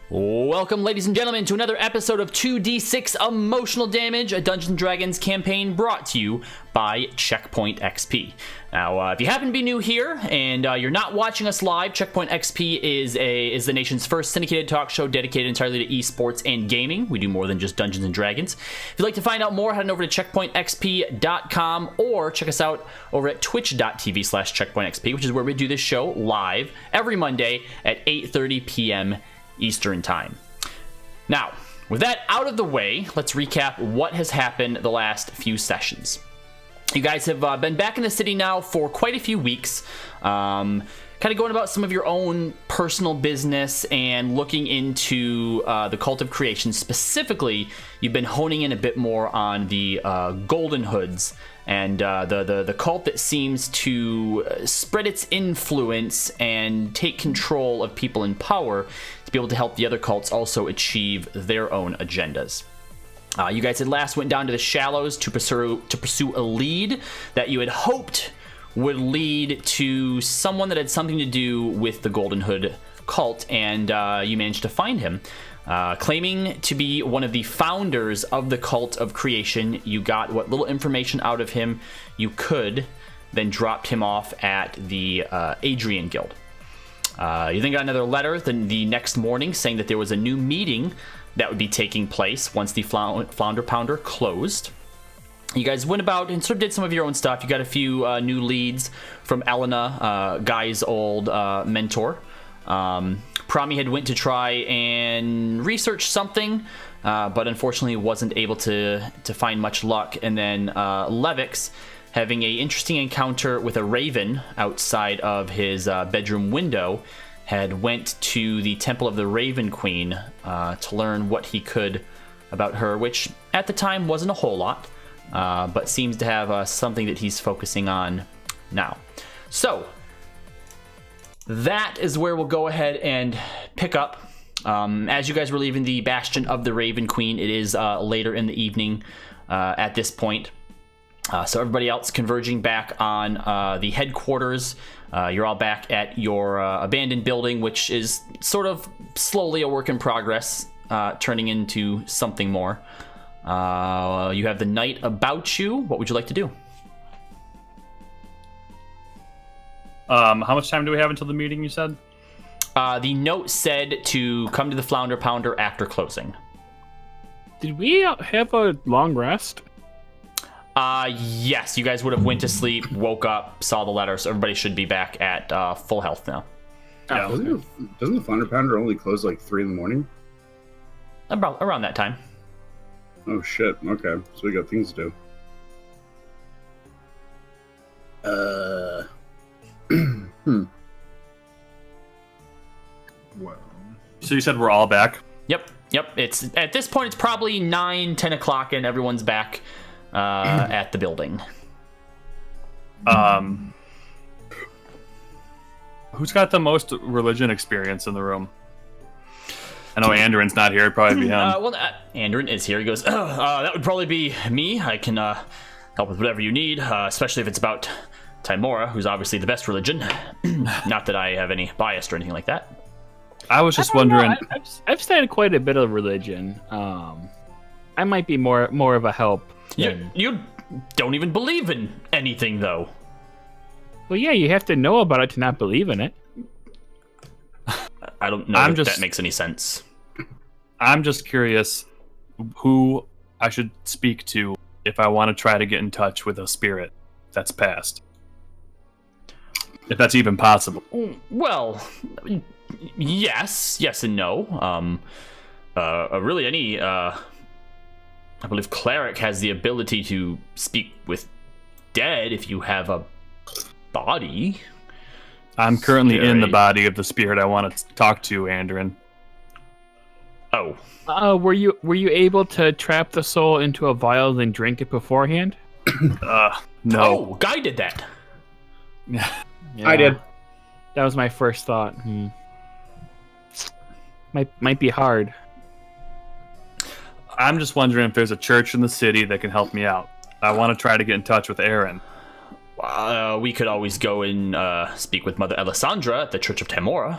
Welcome, ladies and gentlemen, to another episode of 2d6 Emotional Damage, a Dungeons & Dragons campaign brought to you by Checkpoint XP. Now, if you happen to be new here and you're not watching us live, Checkpoint XP is the nation's first syndicated talk show dedicated entirely to esports and gaming. We do more than just Dungeons & Dragons. If you'd like to find out more, head on over to checkpointxp.com or check us out over at twitch.tv/checkpointxp, which is where we do this show live every Monday at 8:30 p.m. Eastern Time. Now, with that out of the way, let's recap what has happened the last few sessions. You guys have been back in the city now for quite a few weeks, kind of going about some of your own personal business and looking into the Cult of Creation. Specifically, you've been honing in a bit more on the Golden Hoods and the cult that seems to spread its influence and take control of people in power to be able to help the other cults also achieve their own agendas. You guys had last went down to the Shallows to pursue a lead that you had hoped would lead to someone that had something to do with the Golden Hood cult, and you managed to find him. Claiming to be one of the founders of the Cult of Creation, you got what little information out of him you could, then dropped him off at the Adrian Guild. You then got another letter the next morning saying that there was a new meeting that would be taking place once the Flounder Pounder closed. You guys went about and sort of did some of your own stuff. You got a few new leads from Elena, Guy's old mentor. Prami had went to try and research something, but unfortunately wasn't able to find much luck. And then Levix, having an interesting encounter with a raven outside of his bedroom window, had went to the Temple of the Raven Queen to learn what he could about her, which at the time wasn't a whole lot, but seems to have something that he's focusing on now. So that is where we'll go ahead and pick up. As you guys were leaving the Bastion of the Raven Queen, it is later in the evening at this point. So everybody else converging back on the headquarters. You're all back at your abandoned building, which is sort of slowly a work in progress, turning into something more. You have the night about you. What would you like to do? How much time do we have until the meeting, you said? The note said to come to the Flounder Pounder after closing. Did we have a long rest? Yes, you guys would have went to sleep, woke up, saw the letter, so everybody should be back at full health now. Yeah. Doesn't the Flounder Pounder only close like 3 in the morning? About around that time. Oh shit, okay. So we got things to do. Well, So you said we're all back? Yep. It's at this point it's probably 9-10 o'clock and everyone's back at the building. Who's got the most religion experience in the room? I know Andrin's not here. It'd probably be him. Andrin is here. He goes, that would probably be me. I can help with whatever you need, especially if it's about Timora, who's obviously the best religion. Not that I have any bias or anything like that. I was just wondering. I've studied quite a bit of religion. I might be more of a help. You don't even believe in anything, though. Well, yeah, you have to know about it to not believe in it. I don't know if that makes any sense. I'm just curious who I should speak to if I want to try to get in touch with a spirit that's passed. If that's even possible. Well, yes and no. Really any... I believe cleric has the ability to speak with dead if you have a body. I'm currently in the body of the spirit I want to talk to, Andrin. Oh. Were you able to trap the soul into a vial and drink it beforehand? No. Oh, Guy did that. Yeah, I did. That was my first thought. Might be hard. I'm just wondering if there's a church in the city that can help me out. I want to try to get in touch with Aaron. We could always go and speak with Mother Alessandra at the Church of Tamora.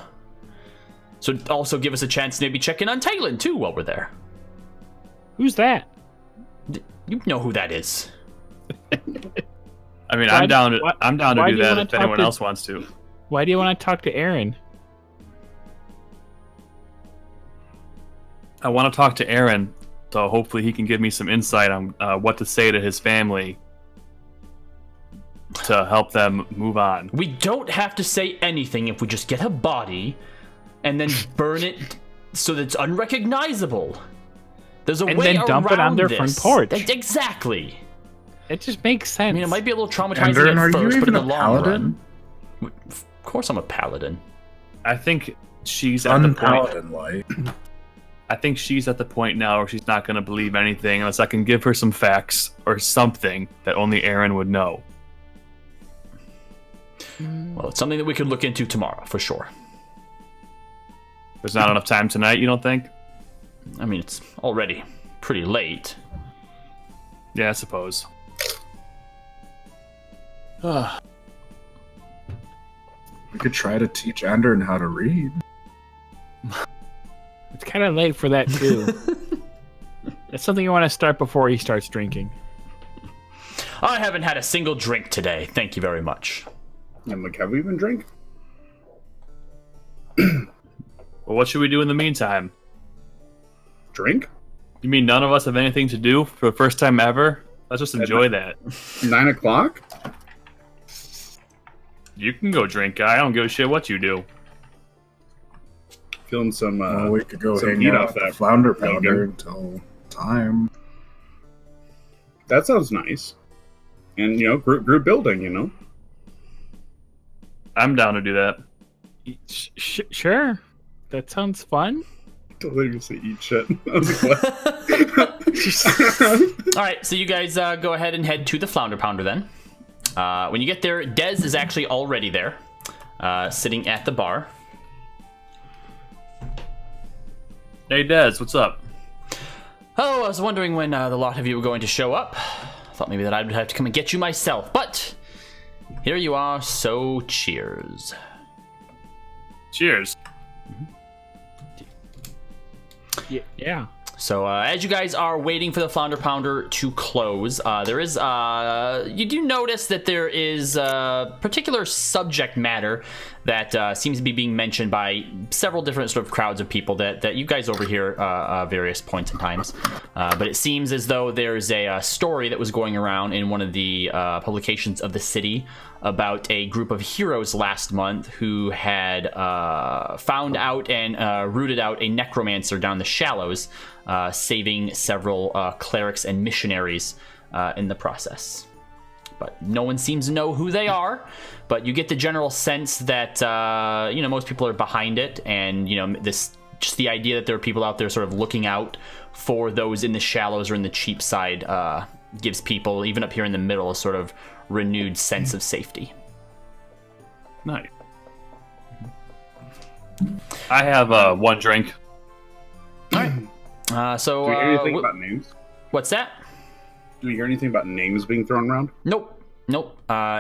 So also give us a chance to maybe check in on Taylin too while we're there. Who's that? You know who that is. I mean, Why- I'm down to why- I'm down to why do do you that wanna if talk anyone to- else wants to. Why do you want to talk to Aaron? I want to talk to Aaron, so hopefully he can give me some insight on what to say to his family to help them move on. We don't have to say anything if we just get a body and then burn it so that it's unrecognizable. There's a And way then dump it on around their this. front porch. Exactly. It just makes sense. I mean, it might be a little traumatizing Endern, at are you first, but in even the a long paladin? run. Of course, I'm a paladin. I think she's at the point. Unpaladin like. I think she's at the point now where she's not going to believe anything unless I can give her some facts or something that only Aaron would know. Well, it's something that we could look into tomorrow for sure. There's not enough time tonight, you don't think? I mean, it's already pretty late. Yeah, I suppose. We could try to teach Endern how to read. It's kind of late for that too. It's something you want to start before he starts drinking. I haven't had a single drink today. Thank you very much. I'm like, have we even drink? Well, what should we do in the meantime? Drink? You mean none of us have anything to do for the first time ever? Let's just enjoy that. 9 o'clock? You can go drink, guy. I don't give a shit what you do. Feeling some, Well, we could go some hang meat out off at the that Flounder Logan. Pounder until time. That sounds nice. And, group building, I'm down to do that. Sure. That sounds fun. I was gonna say eat shit. I was like, what? All right, so you guys go ahead and head to the Flounder Pounder then. When you get there, Dez is actually already there, sitting at the bar. Hey, Dez, what's up? Oh, I was wondering when the lot of you were going to show up. Thought maybe that I would have to come and get you myself, but here you are, so cheers. Cheers. Yeah. So as you guys are waiting for the Flounder Pounder to close, there is you do notice that there is a particular subject matter that seems to be being mentioned by several different sort of crowds of people that you guys overhear various points and times. But it seems as though there's a story that was going around in one of the publications of the city about a group of heroes last month who had found out and rooted out a necromancer down the shallows, saving several clerics and missionaries in the process. But no one seems to know who they are, but you get the general sense that most people are behind it, and this just the idea that there are people out there sort of looking out for those in the shallows or in the cheap side gives people, even up here in the middle, a sort of renewed sense of safety. Nice. I have one drink. So Do we hear anything about names? what's that? Do we hear anything about names being thrown around? Nope. In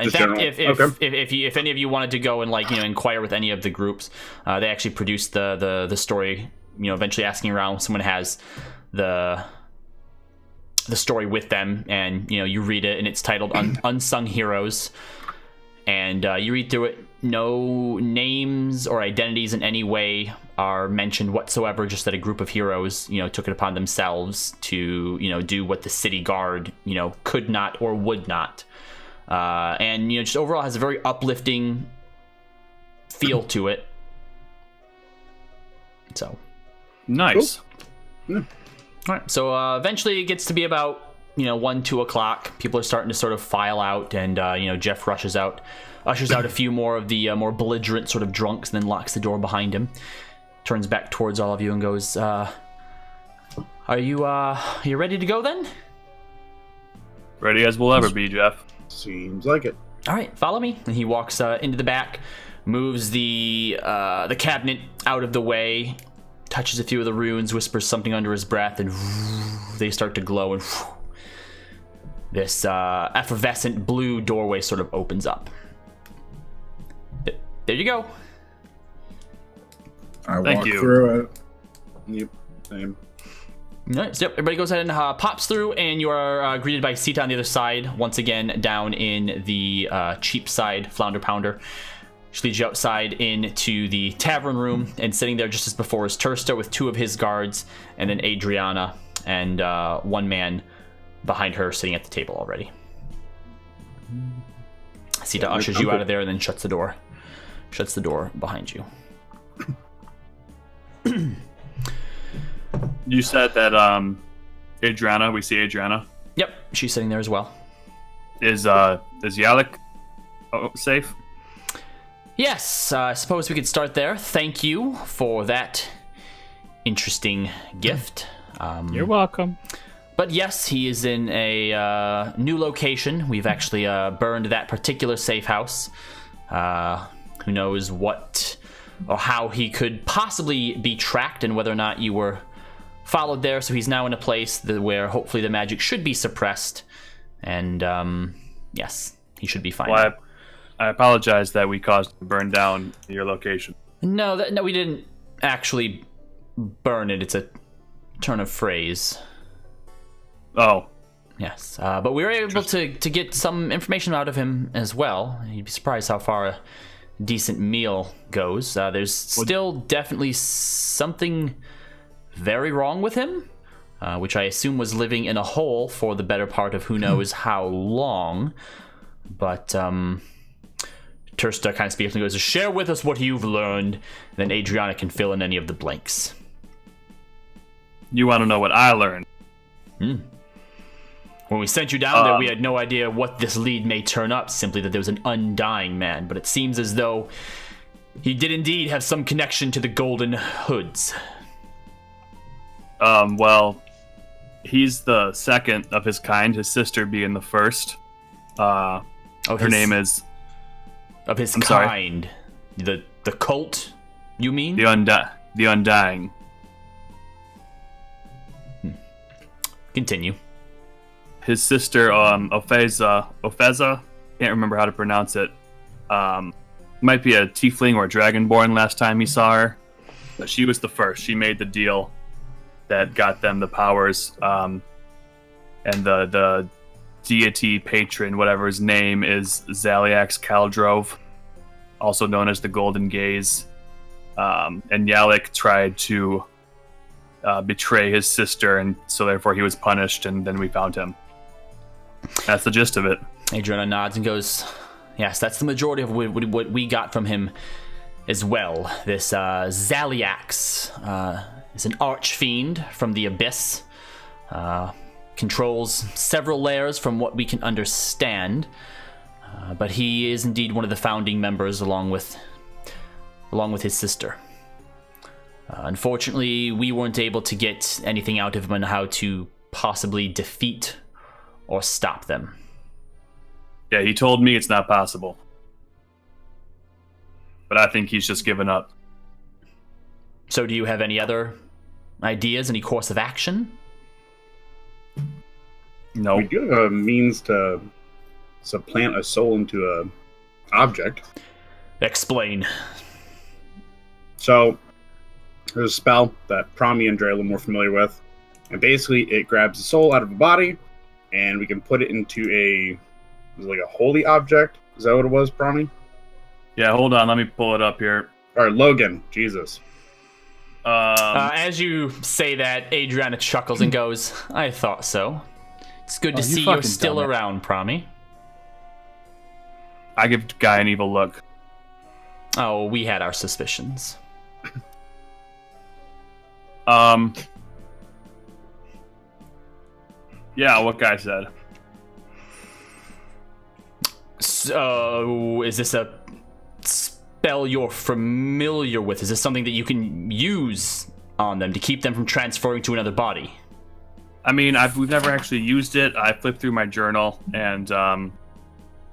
Just fact, general? if any of you wanted to go and inquire with any of the groups, they actually produced the story. Eventually asking around when someone has the story with them, and you read it, and it's titled Unsung Heroes, and you read through it. No names or identities in any way are mentioned whatsoever, just that a group of heroes took it upon themselves to do what the city guard could not or would not, and just overall has a very uplifting feel to it. So Nice. Cool. all right, so eventually it gets to be about 1-2 o'clock. People are starting to sort of file out, and Jeff ushers out a few more of the more belligerent sort of drunks, and then locks the door behind him. Turns back towards all of you and goes, "Are you ready to go then?" Ready as we'll ever be, Jeff. Seems like it. All right, follow me. And he walks into the back, moves the cabinet out of the way, touches a few of the runes, whispers something under his breath, and they start to glow, and this effervescent blue doorway sort of opens up. There you go. I Thank walk you. through it. Yep. Same. Nice. Yep. Everybody goes ahead and pops through, and you are greeted by Sita on the other side. Once again, down in the cheap side, Flounder Pounder. She leads you outside into the tavern room, and sitting there just as before is Tursta with 2 of his guards, and then Adriana and 1 man behind her sitting at the table already. Sita ushers you out of there and then shuts the door. Shuts the door behind you. You said that Adriana, we see Adriana. Yep, she's sitting there as well. Is Yalik safe? Yes, I suppose we could start there. Thank you for that interesting gift. You're welcome. But yes, he is in a new location. We've actually burned that particular safe house. Who knows what or how he could possibly be tracked and whether or not you were followed there. So he's now in a place where hopefully the magic should be suppressed. And yes, he should be fine. Well, I apologize that we caused to burn down your location. No, we didn't actually burn it. It's a turn of phrase. Oh, Yes, but we were able to get some information out of him as well. You'd be surprised how far a decent meal goes. There's still definitely something very wrong with him, which I assume was living in a hole for the better part of who knows how long. But Tursta kind of speaks and goes, share with us what you've learned, and then Adriana can fill in any of the blanks. you want to know what I learned? When we sent you down there, we had no idea what this lead may turn up, simply that there was an undying man. But it seems as though he did indeed have some connection to the Golden Hoods. Well, he's the second of his kind, his sister being the first. Her name is... Of his I'm sorry. kind. The cult, you mean? The Undying. Continue. His sister, Ofeza, can't remember how to pronounce it. Might be a tiefling or a dragonborn last time he saw her. But she was the first. She made the deal that got them the powers. And the deity patron, whatever his name is, Zaliax Caldrove, also known as the Golden Gaze. And Yalik tried to betray his sister, and so therefore he was punished, and then we found him. That's the gist of it. Adriana nods and goes, yes, that's the majority of what we got from him as well. This Zaliax is an archfiend from the Abyss. Controls several layers from what we can understand. But he is indeed one of the founding members along with his sister. Unfortunately, we weren't able to get anything out of him on how to possibly defeat or stop them. Yeah, he told me it's not possible. But I think he's just given up. So do you have any other ideas, any course of action? No. We do have a means to supplant a soul into a object. Explain. So there's a spell that Promi and Dre are a little more familiar with. And basically it grabs the soul out of a body and we can put it into a holy object. Is that what it was, Promi? Yeah, hold on. Let me pull it up here. Or Logan, Jesus. As you say that, Adriana chuckles and goes, I thought so. It's good to see you're still around, Promi. I give the guy an evil look. Oh, we had our suspicions. Yeah, what guy said? So, is this a spell you're familiar with? Is this something that you can use on them to keep them from transferring to another body? I mean, we've never actually used it. I flipped through my journal and I'm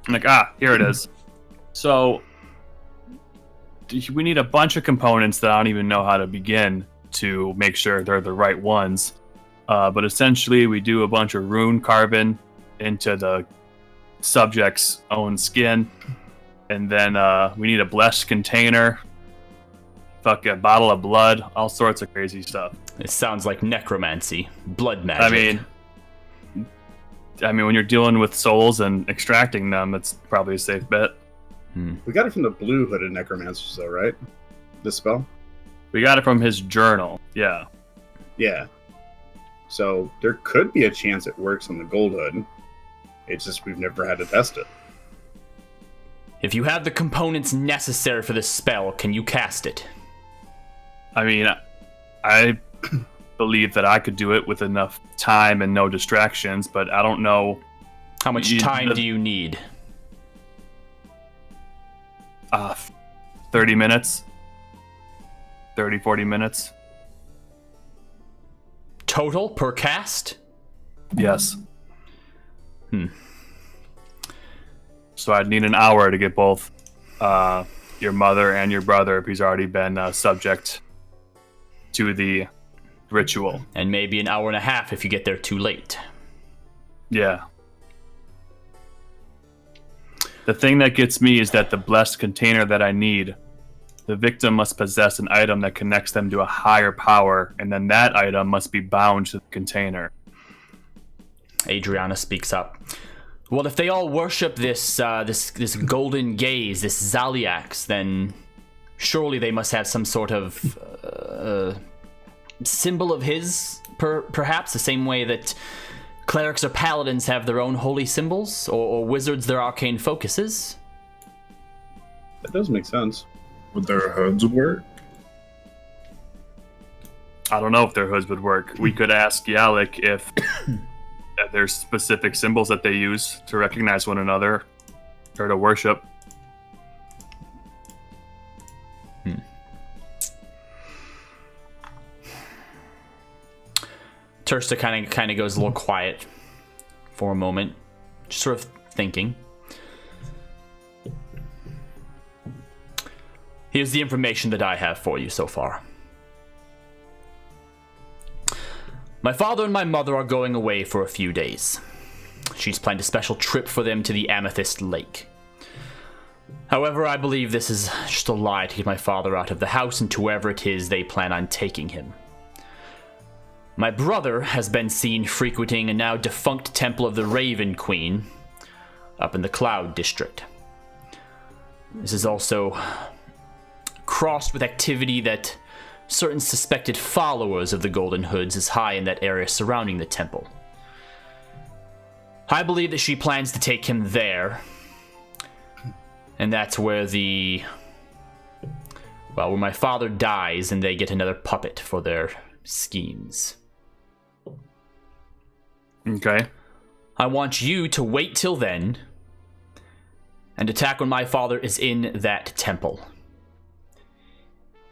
like, here it is. So we need a bunch of components that I don't even know how to begin to make sure they're the right ones. But essentially, we do a bunch of rune carving into the subject's own skin. And then we need a blessed container fuck a bottle of blood, all sorts of crazy stuff. It sounds like necromancy, blood magic. I mean, when you're dealing with souls and extracting them, it's probably a safe bet. We got it from the Blue Hooded Necromancers, though, right? This spell? We got it from his journal. Yeah. Yeah. So there could be a chance it works on the Gold Hood. It's just we've never had to test it. If you have the components necessary for this spell, can you cast it? I mean, I believe that I could do it with enough time and no distractions, but I don't know. How much time do you need? 30 minutes. 30, 40 minutes. Total per cast? Yes. So I'd need an hour to get both your mother and your brother if he's already been subject to the ritual. And maybe an hour and a half if you get there too late. Yeah. The thing that gets me is that the blessed container that I need, the victim must possess an item that connects them to a higher power, and then that item must be bound to the container. Adriana speaks up. Well, if they all worship this golden gaze, this Zaliax, then surely they must have some sort of symbol of his, perhaps, the same way that clerics or paladins have their own holy symbols, or wizards their arcane focuses. That does make sense. Would their hoods work? I don't know if their hoods would work. We could ask Yalik if there's specific symbols that they use to recognize one another or to worship. Tursta kind of goes a little quiet for a moment, just sort of thinking. Here's the information that I have for you so far. My father and my mother are going away for a few days. She's planned a special trip for them to the Amethyst Lake. However, I believe this is just a lie to get my father out of the house and to wherever it is they plan on taking him. My brother has been seen frequenting a now defunct temple of the Raven Queen up in the Cloud District. This is also crossed with activity that certain suspected followers of the Golden Hoods is high in that area surrounding the temple. I believe that she plans to take him there, and that's where where my father dies and they get another puppet for their schemes. Okay. I want you to wait till then and attack when my father is in that temple.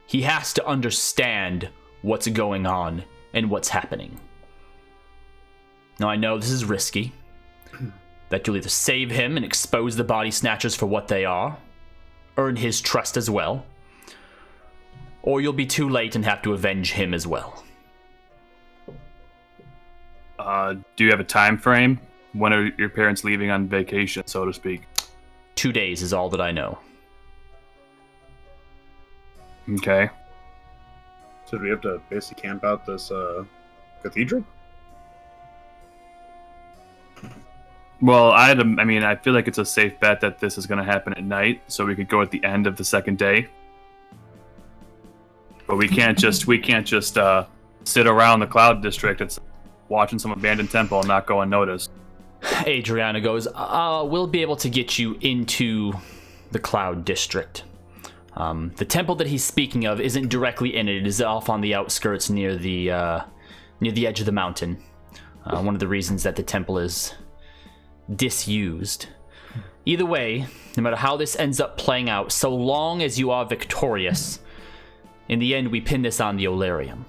He has to understand what's going on and what's happening. Now, I know this is risky, that you'll either save him and expose the body snatchers for what they are, earn his trust as well, or you'll be too late and have to avenge him as well. Do you have a time frame? When are your parents leaving on vacation, so to speak? 2 days is all that I know. Okay. So do we have to basically camp out this cathedral? Well, I feel like it's a safe bet that this is going to happen at night, so we could go at the end of the second day. But we can't just sit around the Cloud District. It's watching some abandoned temple and not go unnoticed. Adriana goes, we'll be able to get you into the Cloud District. The temple that he's speaking of isn't directly in it. It is off on the outskirts near the edge of the mountain. One of the reasons that the temple is disused. Either way, no matter how this ends up playing out, so long as you are victorious, in the end we pin this on the Olarium.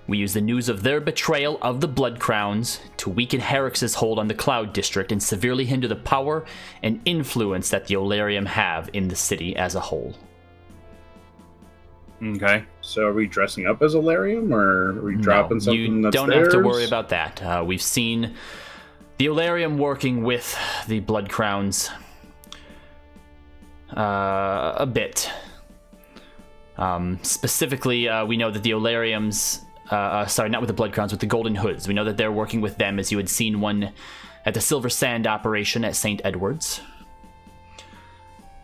We use the news of their betrayal of the Blood Crowns to weaken Herix's hold on the Cloud District and severely hinder the power and influence that the Olarium have in the city as a whole. Okay. So are we dressing up as Olarium, or are we dropping something that's you don't have to worry about that. We've seen the Olarium working with the Blood Crowns a bit. Specifically, we know that the Olariums, not with the Blood Crowns, with the Golden Hoods. We know that they're working with them, as you had seen one at the Silver Sand operation at St. Edward's.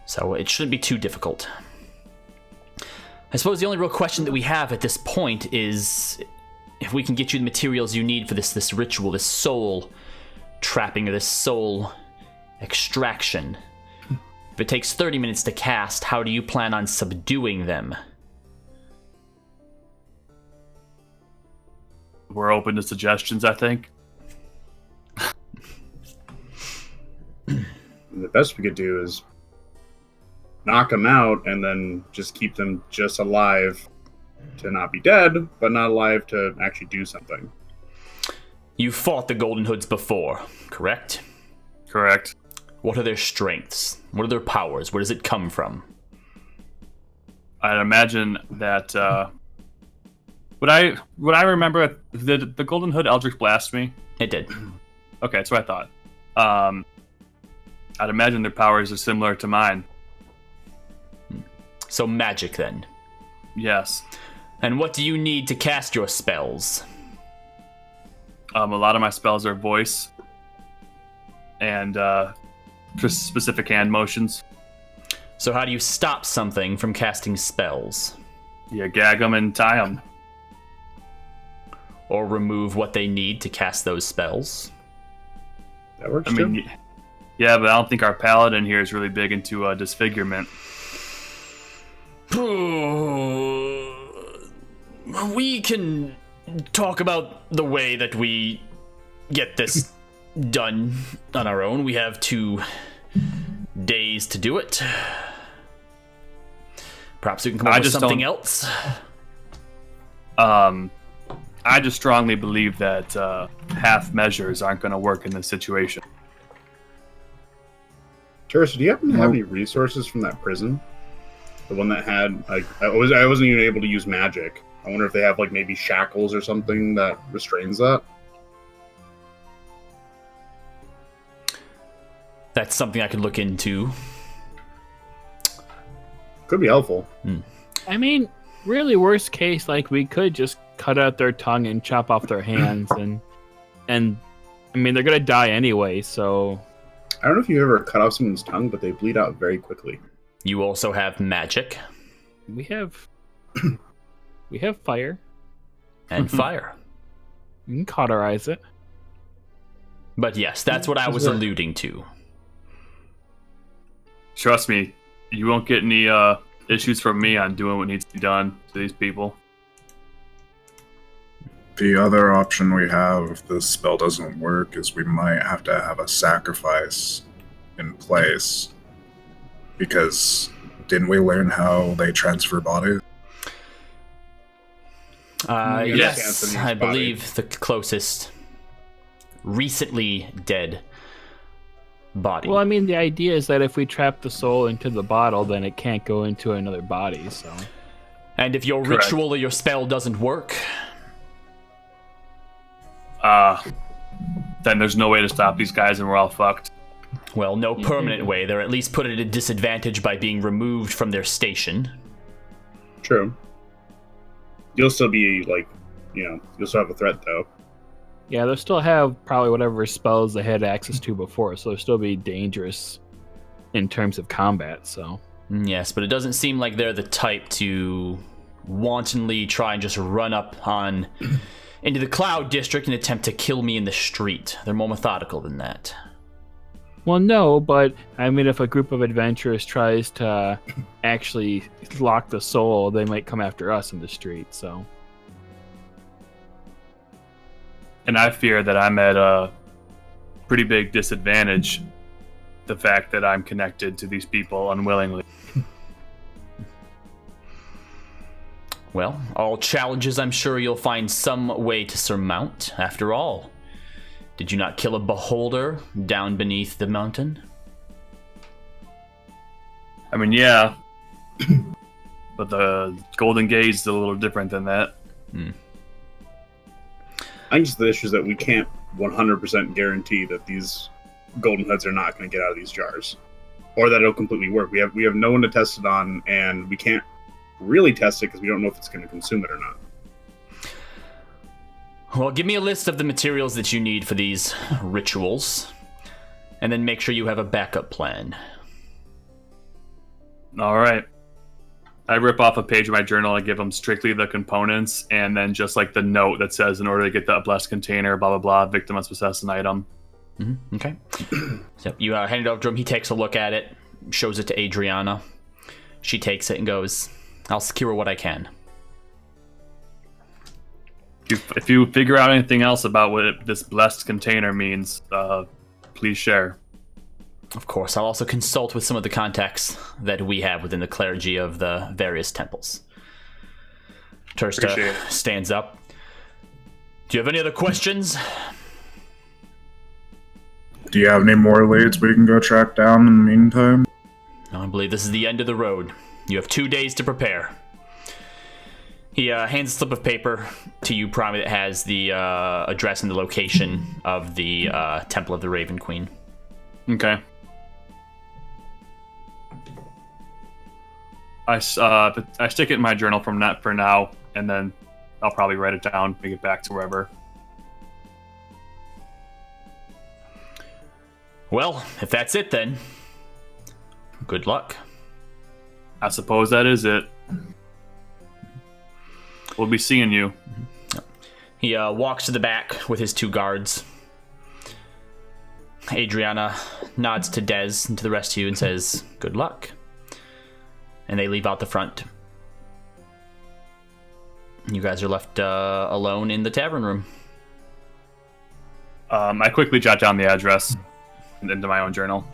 So it shouldn't be too difficult. I suppose the only real question that we have at this point is if we can get you the materials you need for this ritual, this soul trapping, or this soul extraction. If it takes 30 minutes to cast, how do you plan on subduing them? We're open to suggestions, I think. The best we could do is knock them out and then just keep them just alive to not be dead, but not alive to actually do something. You fought the Golden Hoods before, correct? Correct. What are their strengths? What are their powers? Where does it come from? I'd imagine that what I remember, the Golden Hood Eldritch Blasphemy. It did. Okay, that's what I thought. I'd imagine their powers are similar to mine. So magic, then. Yes. And what do you need to cast your spells? A lot of my spells are voice and just specific hand motions. So how do you stop something from casting spells? You gag them and tie them. Or remove what they need to cast those spells? That works I too. mean, yeah, but I don't think our paladin here is really big into disfigurement. We can talk about the way that we get this done on our own. We have 2 days to do it. Perhaps we can come up with something else. I just strongly believe that half measures aren't going to work in this situation. Teresa, do you happen to have any resources from that prison? The one that had, I wasn't even able to use magic. I wonder if they have, maybe shackles or something that restrains that. That's something I could look into. Could be helpful. I mean, really, worst case, we could just cut out their tongue and chop off their hands, and I mean, they're gonna die anyway. So I don't know if you ever cut off someone's tongue, but they bleed out very quickly. You also have magic. we have fire. And fire. You can cauterize it. But yes, that's what I was alluding to. Trust me, you won't get any issues from me on doing what needs to be done to these people. The other option we have if this spell doesn't work is we might have to have a sacrifice in place. Because didn't we learn how they transfer bodies? Yes, Anthony's I body. believe the closest recently dead body. Well, I mean, the idea is that if we trap the soul into the bottle, then it can't go into another body. So, and if your Correct. ritual or your spell doesn't work, then there's no way to stop these guys and we're all fucked. well, no permanent way. They're at least put at a disadvantage by being removed from their station. True. You'll still be, you'll still have a threat, though. yeah, they'll still have probably whatever spells they had access to before, so they'll still be dangerous in terms of combat. So, Yes, but it doesn't seem like they're the type to wantonly try and just run up on into the Cloud District and attempt to kill me in the street. They're more methodical than that. well, no, but I mean, if a group of adventurers tries to actually lock the soul, they might come after us in the street. So, And I fear that I'm at a pretty big disadvantage. The fact that I'm connected to these people unwillingly. Well, all challenges I'm sure you'll find some way to surmount. After all, did you not kill a beholder down beneath the mountain? I mean, yeah. But the Golden Gaze is a little different than that. I think the issue is that we can't 100% guarantee that these Golden Hoods are not going to get out of these jars. Or that it'll completely work. We have no one to test it on, and we can't really test it because we don't know if it's going to consume it or not. Well, give me a list of the materials that you need for these rituals, and then make sure you have a backup plan. All right. I rip off a page of my journal. I give them strictly the components, and then just like the note that says, in order to get the blessed container, blah, blah, blah, victim must possess an item. Mm-hmm. Okay. So you hand it over to him. He takes a look at it, shows it to Adriana. She takes it and goes, I'll secure what I can. If you figure out anything else about what this blessed container means, please share. Of course, I'll also consult with some of the contacts that we have within the clergy of the various temples. Tursta stands up. Do you have any other questions? Do you have any more leads we can go track down in the meantime? I believe this is the end of the road. You have 2 days to prepare. He hands a slip of paper to you, Prime, that has the address and the location of the Temple of the Raven Queen. Okay. I stick it in my journal from that for now, and then I'll probably write it down, make it back to wherever. Well, if that's it then, good luck. I suppose that is it. We'll be seeing you. He walks to the back with his 2 guards. Adriana nods to Dez and to the rest of you and says, good luck. And they leave out the front. You guys are left alone in the tavern room. I quickly jot down the address into my own journal.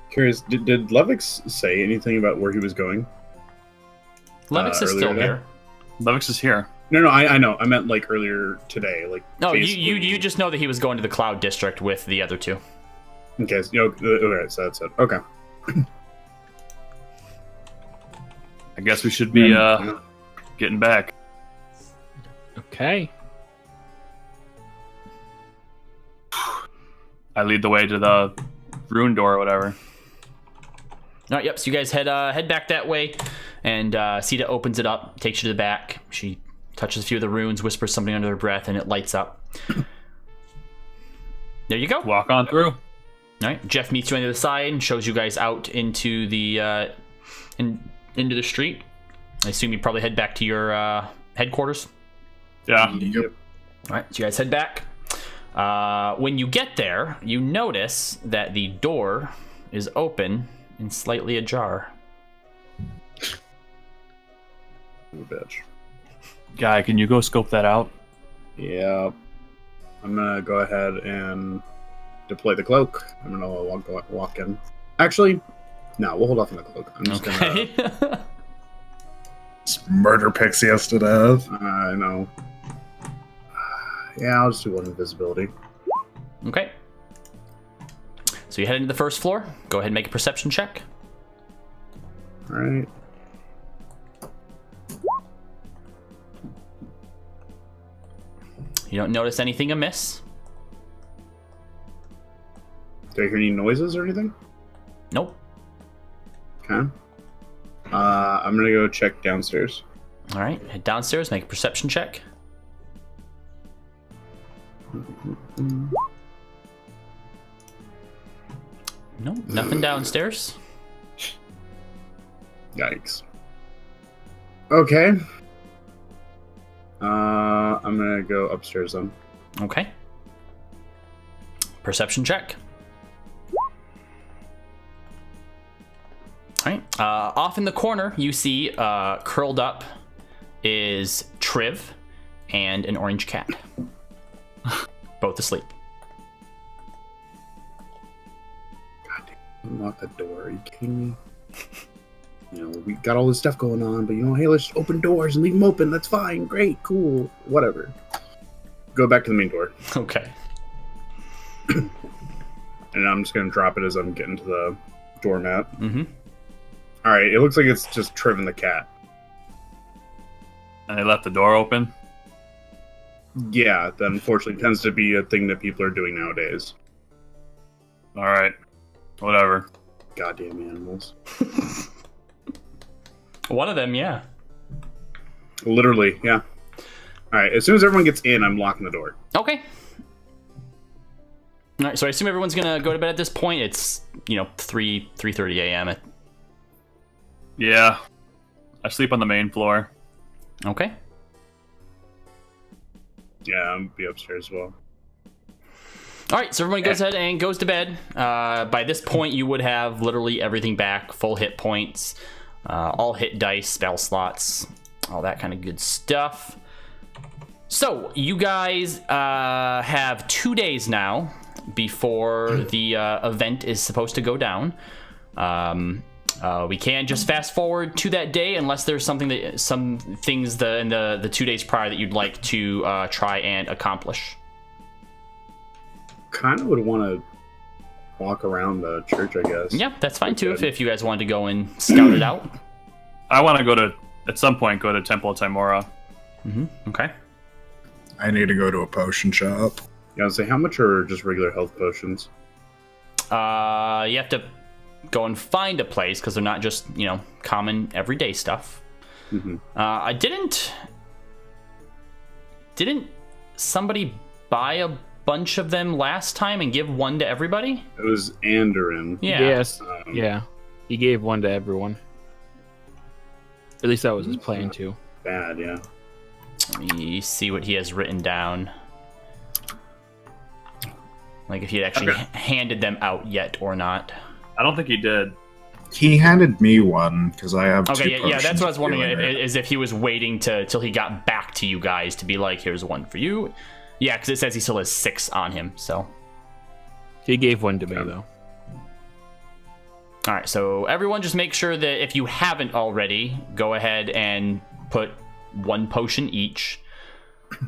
Curious, did Levix say anything about where he was going? Levix is still today? here. Levix is here. No, I know. I meant like earlier today. Like No, basically- you just know that he was going to the Cloud District with the other 2. Okay, okay, so that's it. Okay. I guess we should be getting back. Okay. I lead the way to the ruin door or whatever. All right, yep. So you guys head back that way, and Sita opens it up, takes you to the back. She touches a few of the runes, whispers something under her breath, and it lights up. There you go. Walk on through. All right. Jeff meets you on the other side and shows you guys out into the into the street. I assume you probably head back to your headquarters. Yeah. Yep. All right. So you guys head back. When you get there, you notice that the door is open and slightly ajar. Bitch. Guy, can you go scope that out? Yeah. I'm gonna go ahead and deploy the cloak. I'm gonna walk in. Actually, no, we'll hold off on the cloak. I'm just Okay. Just murder Pixius to death. I know. Yeah, I'll just do one invisibility. Okay. So you head into the first floor. Go ahead and make a perception check. All right. You don't notice anything amiss. Do I hear any noises or anything? Nope. Okay. I'm gonna go check downstairs. All right. Head downstairs. Make a perception check. Nope. Nothing downstairs. Yikes. Okay. I'm gonna go upstairs then. Okay. Perception check. All right. Off in the corner, you see curled up is Triv and an orange cat. Both asleep. God damn, unlock the door. Are you kidding me? You know, we got all this stuff going on, but you know, hey, let's just open doors and leave them open. That's fine. Great. Cool. Whatever. Go back to the main door. Okay. And I'm just going to drop it as I'm getting to the doormat. Mm-hmm. All right. It looks like it's just Triv and the cat. And they left the door open. Yeah, that unfortunately tends to be a thing that people are doing nowadays. All right. Whatever. Goddamn animals. One of them, yeah. Literally, yeah. All right. As soon as everyone gets in, I'm locking the door. Okay. All right, so I assume everyone's gonna go to bed at this point. It's 3:30 a.m. Yeah. I sleep on the main floor. Okay. Yeah, I'm be upstairs as well. All right, so everyone goes ahead and goes to bed. By this point, you would have literally everything back, full hit points, all hit dice, spell slots, all that kind of good stuff. So you guys have 2 days now before the event is supposed to go down. We can just fast forward to that day unless there's some things in the 2 days prior that you'd like to try and accomplish. Kind of would want to walk around the church, I guess. Yeah, that's fine too. If you guys wanted to go and scout it out. I want to at some point, go to Temple of Timora. Okay. I need to go to a potion shop. Yeah, I was say, how much are just regular health potions? You have to go and find a place because they're not just common everyday stuff. I didn't somebody buy a bunch of them last time and give one to everybody? It was Andorin. Yeah. Yes. Yeah. He gave one to everyone. At least that was his plan too. Bad, yeah. Let me see what he has written down. Like if he had actually handed them out yet or not. I don't think he did. He handed me one because I have. Okay, two yeah, that's what I was wondering. doing it. Is if he was waiting till he got back to you guys to be like, here's one for you. Yeah, because it says he still has 6 on him. So He gave one to me though. all right, so everyone just make sure that if you haven't already, go ahead and put 1 potion each.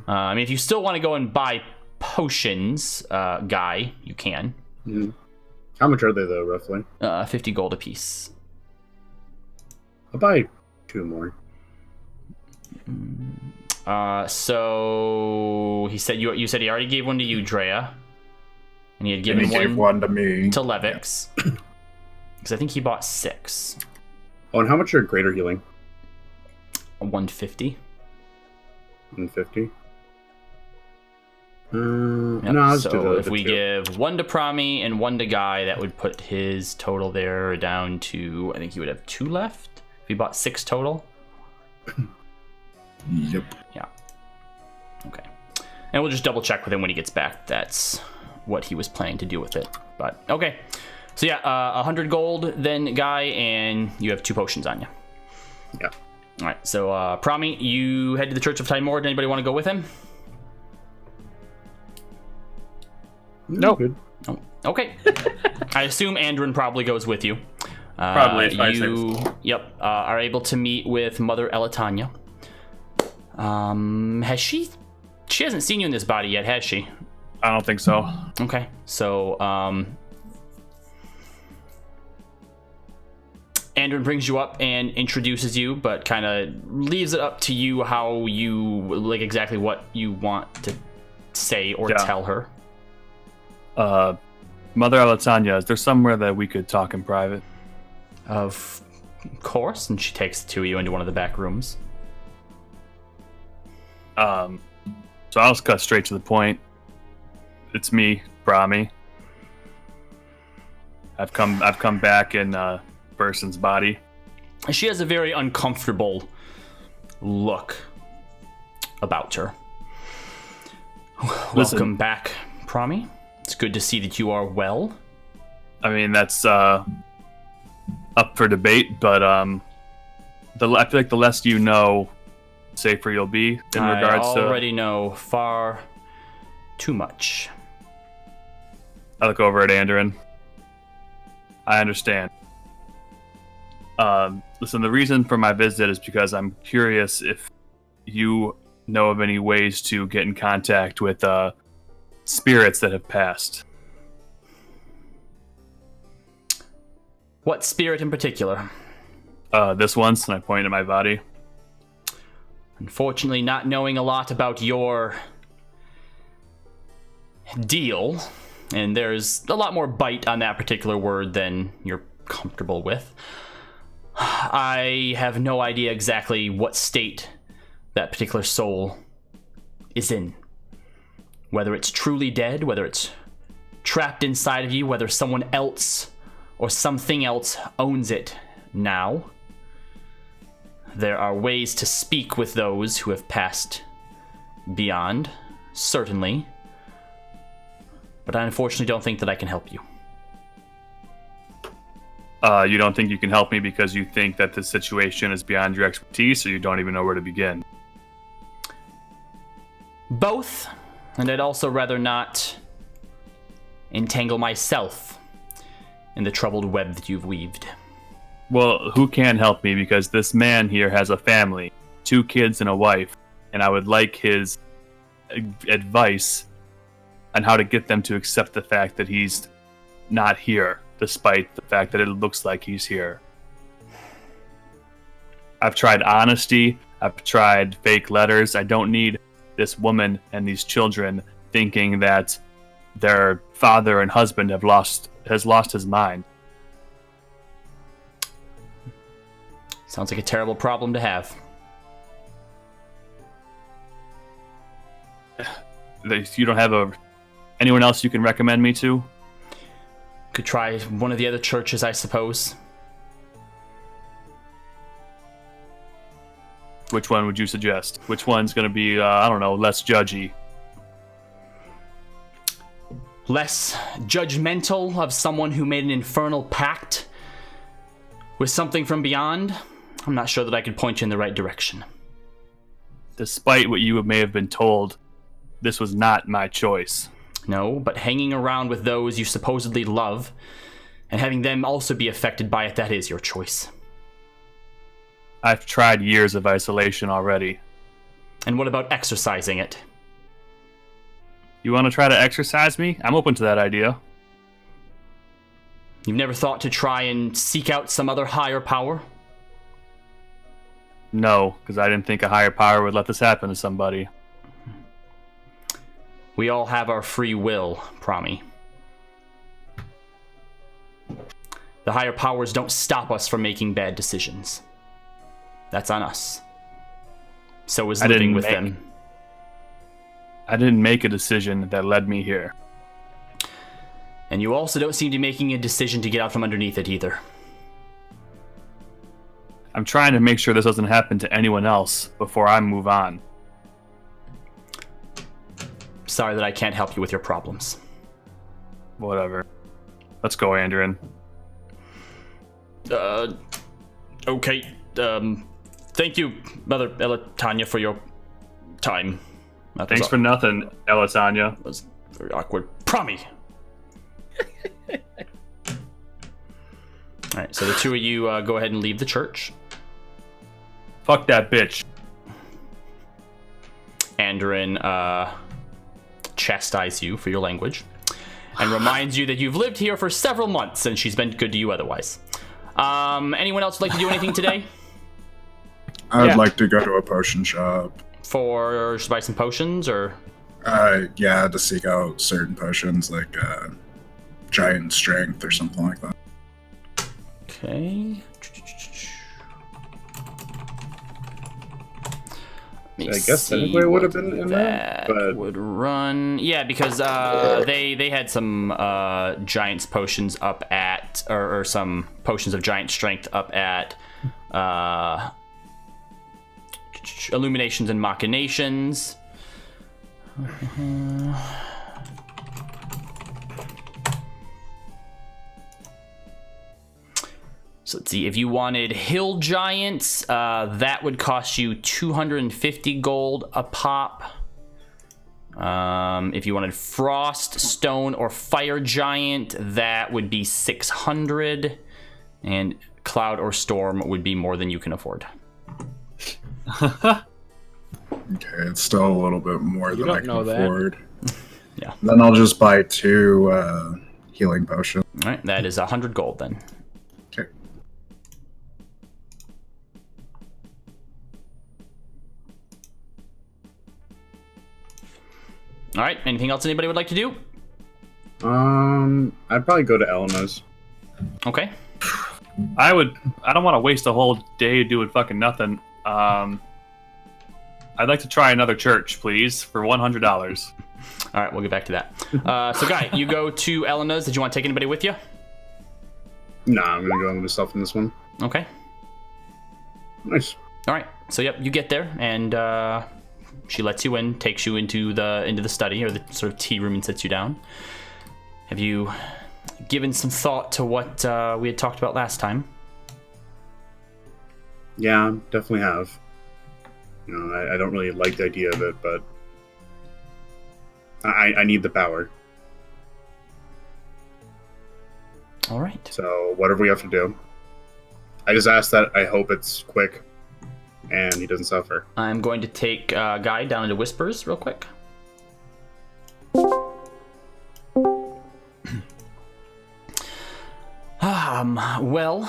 I mean, if you still want to go and buy potions, Guy, you can. How much are they, though, roughly? 50 gold apiece. I'll buy 2 more. So he said you said he already gave one to you, Drea, and he had And given he gave one to me. to Levix, because I think he bought 6. Oh, and how much are greater healing? 150. 150? Yep. No, I'll just do So the if we 2. give 1 to Promi and 1 to Guy, that would put his total there down to, I think he would have 2 left if he bought 6 total. Yep. Yeah. Okay. And we'll just double check with him when he gets back. That's what he was planning to do with it. But okay. So yeah, 100 gold then, Guy, and you have 2 potions on you. Yeah. All right. So Promi, you head to the Church of Timor. Did anybody want to go with him? Nope. Good. Oh, okay. I assume Andrin probably goes with you. Probably, if I say You, yep, are able to meet with Mother Elatanya. Has she hasn't seen you in this body yet, has she? I don't think so. Okay, so Andrin brings you up and introduces you, but kind of leaves it up to you how you like exactly what you want to say or Yeah. tell her. Mother Alatanya, is there somewhere that we could talk in private? Of course, and she takes the 2 of you into one of the back rooms. So I'll just cut straight to the point. It's me, Brahmi. I've come back in person's body. She has a very uncomfortable look about her. Listen. Welcome back, Promi. It's good to see that you are well. I mean, that's up for debate, but I feel like the less you know, safer you'll be in regards I already know far too much. I look over at Andorin. I understand. Listen, the reason for my visit is because I'm curious if you know of any ways to get in contact with spirits that have passed. What spirit in particular? This once, and I point at my body. Unfortunately, not knowing a lot about your deal, and there's a lot more bite on that particular word than you're comfortable with. I have no idea exactly what state that particular soul is in. Whether it's truly dead, whether it's trapped inside of you, whether someone else or something else owns it now. There are ways to speak with those who have passed beyond, certainly. But I unfortunately don't think that I can help you. You don't think you can help me because you think that this situation is beyond your expertise, or you don't even know where to begin? Both, and I'd also rather not entangle myself in the troubled web that you've weaved. Well, who can help me? Because this man here has a family, 2 kids and a wife, and I would like his advice on how to get them to accept the fact that he's not here, despite the fact that it looks like he's here. I've tried honesty. I've tried fake letters. I don't need this woman and these children thinking that their father and husband has lost his mind. Sounds like a terrible problem to have. You don't have anyone else you can recommend me to? Could try one of the other churches, I suppose. Which one would you suggest? Which one's going to be, I don't know, less judgy? Less judgmental of someone who made an infernal pact with something from beyond? I'm not sure that I could point you in the right direction. Despite what you may have been told, this was not my choice. No, but hanging around with those you supposedly love and having them also be affected by it, that is your choice. I've tried years of isolation already. And what about exercising it? You want to try to exercise me? I'm open to that idea. You've never thought to try and seek out some other higher power? No, because I didn't think a higher power would let this happen to somebody. We all have our free will, Prami. The higher powers don't stop us from making bad decisions. That's on us. So is living with them. I didn't make a decision that led me here. And you also don't seem to be making a decision to get out from underneath it either. I'm trying to make sure this doesn't happen to anyone else before I move on. Sorry that I can't help you with your problems. Whatever. Let's go, Andrin. Okay. Thank you, Mother Elatanya, for your time. Thanks for nothing, Elatanya. That was very awkward. Prami! Alright, so the two of you go ahead and leave the church. Fuck that bitch. Andrin chastises you for your language and reminds you that you've lived here for several months and she's been good to you otherwise. Anyone else like to do anything today? I'd like to go to a potion shop. To buy some potions, or? Yeah, to seek out certain potions, like giant strength or something like that. Okay. I guess technically it would have been in that, but would run. Yeah, because they had some giant's potions up at, or some potions of giant strength up at Illuminations and Machinations. So let's see, if you wanted Hill Giants, that would cost you 250 gold a pop. If you wanted Frost, Stone, or Fire Giant, that would be 600. And Cloud or Storm would be more than you can afford. Okay, it's still a little bit more than I can afford. Yeah. Then I'll just buy 2 healing potions. All right, that is 100 gold then. Okay. All right, anything else anybody would like to do? I'd probably go to Elma's. Okay. I don't want to waste a whole day doing fucking nothing. I'd like to try another church, please, for $100. All right, we'll get back to that. So, Guy, you go to Elena's. Did you want to take anybody with you? Nah, I'm gonna go with myself in this one. Okay. Nice. All right. So, yep, you get there, and she lets you in, takes you into the study or the sort of tea room, and sits you down. Have you given some thought to what we had talked about last time? Yeah, definitely have. I don't really like the idea of it, but I need the power. All right. So whatever we have to do. I just ask that I hope it's quick and he doesn't suffer. I'm going to take Guy down into Whispers real quick. Well,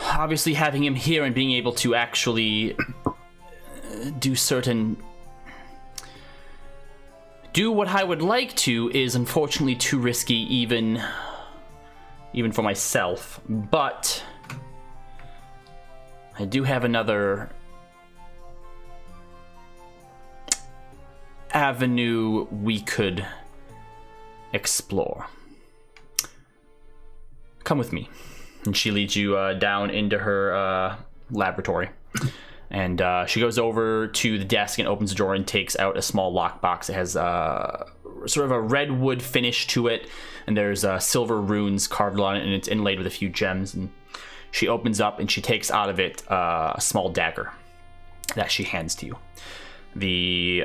obviously having him here and being able to actually do what I would like to is unfortunately too risky even for myself, but I do have another avenue we could explore. Come with me. And she leads you down into her laboratory. And she goes over to the desk and opens the drawer and takes out a small lockbox. It has sort of a redwood finish to it, and there's silver runes carved on it, and it's inlaid with a few gems. And she opens up and she takes out of it a small dagger that she hands to you. The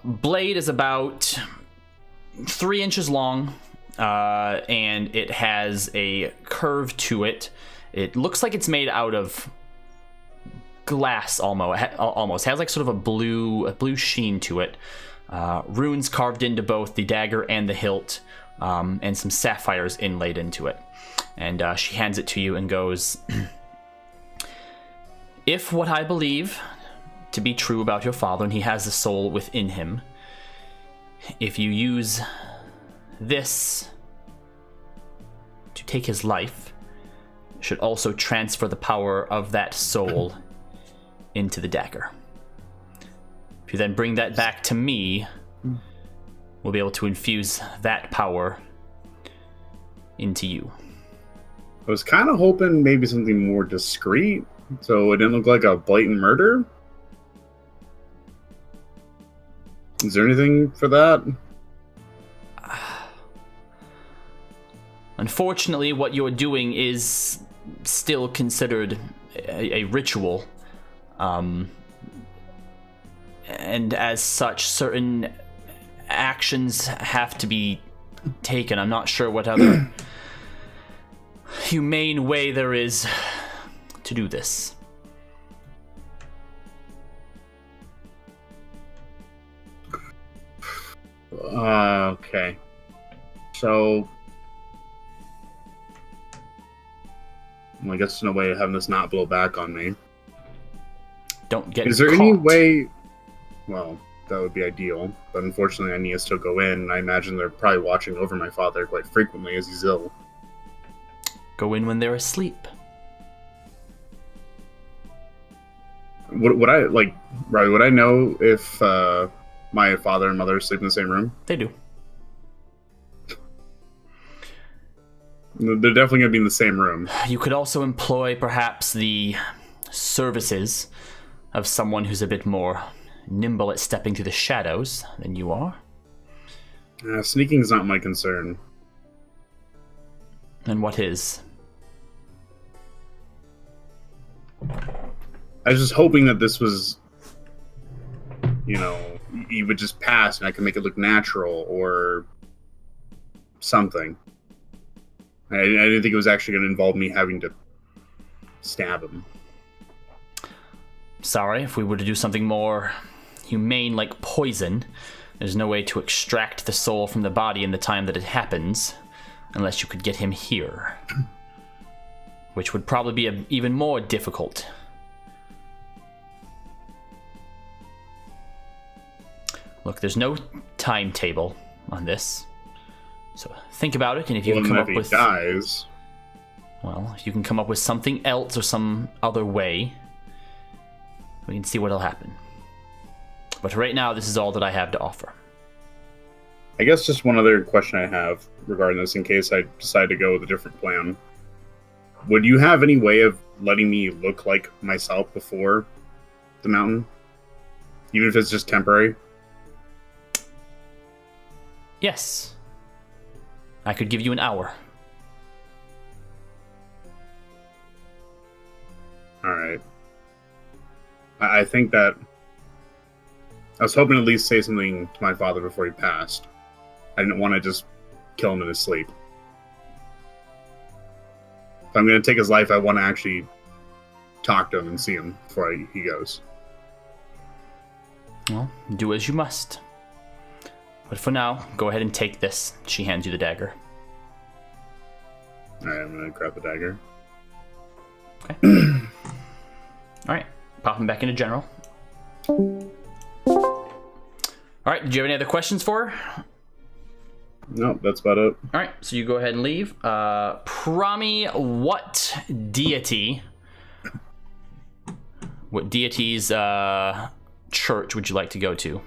blade is about 3 inches long, and it has a curve to it. It looks like it's made out of glass almost. Has like sort of a blue sheen to it. Runes carved into both the dagger and the hilt, and some sapphires inlaid into it. And she hands it to you and goes, if what I believe to be true about your father, and he has the soul within him, if you use this to take his life, it should also transfer the power of that soul into the dagger. If you then bring that back to me, we'll be able to infuse that power into you. I was kind of hoping maybe something more discreet, so it didn't look like a blatant murder. Is there anything for that? Unfortunately, what you're doing is still considered a ritual. And as such, certain actions have to be taken. I'm not sure what other humane way there is to do this. Okay. So, well, I guess in a way of having this not blow back on me. Don't get Is there caught. any way? Well, that would be ideal, but unfortunately, I need to still go in. I imagine they're probably watching over my father quite frequently as he's ill. Go in when they're asleep. Would I like, Riley? Would I know if my father and mother sleep in the same room? They do. They're definitely gonna be in the same room. You could also employ perhaps the services of someone who's a bit more nimble at stepping through the shadows than you are. Sneaking's not my concern. And what is? I was just hoping that this was, he would just pass and I could make it look natural or something. I didn't think it was actually going to involve me having to stab him. Sorry, if we were to do something more humane like poison, there's no way to extract the soul from the body in the time that it happens, unless you could get him here. Which would probably be even more difficult. Look, there's no timetable on this. So think about it, and if you can come up with... If he dies... well, if you can come up with something else or some other way, we can see what'll happen. But right now, this is all that I have to offer. I guess just one other question I have regarding this, in case I decide to go with a different plan. Would you have any way of letting me look like myself before the mountain? Even if it's just temporary? Yes. I could give you an hour. Alright. I think that... I was hoping to at least say something to my father before he passed. I didn't want to just kill him in his sleep. If I'm going to take his life, I want to actually talk to him and see him before he goes. Well, do as you must. But for now, go ahead and take this. She hands you the dagger. Alright, I'm going to grab the dagger. Okay. Alright, pop him back into general. Alright, did you have any other questions for her? Nope, that's about it. Alright, so you go ahead and leave. Prami, what deity's church would you like to go to?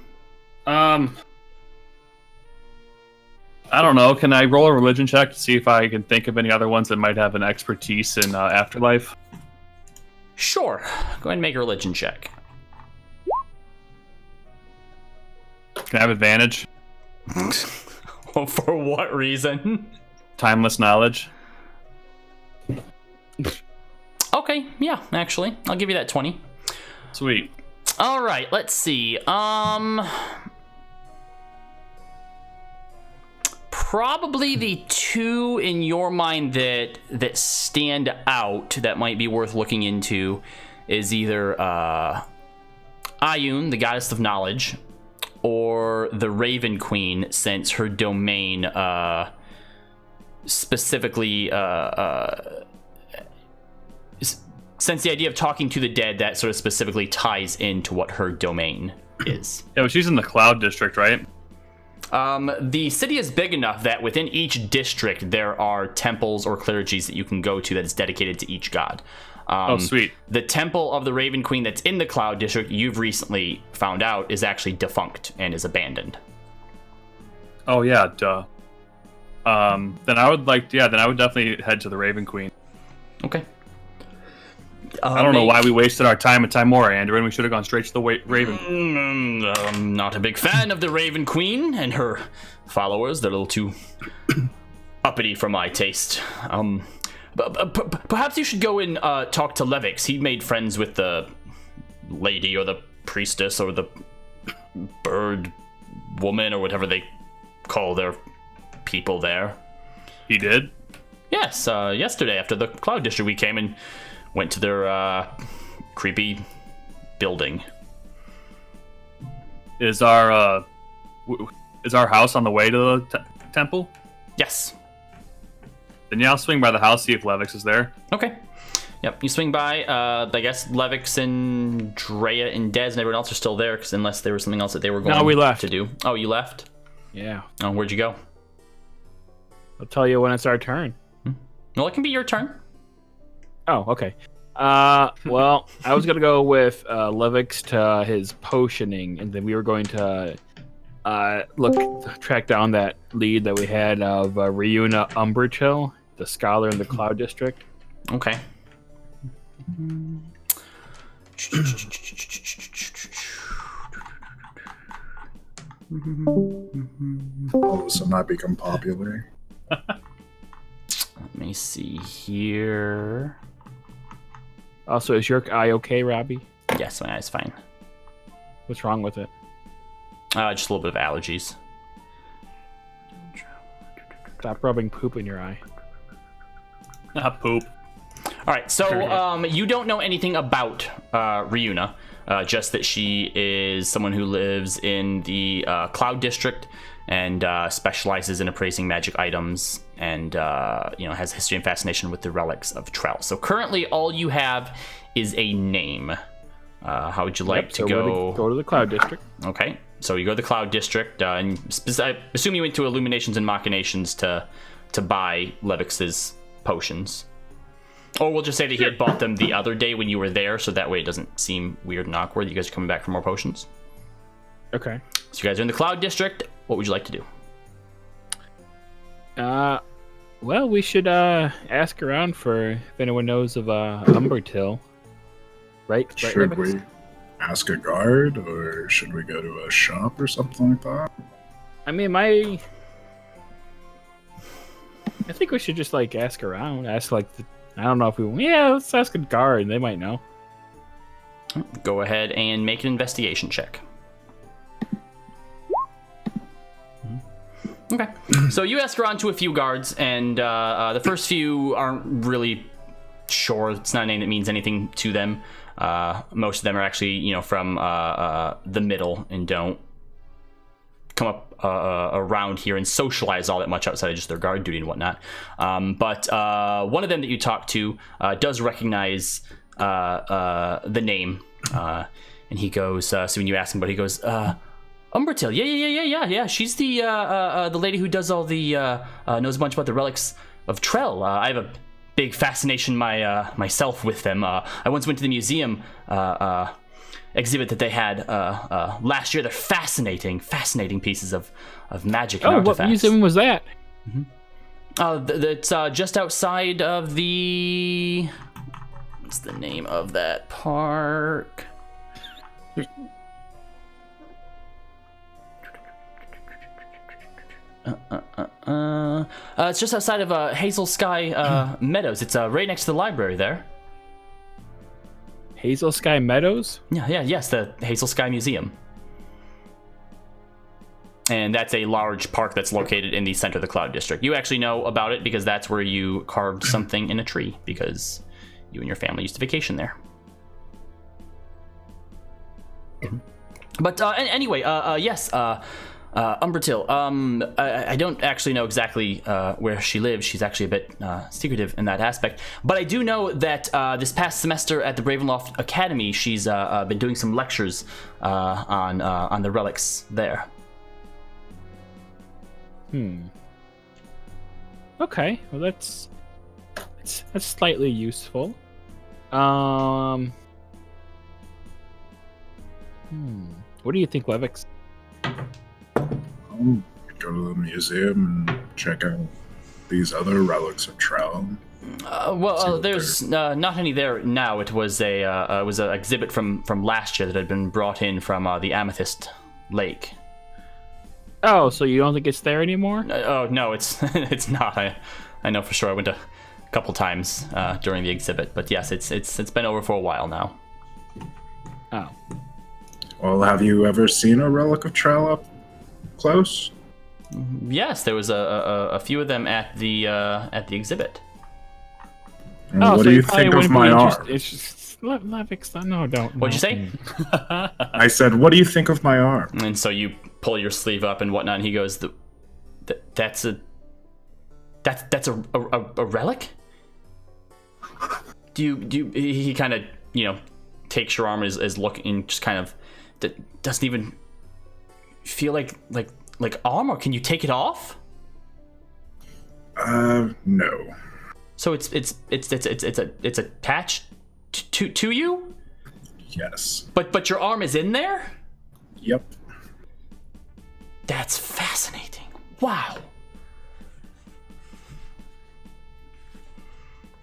I don't know. Can I roll a religion check to see if I can think of any other ones that might have an expertise in afterlife? Sure. Go ahead and make a religion check. Can I have advantage? For what reason? Timeless knowledge. Okay, yeah, actually. I'll give you that 20. Sweet. All right, let's see. Probably the two in your mind that stand out that might be worth looking into is either Ayun, the goddess of knowledge, or the Raven Queen, since her domain specifically since the idea of talking to the dead, that sort of specifically ties into what her domain is. Yeah, but she's in the Cloud District, right? The city is big enough that within each district there are temples or clergies that you can go to that is dedicated to each god. Oh, sweet. The temple of the Raven Queen that's in the Cloud District, you've recently found out, is actually defunct and is abandoned. Oh, yeah, duh. Then I would definitely head to the Raven Queen. Okay. I don't know why we wasted our time at Timora, Andrew, we should have gone straight to the Raven. I'm not a big fan of the Raven Queen and her followers. They're a little too uppity for my taste. Perhaps you should go and talk to Levix. He made friends with the lady or the priestess or the bird woman or whatever they call their people there. He did? Yes, yesterday after the Cloud District we came and went to their creepy building. Is our house on the way to the temple? Yes. Then yeah, I'll swing by the house, see if Levix is there. Okay. Yep, you swing by. I guess Levix and Drea and Dez and everyone else are still there, because unless there was something else that they were going we left. to do. Oh, you left? Yeah. Oh, where'd you go? I'll tell you when it's our turn. Well, it can be your turn. Oh, okay. Well, I was gonna go with Levix to his potioning, and then we were going to track down that lead that we had of Ryuna Umberchill, the scholar in the Cloud District. Okay. All of a sudden I become popular. Let me see here. Also, is your eye okay, Robbie? Yes, my eye's fine. What's wrong with it? Just a little bit of allergies. Stop rubbing poop in your eye. Poop. All right, so you don't know anything about Ryuna, just that she is someone who lives in the Cloud District and specializes in appraising magic items, and has history and fascination with the relics of Trell. So currently, all you have is a name. How would you like to go? Go to the Cloud District. Okay, so you go to the Cloud District, and I assume you went to Illuminations and Machinations to buy Levix's potions. Or we'll just say that he had bought them the other day when you were there, so that way it doesn't seem weird and awkward that you guys are coming back for more potions. Okay. So you guys are in the Cloud District. What would you like to do? Well, we should ask around for if anyone knows of Umbertil. Right? Should Ravix? we ask a guard, or should we go to a shop or something like that? I mean, I think we should just like ask around. Ask like I don't know if we. Yeah, let's ask a guard. They might know. Go ahead and make an investigation check. Okay. So you ask around to a few guards, and the first few aren't really sure. It's not a name that means anything to them. Most of them are actually, from the middle and don't come up around here and socialize all that much outside of just their guard duty and whatnot. But one of them that you talk to does recognize the name, and he goes. So when you ask him, he goes, "Umbertil, yeah. She's the lady who does all the knows a bunch about the relics of Trell. I have a big fascination myself with them. I once went to the museum exhibit that they had last year. They're fascinating pieces of magic and artifacts. What museum was that? It's just outside of the... What's the name of that park? It's just outside of Hazel Sky Meadows. It's right next to the library there. Hazel Sky Meadows? Yes, the Hazel Sky Museum. And that's a large park that's located in the center of the Cloud District. You actually know about it because that's where you carved something in a tree, because you and your family used to vacation there. But anyway, yes, Umbertil. I don't actually know exactly where she lives. She's actually a bit secretive in that aspect. But I do know that this past semester at the Bravenloft Academy, she's been doing some lectures on the relics there. Okay, well that's slightly useful. What do you think, Levix? I'll go to the museum and check out these other relics of Trell. There's not any there now. It was an exhibit from last year that had been brought in from the Amethyst Lake. Oh, so you don't think it's there anymore? Oh no, it's it's not. I know for sure. I went a couple times during the exhibit, but yes, it's been over for a while now. Oh. Well, have you ever seen a relic of Trell up close? Yes, there was a few of them at the exhibit. Well, what do you think of my arm? It's just Levix. No, don't. What'd you say? I said, what do you think of my arm? And so you pull your sleeve up and whatnot, and he goes, "That's a relic." Do you? He kind of takes your arm and is looking, just kind of doesn't even feel like armor. Can you take it off? No. So it's attached to you? Yes. But your arm is in there? Yep. That's fascinating. Wow.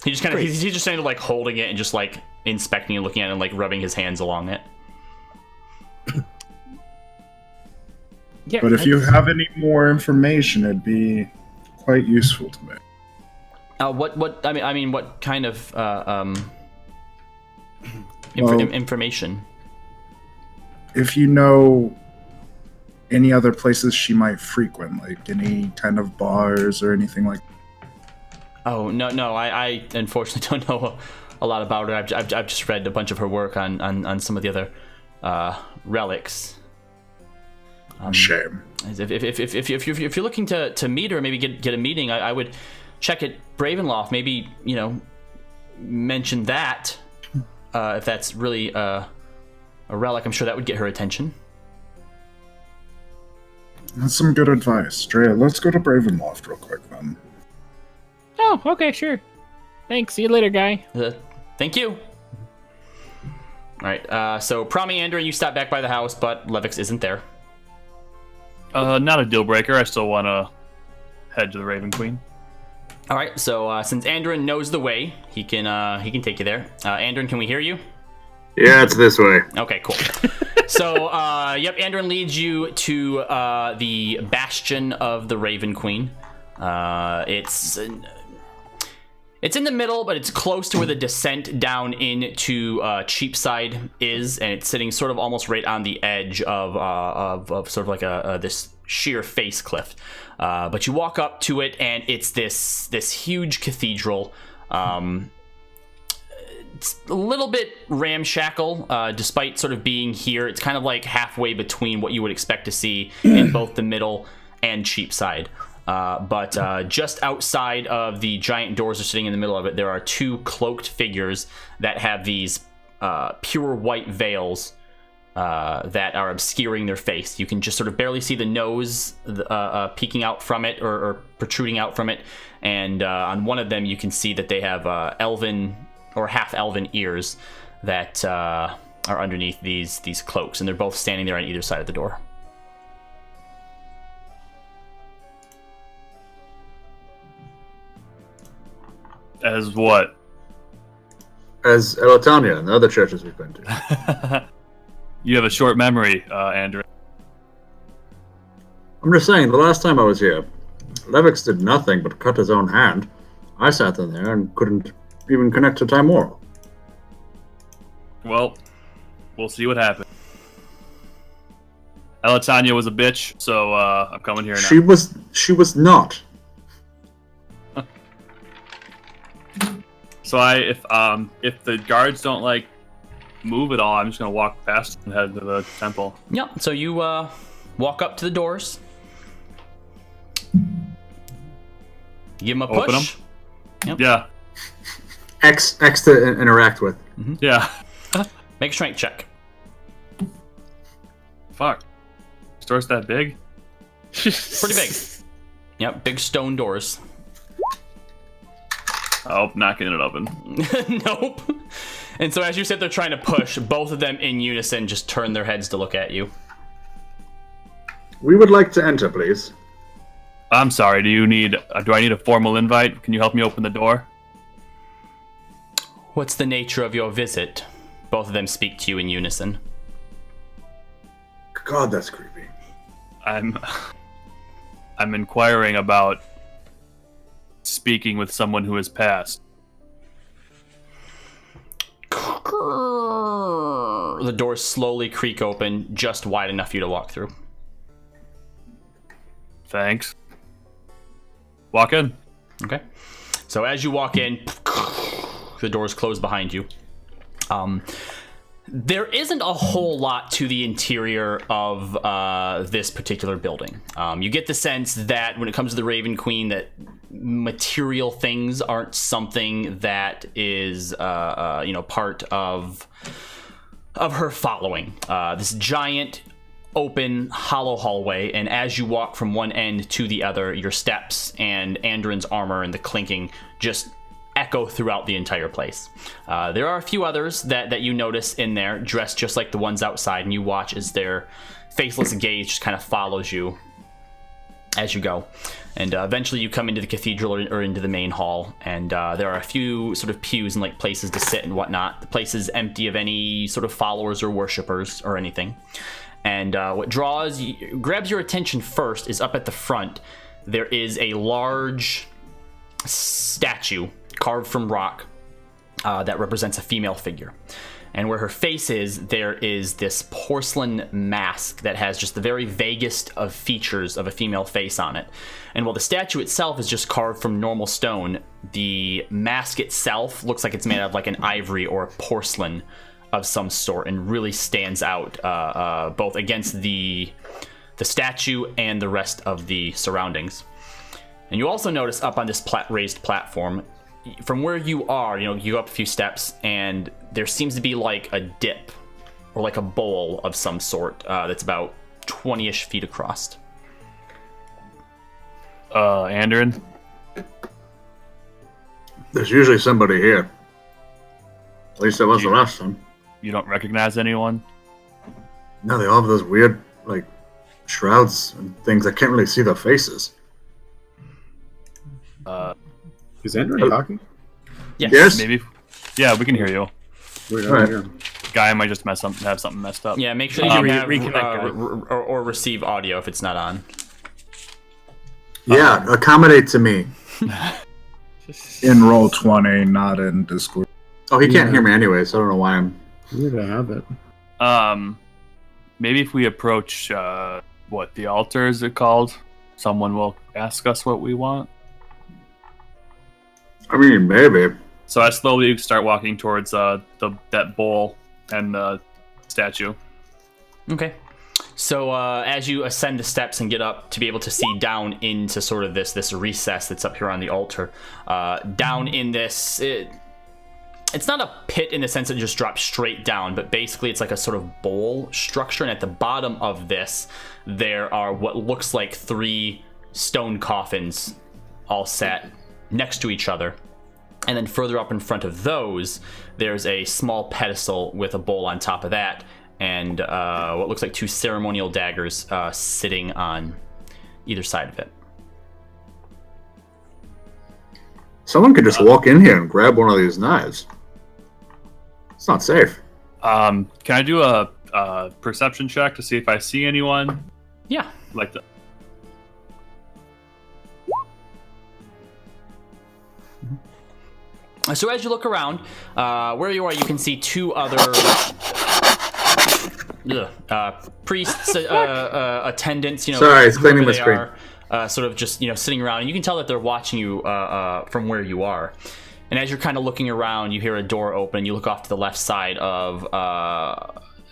He just kind of he's just kind of like holding it and just like inspecting and looking at it and like rubbing his hands along it. Yeah, but if you have any more information, it'd be quite useful to me. What I mean, what kind of information? If you know any other places she might frequent, like any kind of bars or anything like that. Oh, no, I unfortunately don't know a lot about her. I've just read a bunch of her work on some of the other relics. Shame. If you're looking to meet her, maybe get a meeting, I would check at Bravenloft. Maybe mention that if that's really a relic. I'm sure that would get her attention. That's some good advice. Drea, let's go to Bravenloft real quick then. Oh, okay, sure. Thanks. See you later, guy. Thank you. All right. So Promi, Andrew, you stop back by the house, but Levix isn't there. Not a deal breaker. I still want to head to the Raven Queen. All right. So since Andrin knows the way, he can take you there. Andrin, can we hear you? Yeah, it's this way. Okay, cool. So, yep, Andrin leads you to the bastion of the Raven Queen. It's in the middle, but it's close to where the descent down into Cheapside is, and it's sitting sort of almost right on the edge of sort of like this sheer face cliff. But you walk up to it, and it's this huge cathedral. It's a little bit ramshackle, despite sort of being here. It's kind of like halfway between what you would expect to see in both the middle and Cheapside. But just outside of the giant doors that are sitting in the middle of it, there are two cloaked figures that have these pure white veils that are obscuring their face. You can just sort of barely see the nose peeking out from it or protruding out from it. And on one of them, you can see that they have elven or half-elven ears that are underneath these cloaks, and they're both standing there on either side of the door. As what? As Elatania and the other churches we've been to. You have a short memory, Andrew. I'm just saying, the last time I was here, Levix did nothing but cut his own hand. I sat in there and couldn't even connect to Timora. Well, we'll see what happens. Elatania was a bitch, so I'm coming here now. She was not. So if the guards don't like move at all, I'm just gonna walk past and head to the temple. Yeah. So you walk up to the doors. Give them a Open push. them. Yeah. X to interact with. Yeah. Make a strength check. Fuck. Door's that big? Pretty big. Yep, big stone doors. Oh, not getting it open. Nope. And so as you sit there trying to push, both of them in unison just turn their heads to look at you. We would like to enter, please. I'm sorry. Do I need a formal invite? Can you help me open the door? What's the nature of your visit? Both of them speak to you in unison. God, that's creepy. I'm inquiring about speaking with someone who has passed. The doors slowly creak open, just wide enough for you to walk through. Thanks. Walk in. Okay. So as you walk in, the doors close behind you. There isn't a whole lot to the interior of this particular building. You get the sense that when it comes to the Raven Queen, that material things aren't something that is, part of her following. This giant, open, hollow hallway, and as you walk from one end to the other, your steps and Andrin's armor and the clinking just echo throughout the entire place. There are a few others that you notice in there, dressed just like the ones outside, and you watch as their faceless gaze just kind of follows you as you go. And eventually you come into the cathedral or into the main hall, and there are a few sort of pews and like places to sit and whatnot. The place is empty of any sort of followers or worshippers or anything. And what grabs your attention first is up at the front. There is a large statue carved from rock that represents a female figure. And where her face is, there is this porcelain mask that has just the very vaguest of features of a female face on it. And while the statue itself is just carved from normal stone, the mask itself looks like it's made out of like an ivory or a porcelain of some sort, and really stands out both against the statue and the rest of the surroundings. And you also notice up on this raised platform, from where you are, you go up a few steps, and there seems to be like a dip or like a bowl of some sort that's about 20-ish feet across. Andrin? There's usually somebody here. At least there was the last time. You don't recognize anyone? No, they all have those weird, like, shrouds and things. I can't really see their faces. Is Andrew talking? Yes? Maybe. Yeah, we can hear you. We're not Alright. here. Guy might just have something messed up. Yeah, make sure you have reconnect, guys. or receive audio if it's not on. Yeah, accommodate to me. In Roll20, not in Discord. Oh, he can't hear me anyway, so I don't know why I'm... Weird to have it. Maybe if we approach what the altar is it called? Someone will ask us what we want. I mean, maybe. So I slowly start walking towards that bowl and the statue. Okay. So as you ascend the steps and get up to be able to see down into sort of this recess that's up here on the altar, down in this, it's not a pit in the sense that it just drops straight down, but basically it's like a sort of bowl structure, and at the bottom of this, there are what looks like 3 stone coffins all set next to each other. And then further up in front of those, there's a small pedestal with a bowl on top of that, and what looks like 2 ceremonial daggers sitting on either side of it. Someone could just walk in here and grab one of these knives. It's not safe. Can I do a perception check to see if I see anyone Yeah. like the? So as you look around, where you are, you can see 2 other priests, attendants. Sorry, it's cleaning whoever my they screen. are, sort of just sitting around, and you can tell that they're watching you from where you are. And as you're kind of looking around, you hear a door open. You look off to the left side of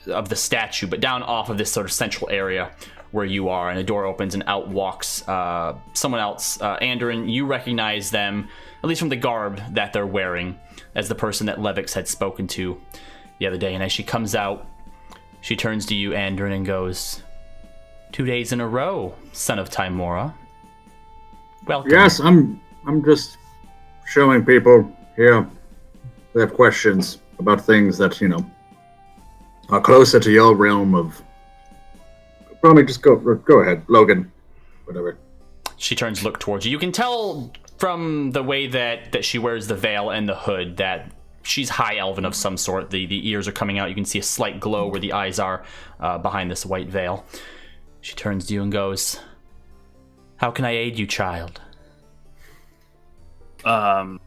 the statue, but down off of this sort of central area where you are, and the door opens and out walks someone else. Andrin, you recognize them, at least from the garb that they're wearing, as the person that Levix had spoken to the other day. And as she comes out, she turns to you, Andrin, and goes, 2 days in a row, son of Timora. Welcome. Yes, I'm just showing people here they have questions about things that, are closer to your realm of... Probably just go ahead, Logan. Whatever. She turns to look towards you. You can tell from the way that she wears the veil and the hood that she's high elven of some sort. The ears are coming out. You can see a slight glow where the eyes are behind this white veil. She turns to you and goes, how can I aid you, child? I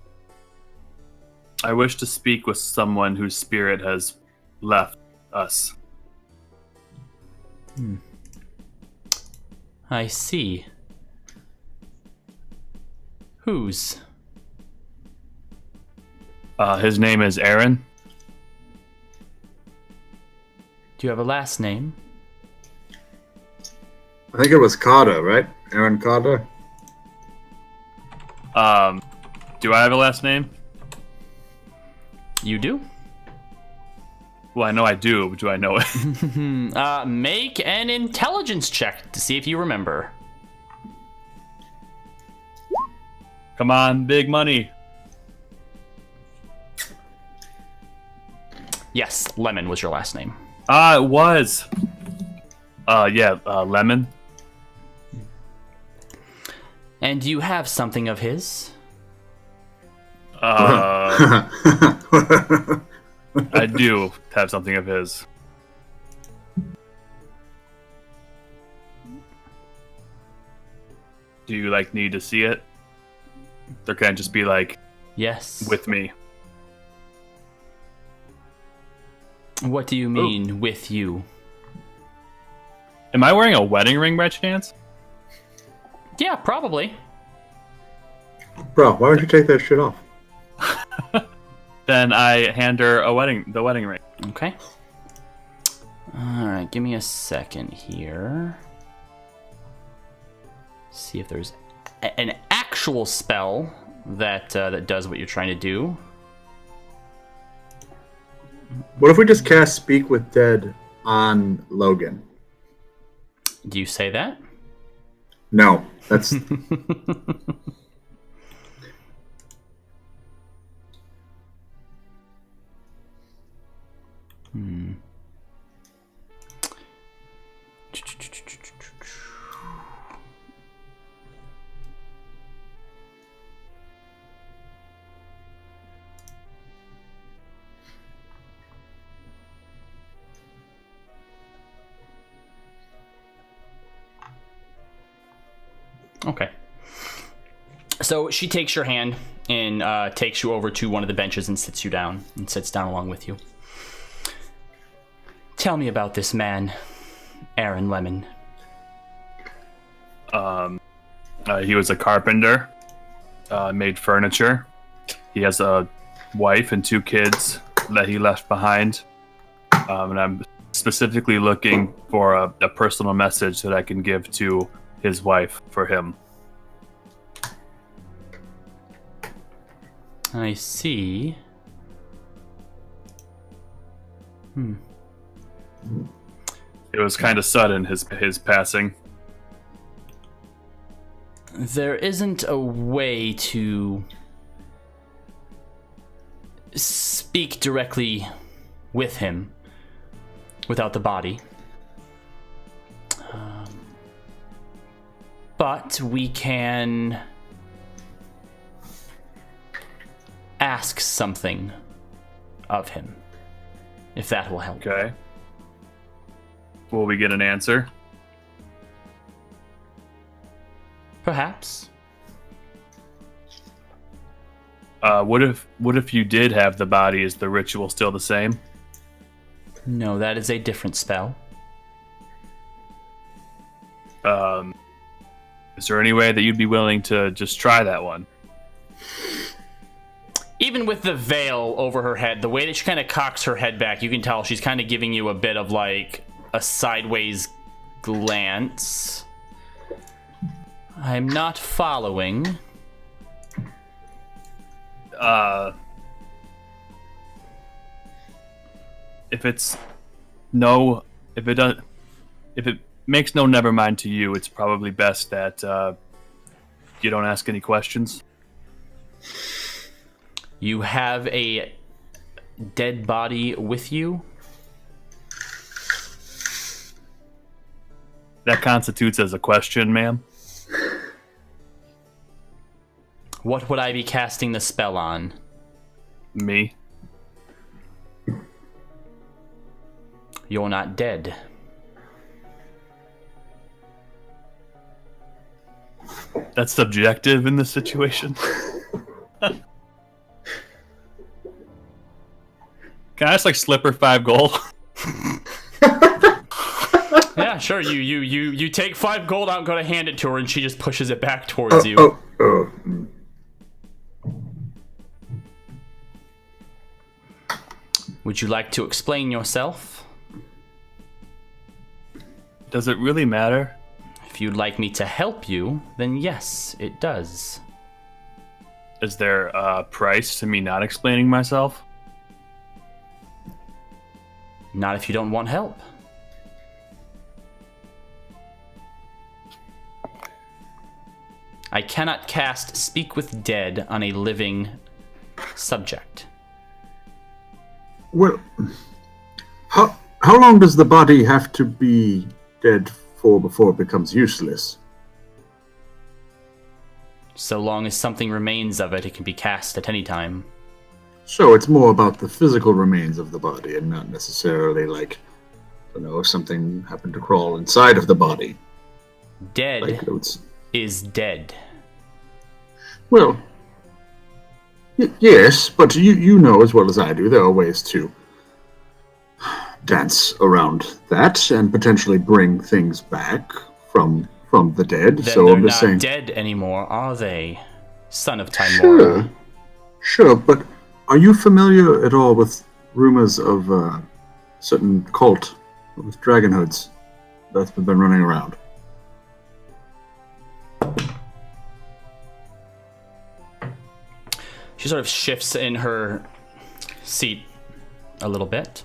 wish to speak with someone whose spirit has left us. I see. Whose? His name is Aaron. Do you have a last name? I think it was Carter, right? Aaron Carter? Do I have a last name? You do? Well, I know I do, but do I know it? Make an intelligence check to see if you remember. Come on, big money. Yes, Lemon was your last name. It was. Lemon. And do you have something of his? I do have something of his. Do you need to see it? There can't just be Yes. with me. What do you mean with you? Am I wearing a wedding ring by chance? Yeah, probably. Bro, why don't you take that shit off? Then I hand her the wedding ring. Okay. Alright, give me a second here. See if there's an actual spell that does what you're trying to do. What if we just cast Speak with Dead on Logan? Do you say that? No, that's... Okay. So she takes your hand and takes you over to one of the benches and sits you down and sits down along with you. Tell me about this man, Aaron Lemon. He was a carpenter, made furniture. He has a wife and 2 kids that he left behind. And I'm specifically looking for a personal message that I can give to his wife for him. I see. It was kind of sudden, his passing. There isn't a way to speak directly with him without the body. But we can ask something of him, if that will help. Okay. Will we get an answer? Perhaps. What if you did have the body? Is the ritual still the same? No, that is a different spell. Is there any way that you'd be willing to just try that one? Even with the veil over her head, the way that she kind of cocks her head back, you can tell she's kind of giving you a bit of like a sideways glance. I'm not following. If it makes no never mind to you, it's probably best that you don't ask any questions. You have a dead body with you? That constitutes as a question, ma'am. What would I be casting the spell on? Me. You're not dead. That's subjective in this situation. Can I just like slip her 5 gold? Yeah, sure. You take 5 gold out and go to hand it to her, and she just pushes it back towards you. Would you like to explain yourself? Does it really matter? If you'd like me to help you, then yes, it does. Is there a price to me not explaining myself? Not if you don't want help. I cannot cast Speak with Dead on a living subject. Well, how long does the body have to be dead for before it becomes useless? So long as something remains of it, it can be cast at any time. So it's more about the physical remains of the body and not necessarily like, I don't know, if something happened to crawl inside of the body. Dead Like it's... is dead. Well, yes, but you know as well as I do there are ways to dance around that and potentially bring things back from the dead. Then so they're I'm just not saying, dead anymore, are they? Son of Timora. Sure, but are you familiar at all with rumors of a certain cult with dragon hoods that's been running around? She sort of shifts in her seat a little bit.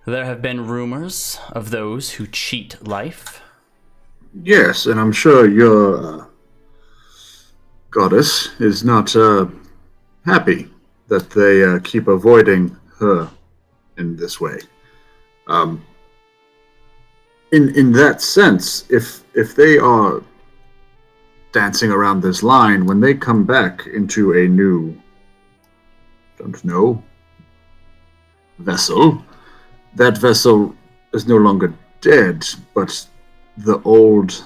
There have been rumors of those who cheat life. Yes, and I'm sure your goddess is not happy that they keep avoiding her in this way. In that sense, if they are dancing around this line, when they come back into a new, don't know, vessel, that vessel is no longer dead, but the old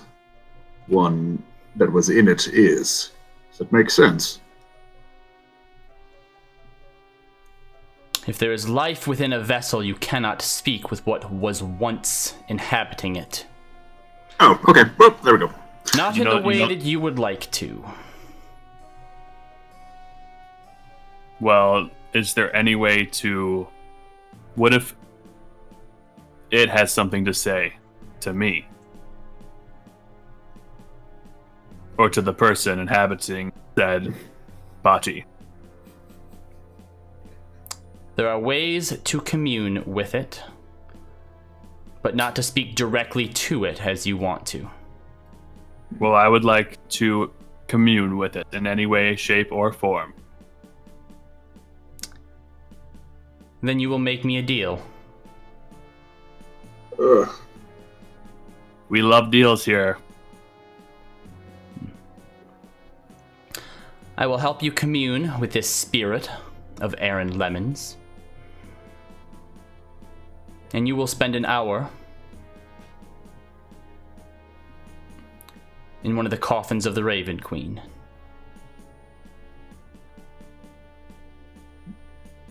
one that was in it is. Does that make sense? If there is life within a vessel, you cannot speak with what was once inhabiting it. Oh, okay. Well, there we go. Not in the way that you would like to. Well, is there any way to... What if it has something to say to me? Or to the person inhabiting said body? There are ways to commune with it, but not to speak directly to it as you want to. Well, I would like to commune with it in any way, shape, or form. Then you will make me a deal. Ugh. We love deals here. I will help you commune with this spirit of Aaron Lemons. And you will spend an hour in one of the coffins of the Raven Queen.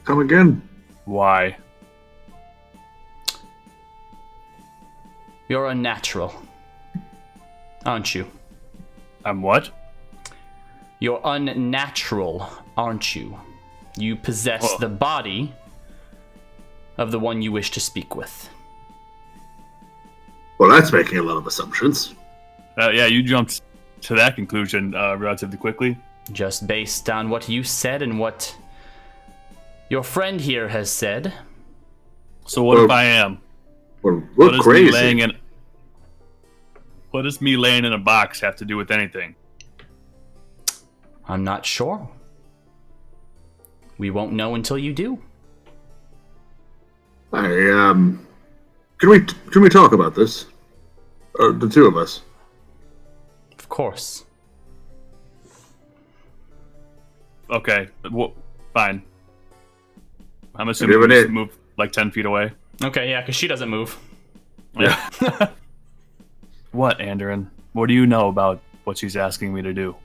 Come again? Why? You're unnatural, aren't you? I'm what? You're unnatural, aren't you? You possess the body of the one you wish to speak with. Well, that's making a lot of assumptions. Yeah, you jumped to that conclusion relatively quickly. Just based on what you said and what your friend here has said. So what if I am? Well, we're What crazy. What does me laying in a box have to do with anything? I'm not sure. We won't know until you do. Can we talk about this? The two of us. Of course. Okay, fine. I'm Have assuming you we ever just move like 10 feet away. Okay, yeah, because she doesn't move. Yeah. What, Andoran? What do you know about what she's asking me to do?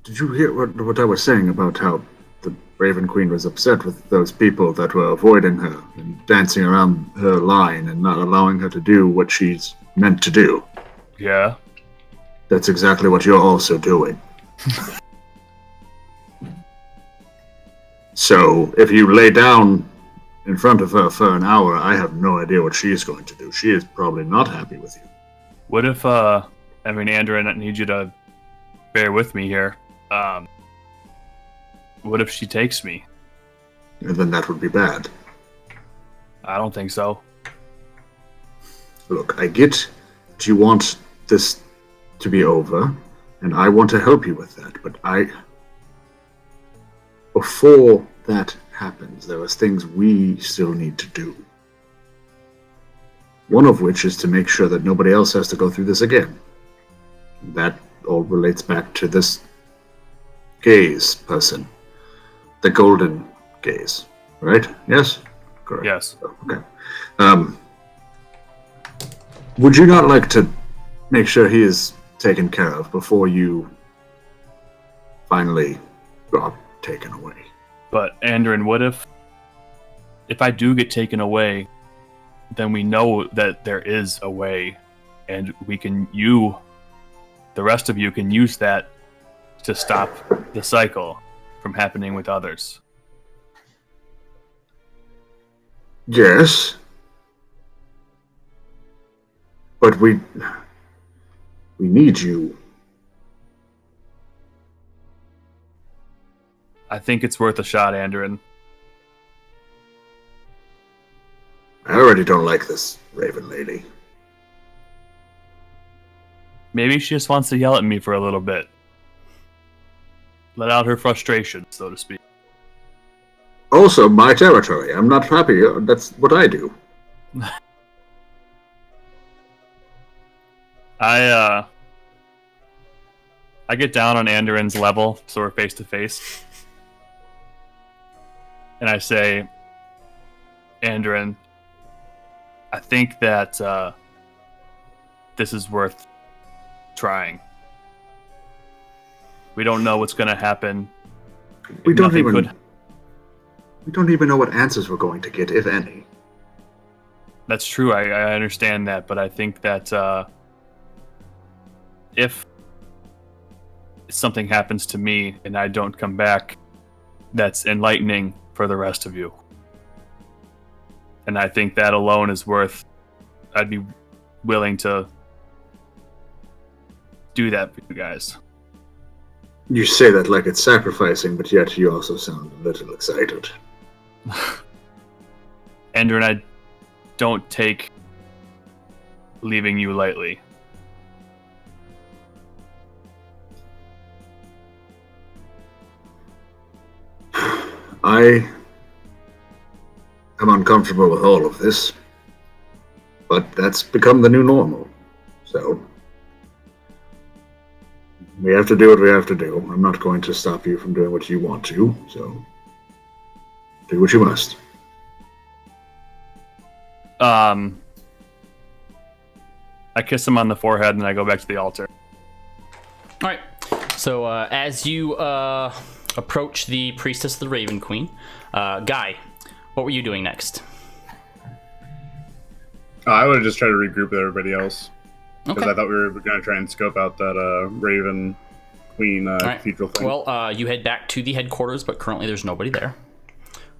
Did you hear what I was saying about how the Raven Queen was upset with those people that were avoiding her and dancing around her line and not allowing her to do what she's meant to do? Yeah? That's exactly what you're also doing. So, if you lay down in front of her for an hour, I have no idea what she is going to do. She is probably not happy with you. What if, Andoran, I need you to bear with me here. What if she takes me? And then that would be bad. I don't think so. Look, I get that you want this to be over, and I want to help you with that, but before that happens, there are things we still need to do. One of which is to make sure that nobody else has to go through this again. That all relates back to this gaze person. The golden gaze, right? Yes? Correct. Yes. Okay. Would you not like to make sure he is taken care of before you finally are taken away? But, Andoran, what if I do get taken away, then we know that there is a way, and the rest of you can use that to stop the cycle from happening with others. Yes. But we need you. I think it's worth a shot, Andoran. I already don't like this Raven lady. Maybe she just wants to yell at me for a little bit. Let out her frustration, so to speak. also my territory. I'm not happy. That's what I do. I get down on Andoran's level, so we're face to face, and I say, Andoran, I think that this is worth trying. We don't know what's going to happen. We don't Nothing even. could- We don't even know what answers we're going to get, if any. That's true. I understand that, but I think that if something happens to me and I don't come back, that's enlightening for the rest of you. And I think that alone is worth. I'd be willing to do that for you guys. You say that like it's sacrificing, but yet you also sound a little excited. Andrew and I don't take leaving you lightly. I am uncomfortable with all of this, but that's become the new normal. So we have to do what we have to do. I'm not going to stop you from doing what you want to, so do what you must. I kiss him on the forehead and I go back to the altar. All right. So as you approach the priestess of the Raven Queen, Guy, what were you doing next? I would have just tried to regroup with everybody else. Because Okay. I thought we were going to try and scope out that Raven Queen right. cathedral thing. Well, you head back to the headquarters, but currently there's nobody there.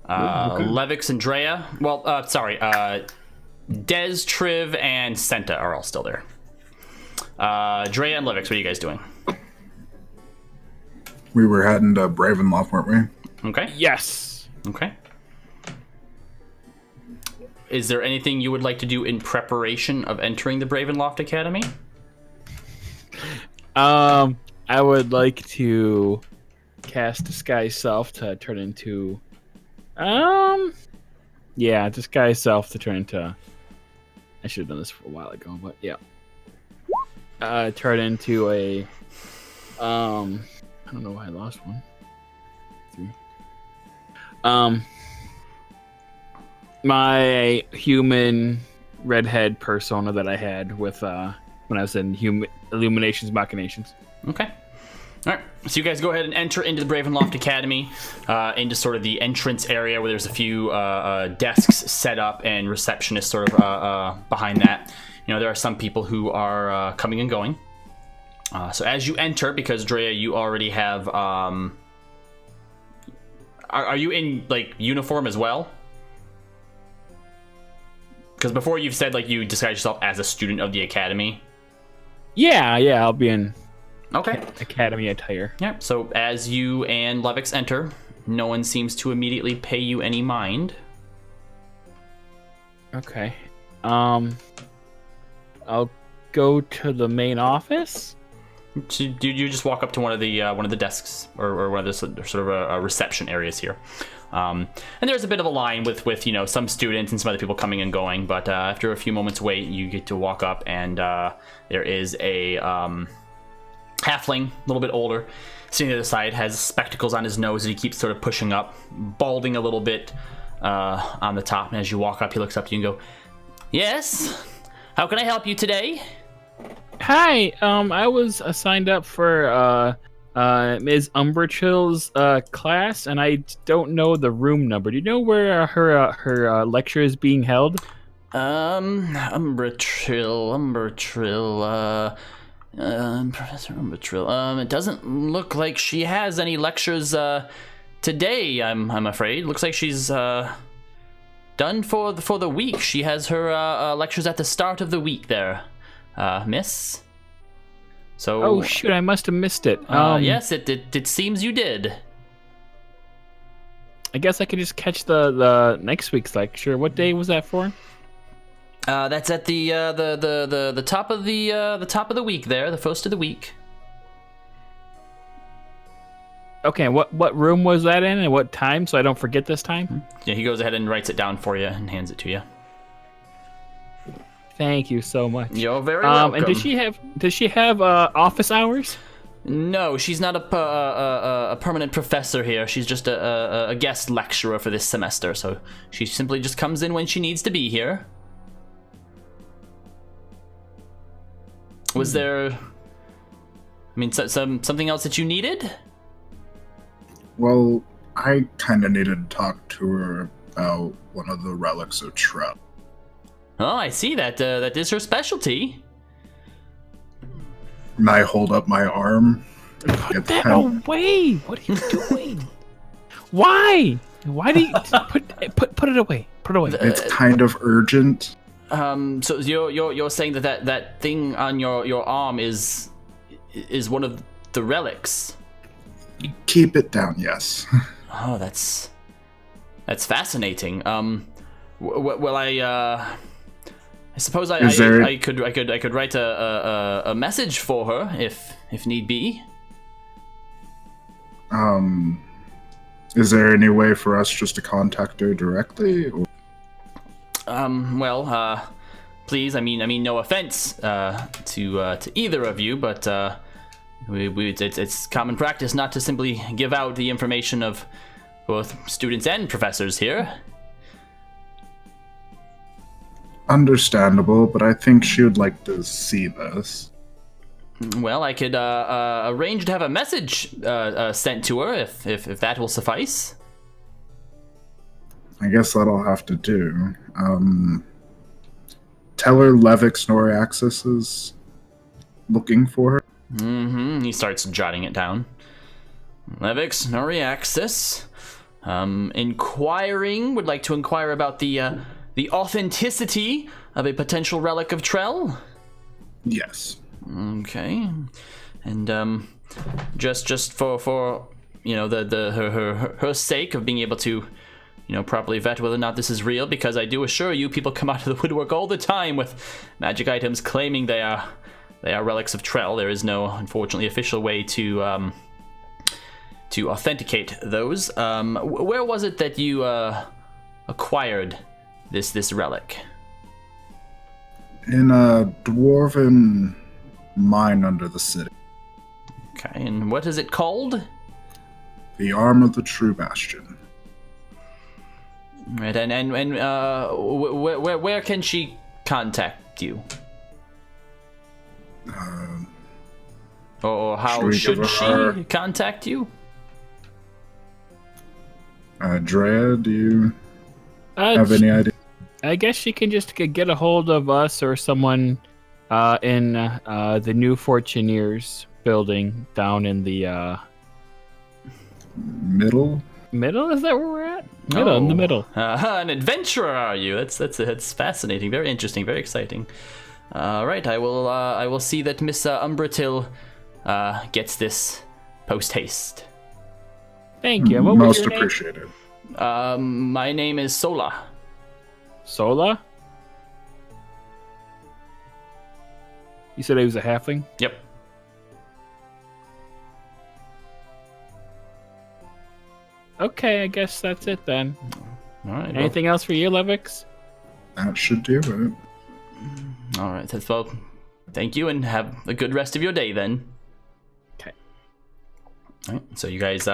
Levix and Drea. Well, Dez, Triv, and Senta are all still there. Drea and Levix, what are you guys doing? We were heading to Bravenloft, weren't we? Okay. Yes. Okay. Is there anything you would like to do in preparation of entering the Bravenloft Academy? I would like to cast Disguise Self to turn into Disguise Self to turn into I should have done this a while ago, but yeah. Turn into a I don't know why I lost one. 3. My human redhead persona that I had with when I was in Illuminations Machinations. Okay. All right. So you guys go ahead and enter into the Bravenloft Academy, into sort of the entrance area where there's a few desks set up and receptionists sort of behind that. You know, there are some people who are coming and going. So as you enter, because Drea, you already have. Are you in like uniform as well? Because before you've said like you disguise yourself as a student of the academy. Yeah, I'll be in Okay. academy attire. Yep. So as you and Levix enter, no one seems to immediately pay you any mind. Okay. I'll go to the main office. So you just walk up to one of the desks or one of the sort of reception areas here, and there's a bit of a line with you know some students and some other people coming and going. But after a few moments wait, you get to walk up, and there is a halfling, a little bit older, sitting to the side, has spectacles on his nose that he keeps sort of pushing up, balding a little bit on the top. And as you walk up, he looks up to you and go, "Yes, how can I help you today?" Hi, I was signed up for Ms. Umbrachill's class, and I don't know the room number. Do you know where her lecture is being held? Umbratrill, Professor Umbratrill. It doesn't look like she has any lectures today. I'm afraid. Looks like she's done for the week. She has her lectures at the start of the week there, miss. So. Oh shoot! I must have missed it. Yes, it seems you did. I guess I could just catch the next week's lecture. What day was that for? That's at the top of the top of the week there, the first of the week. Okay, what room was that in and what time, so I don't forget this time? Yeah, he goes ahead and writes it down for you and hands it to you. Thank you so much. You're very welcome. And does she have office hours? No, she's not a permanent professor here. She's just a guest lecturer for this semester, so she simply just comes in when she needs to be here. Was there, something else that you needed? Well, I kind of needed to talk to her about one of the relics of Trell. Oh, I see. That is her specialty. And I hold up my arm. Put that away! What are you doing? Why? Why do you put it away? Put it away. It's kind of urgent. So you're saying that thing on your arm is one of the relics? Keep it down, yes. Oh, that's fascinating. Well, I suppose I could write a message for her if need be. Is there any way for us just to contact her directly? Or? Well, please. I mean, no offense to either of you, but it's common practice not to simply give out the information of both students and professors here. Understandable, but I think she would like to see this. Well, I could arrange to have a message sent to her if that will suffice. I guess that'll have to do. Tell her Levix Noriaxis is looking for her. Mm-hmm. He starts jotting it down. Levix Noriaxis. Would like to inquire about the authenticity of a potential relic of Trell. Yes. Okay. And just for her sake of being able to properly vet whether or not this is real, because I do assure you people come out of the woodwork all the time with magic items claiming they are relics of Trell. There is no, unfortunately, official way to authenticate those. Where was it that you acquired this relic? In a dwarven mine under the city. Okay, and what is it called? The Arm of the True Bastion. Right, and where can she contact you? Or how should she contact you? Drea, do you have any idea? I guess she can just get a hold of us or someone in the New Fortuneers building down in the middle. Middle? Is that where we're at? Middle, in the middle. An adventurer, are you? That's fascinating. Very interesting. Very exciting. Right, I will see that Miss Umbratil gets this post haste. Thank you. What was Most your name? appreciated. My name is Sola. Sola? You said he was a halfling? Yep. Okay, I guess that's it then. All right. Anything else for you, Levix? That should do it. All right. Well, thank you, and have a good rest of your day then. Okay. All right. So you guys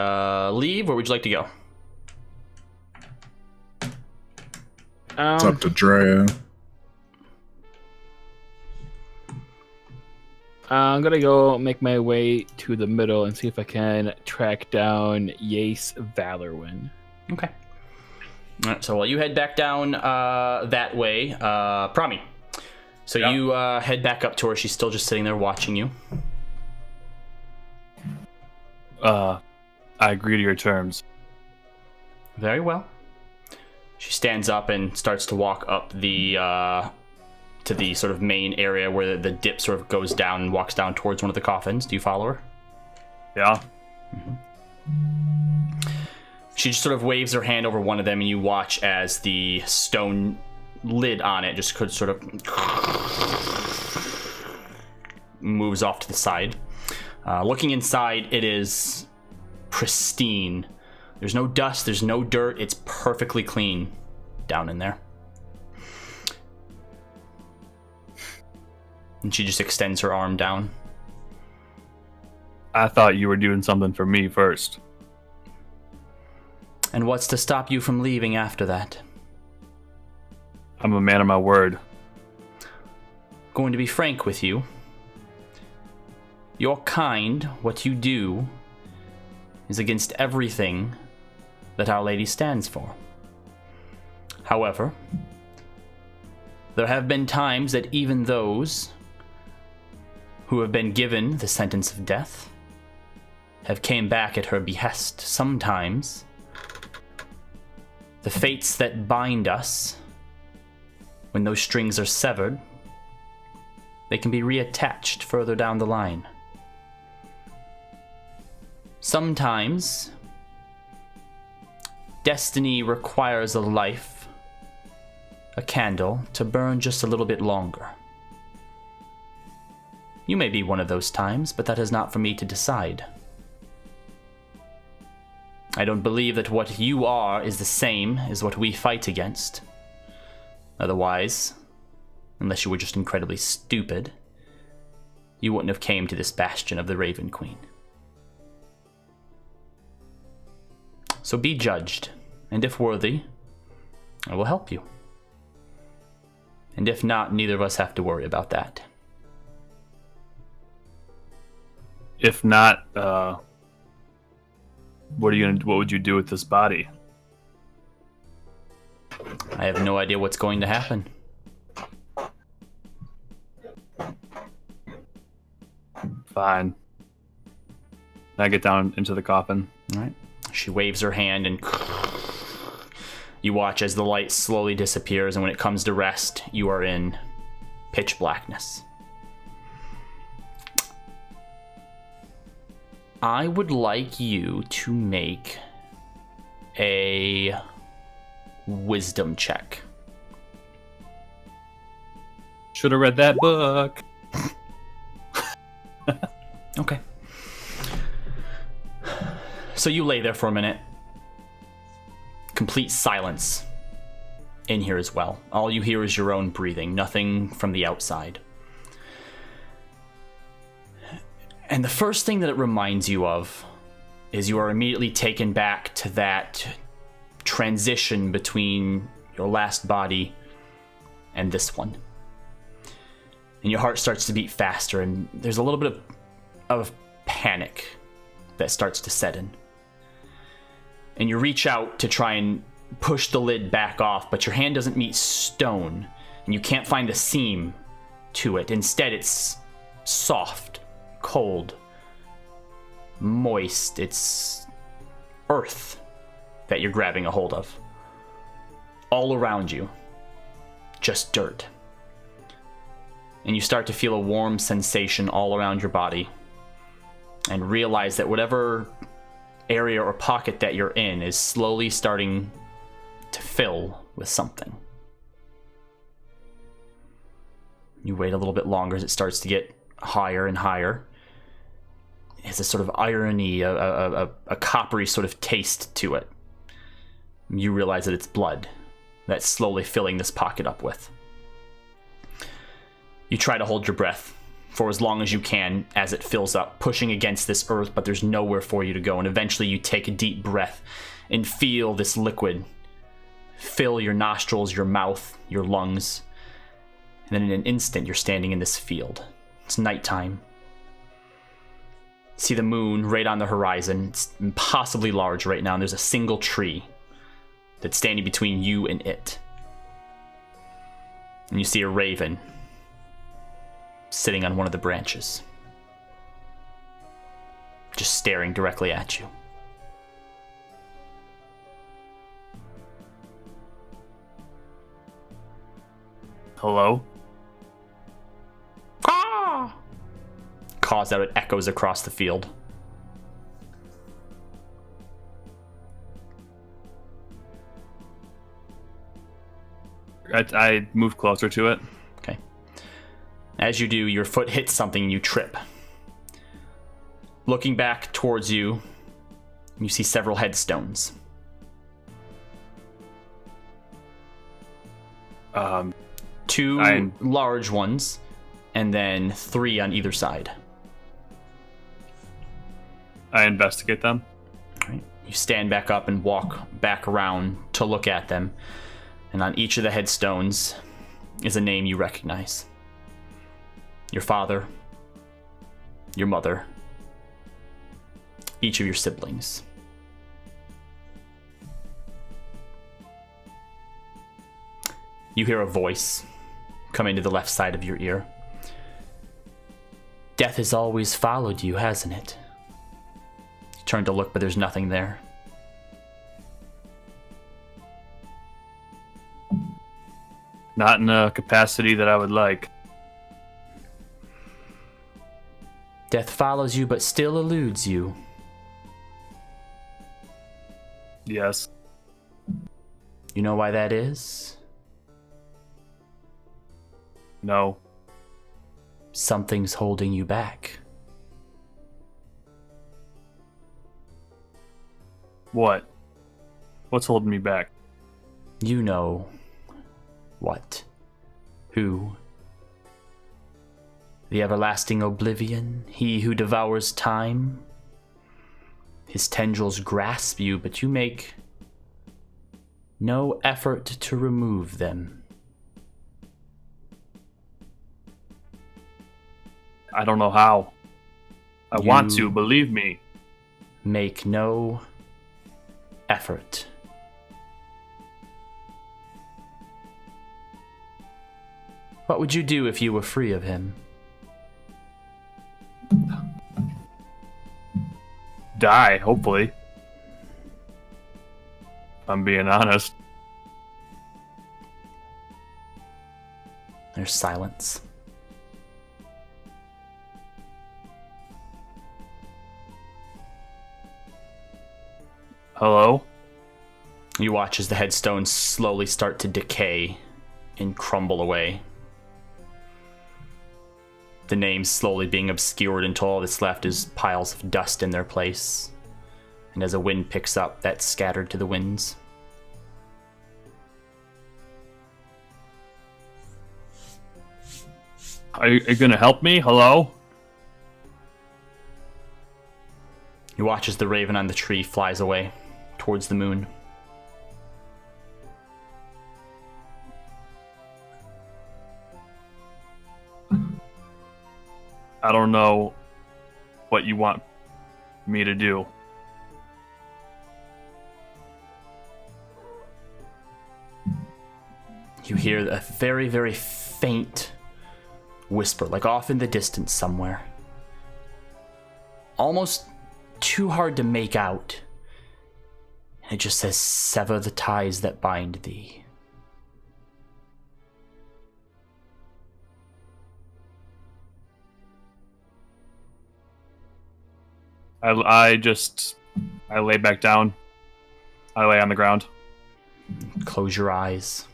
leave. Where would you like to go? It's up to Drea. I'm gonna go make my way to the middle and see if I can track down Yace Valorwin. Okay. All right. So while you head back down that way, Prami. So you head back up to her. She's still just sitting there watching you. I agree to your terms. Very well. She stands up and starts to walk up to the sort of main area where the dip sort of goes down and walks down towards one of the coffins. Do you follow her? Yeah. Mm-hmm. She just sort of waves her hand over one of them, and you watch as the stone lid on it just could sort of moves off to the side. Looking inside, it is pristine. There's no dust, there's no dirt, it's perfectly clean down in there. And she just extends her arm down. I thought you were doing something for me first. And what's to stop you from leaving after that? I'm a man of my word. Going to be frank with you. Your kind, what you do, is against everything that Our Lady stands for. However, there have been times that even those who have been given the sentence of death have came back at her behest. Sometimes the fates that bind us, when those strings are severed, they can be reattached further down the line. Sometimes destiny requires a life, a candle, to burn just a little bit longer. You may be one of those times, but that is not for me to decide. I don't believe that what you are is the same as what we fight against. Otherwise, unless you were just incredibly stupid, you wouldn't have came to this bastion of the Raven Queen. So be judged, and if worthy, I will help you. And if not, neither of us have to worry about that. If not, what would you do with this body? I have no idea what's going to happen. Fine. I get down into the coffin. All right. She waves her hand and you watch as the light slowly disappears, and when it comes to rest, you are in pitch blackness. I would like you to make a wisdom check. Should have read that book. Okay. So you lay there for a minute. Complete silence in here as well. All you hear is your own breathing, nothing from the outside. And the first thing that it reminds you of is you are immediately taken back to that transition between your last body and this one. And your heart starts to beat faster, and there's a little bit of panic that starts to set in. And you reach out to try and push the lid back off, but your hand doesn't meet stone, and you can't find a seam to it. Instead, it's soft, cold, moist. It's earth that you're grabbing a hold of. All around you, just dirt. And you start to feel a warm sensation all around your body, and realize that whatever area or pocket that you're in is slowly starting to fill with something. You wait a little bit longer as it starts to get higher and higher. It has a sort of irony, a coppery sort of taste to it. You realize that it's blood that's slowly filling this pocket up with. You try to hold your breath for as long as you can as it fills up, pushing against this earth, but there's nowhere for you to go. And eventually you take a deep breath and feel this liquid fill your nostrils, your mouth, your lungs. And then in an instant, you're standing in this field. It's nighttime. See the moon right on the horizon. It's impossibly large right now, and there's a single tree that's standing between you and it. And you see a raven sitting on one of the branches, just staring directly at you. Hello? Ah! Caws out, it echoes across the field. I move closer to it. Okay. As you do, your foot hits something and you trip. Looking back towards you, You see several headstones. Two large ones, and then 3 on either side. I investigate them. Right. You stand back up and walk back around to look at them, and on each of the headstones is a name you recognize. Your father, your mother, each of your siblings. You hear a voice come into the left side of your ear. Death has always followed you, hasn't it? You turn to look, but there's nothing there. Not in a capacity that I would like. Death follows you, but still eludes you. Yes. You know why that is? No. Something's holding you back. What? What's holding me back? You know what? Who? The everlasting oblivion, he who devours time. His tendrils grasp you, but you make no effort to remove them. I don't know how. I want to, believe me. Make no effort. What would you do if you were free of him? Die, hopefully. If I'm being honest. There's silence. Hello? You watch as the headstones slowly start to decay and crumble away. The names slowly being obscured until all that's left is piles of dust in their place. And as a wind picks up, that's scattered to the winds. Are you gonna help me? Hello? You watch as the raven on the tree flies away towards the moon. I don't know what you want me to do. You hear a very, very faint whisper, like off in the distance somewhere. Almost too hard to make out. And it just says, "Sever the ties that bind thee." I lay back down. I lay on the ground. Close your eyes.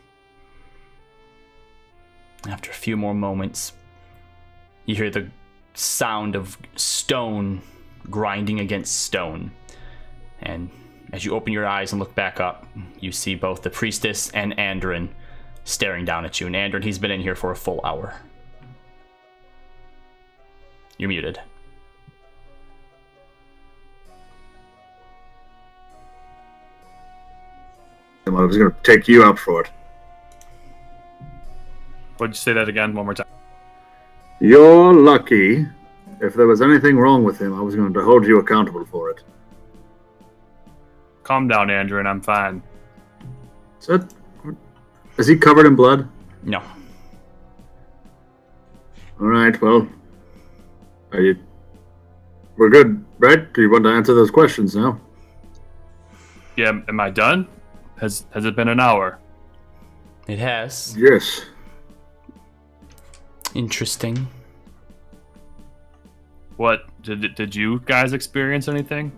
After a few more moments, you hear the sound of stone grinding against stone. And as you open your eyes and look back up, you see both the priestess and Andrin staring down at you. And Andrin, he's been in here for a full hour. You're muted. I was going to take you up for it. Would you say that again one more time? You're lucky. If there was anything wrong with him, I was going to hold you accountable for it. Calm down, Andrew, and I'm fine. Is he covered in blood? No. All right, well, we're good, right? Do you want to answer those questions now? Yeah, am I done? Has it been an hour? It has. Yes. Interesting. What did you guys experience anything?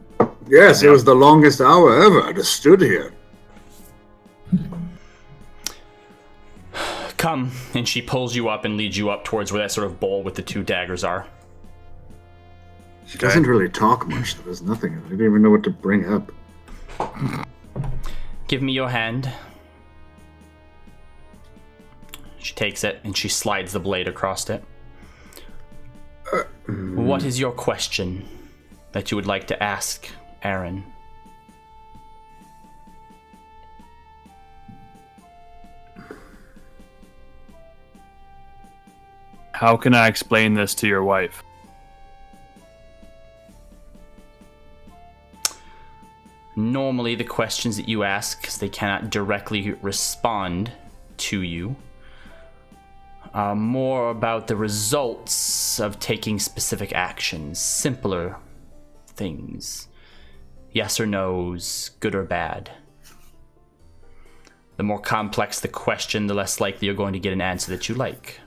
Yes, it was the longest hour ever. I just stood here. Come. And she pulls you up and leads you up towards where that sort of bowl with the 2 daggers are. She doesn't really talk much. There's nothing. I don't even know what to bring up. Give me your hand. She takes it and she slides the blade across it. What is your question that you would like to ask Aaron? How can I explain this to your wife? Normally, the questions that you ask, because they cannot directly respond to you, are more about the results of taking specific actions, simpler things. Yes or no's, good or bad. The more complex the question, the less likely you're going to get an answer that you like.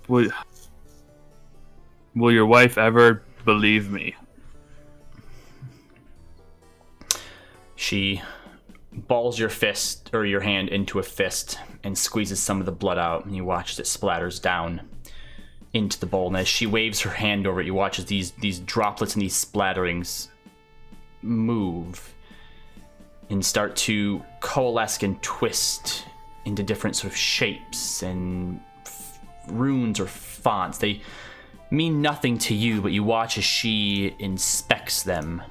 Will your wife ever believe me? She balls your fist or your hand into a fist and squeezes some of the blood out, and you watch as it splatters down into the bowl. And as she waves her hand over it, you watch as these droplets and these splatterings move and start to coalesce and twist into different sort of shapes and runes or fonts. They mean nothing to you, but you watch as she inspects them.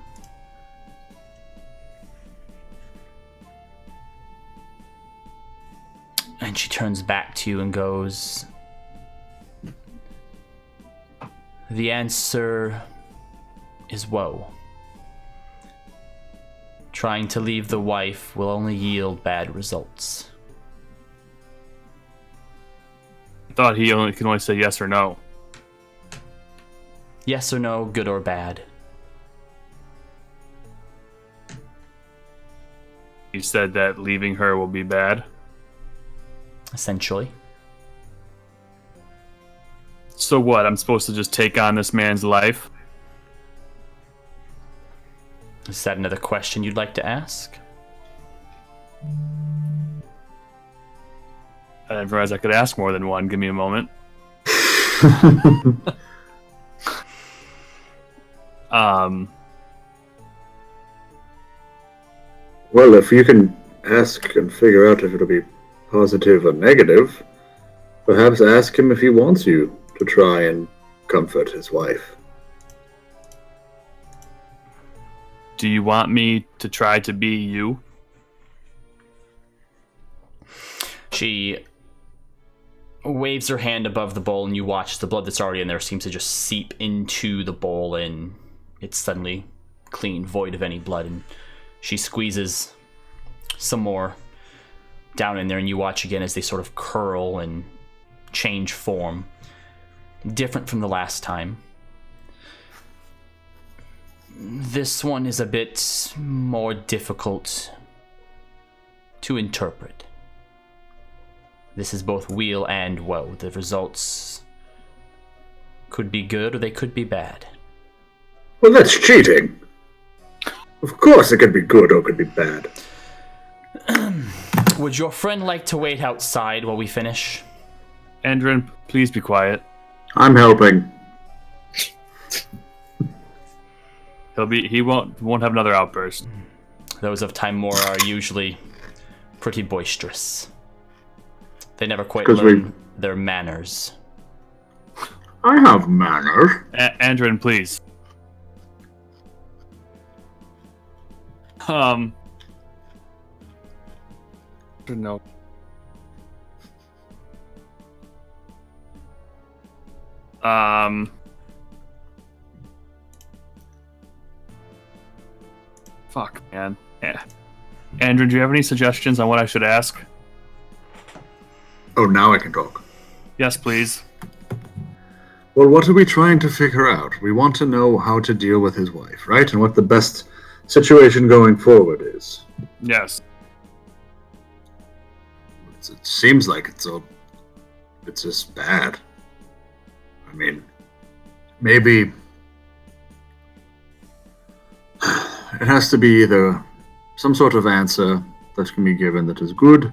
And she turns back to you and goes, the answer is woe. Trying to leave the wife will only yield bad results. I thought he can only say yes or no. Yes or no, good or bad. He said that leaving her will be bad. Essentially. So what? I'm supposed to just take on this man's life? Is that another question you'd like to ask? I didn't realize I could ask more than one. Give me a moment. Well, if you can ask and figure out if it'll be positive or negative, perhaps ask him if he wants you to try and comfort his wife. Do you want me to try to be you? She waves her hand above the bowl, and you watch the blood that's already in there seems to just seep into the bowl, and it's suddenly clean, void of any blood. And she squeezes some more down in there, and you watch again as they sort of curl and change form. Different from the last time. This one is a bit more difficult to interpret. This is both weal and woe. The results could be good or they could be bad. Well, that's cheating. Of course it could be good or it could be bad. Would your friend like to wait outside while we finish? Andrin, please be quiet. I'm helping. He won't have another outburst. Those of Timora are usually pretty boisterous. They never quite learn their manners. I have manners. Andrin, please. No. Fuck, man. Yeah. Andrew, do you have any suggestions on what I should ask? Oh, now I can talk. Yes, please. Well, what are we trying to figure out? We want to know how to deal with his wife, right? And what the best situation going forward is. Yes. It seems like it's just bad. I mean, maybe it has to be either some sort of answer that can be given that is good,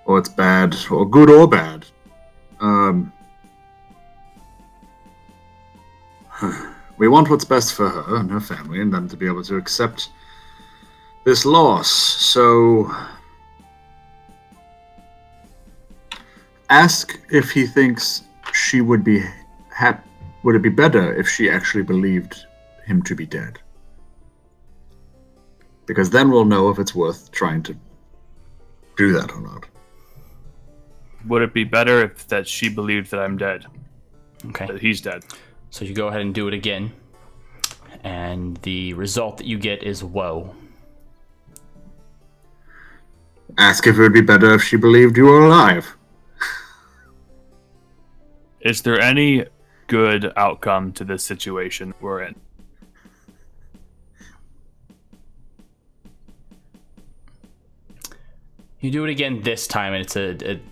or it's bad, or good or bad. We want what's best for her and her family, and them to be able to accept this loss. So, ask if he thinks she would be would it be better if she actually believed him to be dead? Because then we'll know if it's worth trying to do that or not. Would it be better if that she believed that I'm dead? Okay. That he's dead. So you go ahead and do it again. And the result that you get is woe. Ask if it would be better if she believed you were alive. Is there any good outcome to this situation we're in? You do it again this time, and it's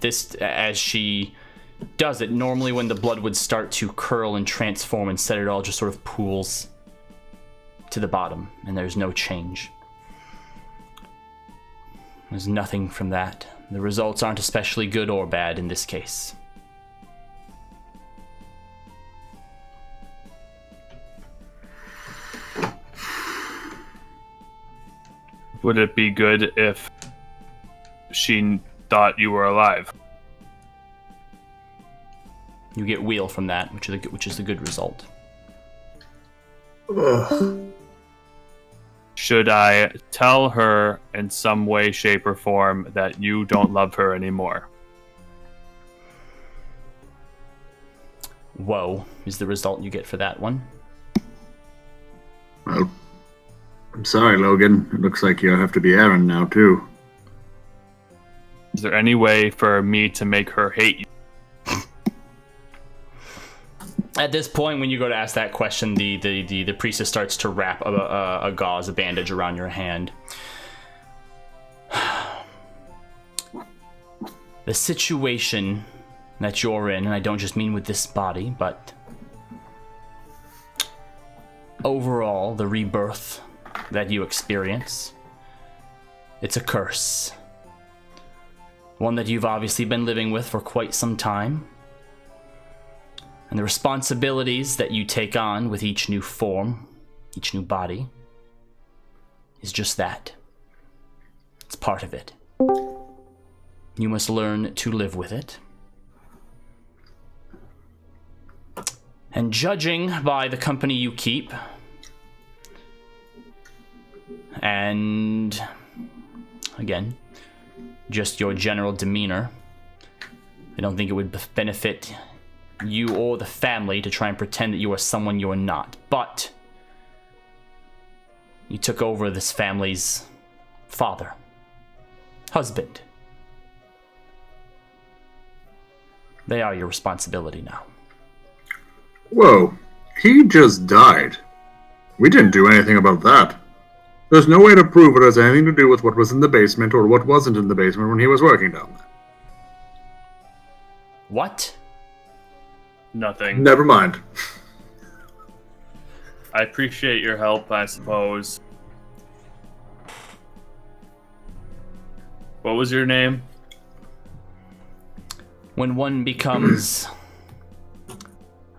this as she does it. Normally, when the blood would start to curl and transform, instead it all just sort of pools to the bottom, and there's no change. There's nothing from that. The results aren't especially good or bad in this case. Would it be good if she thought you were alive? You get wheel from that, which is the good result. Should I tell her in some way, shape, or form that you don't love her anymore? Woe is the result you get for that one. Well, I'm sorry, Logan. It looks like you'll have to be Aaron now, too. Is there any way for me to make her hate you? At this point, when you go to ask that question, the priestess starts to wrap a gauze, a bandage around your hand. The situation that you're in, and I don't just mean with this body, but overall, the rebirth that you experience, it's a curse. One that you've obviously been living with for quite some time. And the responsibilities that you take on with each new form, each new body, is just that. It's part of it. You must learn to live with it. And judging by the company you keep, and again, just your general demeanor, I don't think it would benefit you or the family to try and pretend that you are someone you are not. But you took over this family's father, husband. They are your responsibility now. Whoa, he just died. We didn't do anything about that. There's no way to prove it has anything to do with what was in the basement or what wasn't in the basement when he was working down there. What? Nothing. Never mind. I appreciate your help, I suppose. What was your name? When one becomes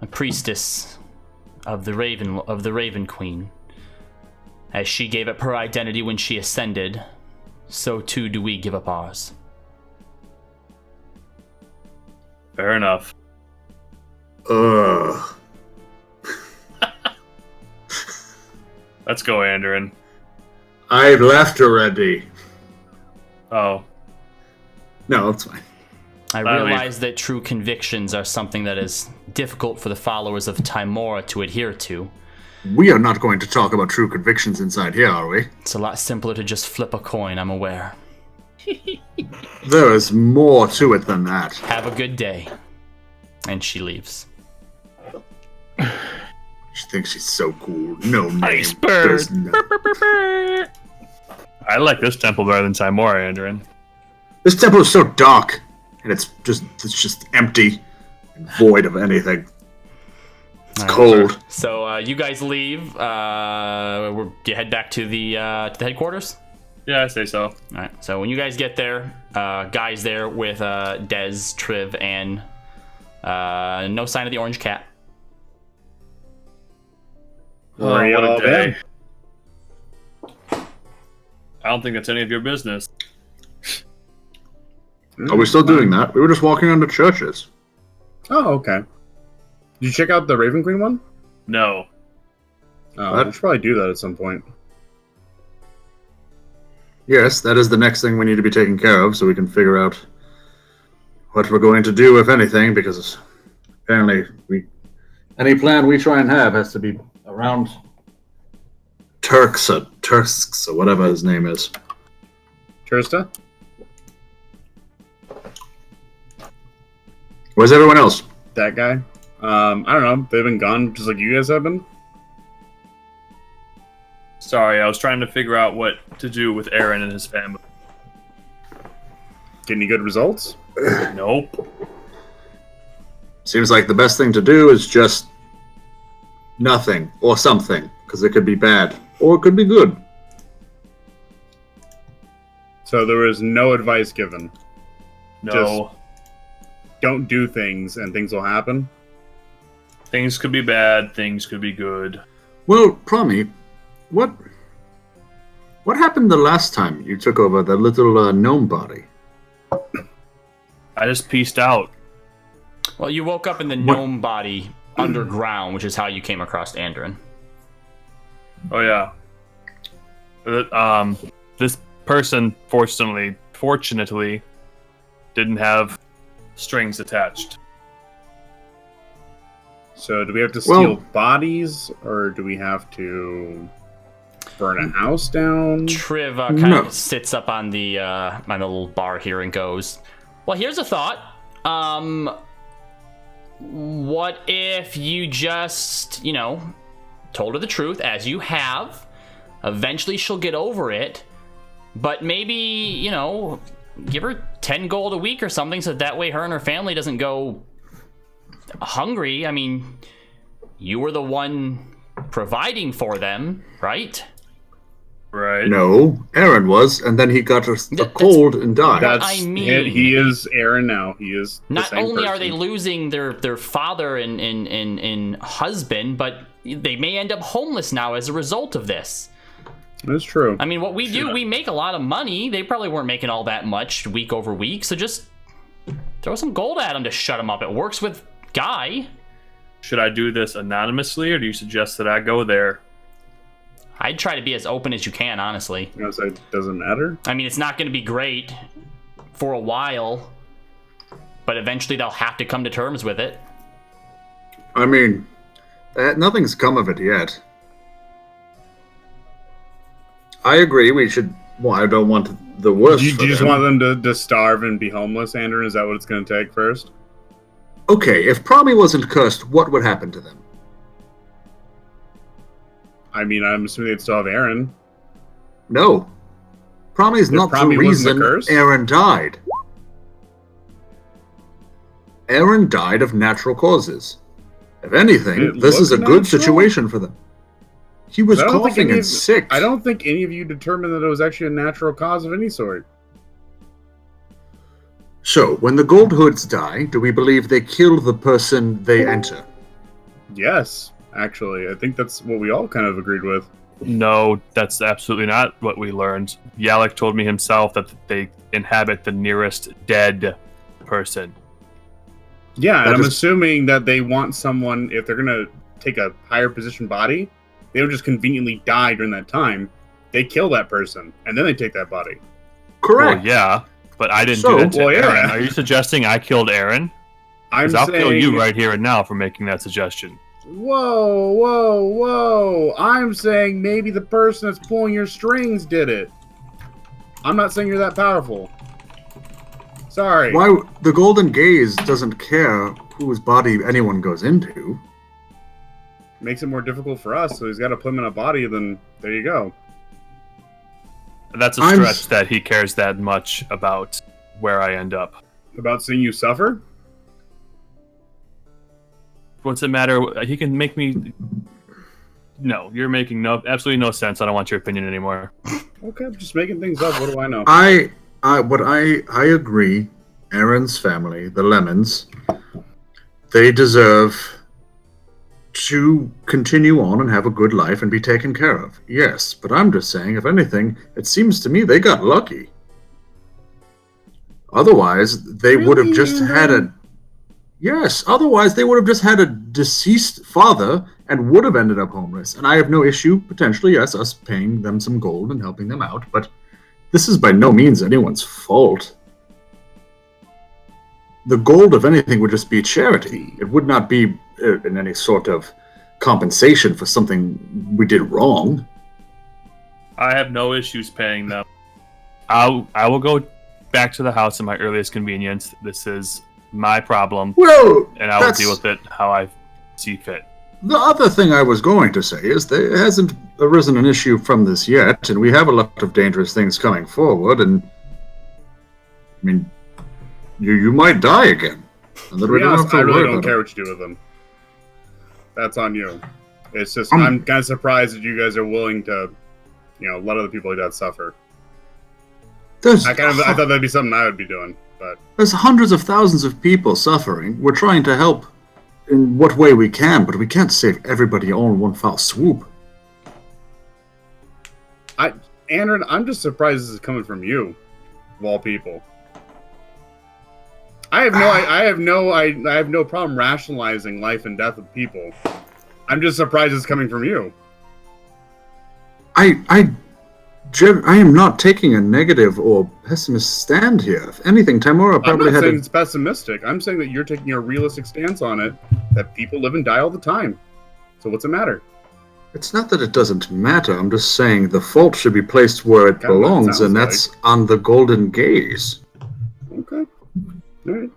a priestess of the Raven Queen, as she gave up her identity when she ascended, so too do we give up ours. Fair enough. Ugh. Let's go, Andoran. I've left already. Oh. No, it's fine. I realize that true convictions are something that is difficult for the followers of Tymora to adhere to. We are not going to talk about true convictions inside here, are we? It's a lot simpler to just flip a coin, I'm aware. There is more to it than that. Have a good day. And she leaves. She thinks she's so cool. No name. Iceberg. There's no- I like this temple better than Tymora, Andoran. This temple is so dark, and it's just empty and void of anything. It's cold. So you guys leave. Do you head back to the headquarters? Yeah, I say so. All right. So when you guys get there, guys there with Dez, Triv, and no sign of the orange cat. What a all day. been? I don't think that's any of your business. Are we still doing that? We were just walking under churches. Oh, okay. Did you check out the Raven Queen one? No. Oh, What? we should probably do that at some point. Yes, that is the next thing we need to be taking care of, so we can figure out what we're going to do, if anything, because apparently any plan we try and have has to be around Turks or whatever his name is. Trista? Where's everyone else? That guy? I don't know. They've been gone just like you guys have been? Sorry, I was trying to figure out what to do with Aaron and his family. Get any good results? Nope. Seems like the best thing to do is just nothing or something, because it could be bad or it could be good. So there was no advice given. No. Don't do things and things will happen. Things could be bad, things could be good. Well, Promi, what happened the last time you took over the little gnome body? I just pieced out. Well, you woke up in the gnome body underground, which is how you came across Andrin. Oh, yeah. This person, fortunately, didn't have strings attached. So do we have to steal bodies, or do we have to burn a house down? Triv kind of sits up on the little bar here and goes, well, here's a thought. What if you just, told her the truth, as you have. Eventually she'll get over it. But maybe, give her 10 gold a week or something, so that way her and her family doesn't go hungry. I mean, you were the one providing for them, right? Right. No, Aaron was, and then he got a cold and died. I mean, he is Aaron now. He is the not same only are they person. losing their father and husband, but they may end up homeless now as a result of this. That's true. I mean, what we do, we make a lot of money. They probably weren't making all that much week over week, so just throw some gold at them to shut them up. It works with Guy. Should I do this anonymously, or do you suggest that I go there? I'd try to be as open as you can, honestly. So it doesn't matter. I mean, it's not going to be great for a while, but eventually they'll have to come to terms with it. I mean, nothing's come of it yet. I agree, we should... Well, I don't want the worst. Do you just want them to starve and be homeless, Andrew? Is that what it's going to take first? Okay, if Promi wasn't cursed, what would happen to them? I mean, I'm assuming they'd still have Aaron. No. Promi's not Promi the wasn't reason the curse? Aaron died. Aaron died of natural causes. If anything, It this is a looked good natural? situation for them. He was I don't think coughing any and of- sick. I don't think any of you determined that it was actually a natural cause of any sort. So, when the Gold Hoods die, do we believe they kill the person they enter? Yes, actually. I think that's what we all kind of agreed with. No, that's absolutely not what we learned. Yalek told me himself that they inhabit the nearest dead person. Yeah, and That I'm is- assuming that they want someone, if they're going to take a higher position body, they don't just conveniently die during that time. They kill that person, and then they take that body. Correct. Well, yeah, but I didn't So- do that to Well, yeah. Aaron. Are you suggesting I killed Aaron? I'm Because I'll saying, kill you right here and now for making that suggestion. Whoa, whoa, whoa. I'm saying maybe the person that's pulling your strings did it. I'm not saying you're that powerful. Sorry. Why the Golden Gaze doesn't care whose body anyone goes into. Makes it more difficult for us, so he's got to put him in a body, then there you go. That's a I'm stretch s- that he cares that much about where I end up. About seeing you suffer? What's it matter? He can make me... No, you're making absolutely no sense. I don't want your opinion anymore. Okay, I'm just making things up. What do I know? I agree. Aaron's family, the Lemons, they deserve to continue on and have a good life and be taken care of. Yes, but I'm just saying, if anything, it seems to me they got lucky. Otherwise, they would have just had a... Yes, otherwise they would have just had a deceased father and would have ended up homeless. And I have no issue, potentially, yes, us paying them some gold and helping them out, but this is by no means anyone's fault. The gold, if anything, would just be charity. It would not be in any sort of compensation for something we did wrong. I have no issues paying them. I will go back to the house at my earliest convenience. This is my problem, Well, and I will deal with it how I see fit. The other thing I was going to say is there hasn't arisen an issue from this yet, and we have a lot of dangerous things coming forward, and I mean, you might die again. And then To we be don't honest, have to I really worry don't about care it. what you do with them. That's on you. It's just I'm kind of surprised that you guys are willing to, let other people like that suffer. I thought that'd be something I would be doing, but There's hundreds of thousands of people suffering. We're trying to help in what way we can, but we can't save everybody all in one foul swoop. Aaron, I'm just surprised this is coming from you, of all people. I have no problem rationalizing life and death of people. I'm just surprised it's coming from you. I am not taking a negative or pessimist stand here. If anything, Timora I'm probably not had saying a... it's pessimistic. I'm saying that you're taking a realistic stance on it, that people live and die all the time. So what's the matter? It's not that it doesn't matter. I'm just saying the fault should be placed where it Kinda what it belongs, sounds and that's on the Golden Gaze. Okay. All right.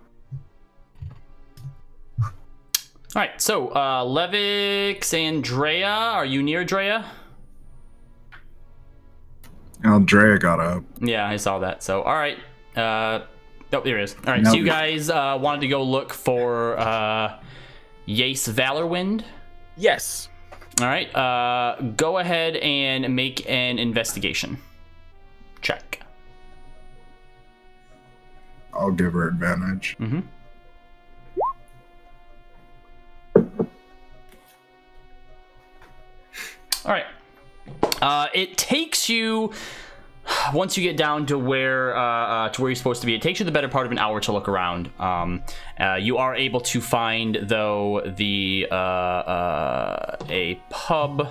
All right, so Levix and Drea, are you near Drea? Drea got up. Yeah, I saw that. So, all right. Oh, there it is. All right, No. so you guys wanted to go look for Yace Valorwind. Yes. All right, go ahead and make an investigation check. I'll give her advantage. Mm-hmm. All right. It takes you, once you get down to where you're supposed to be, it takes you the better part of an hour to look around. You are able to find, though, a pub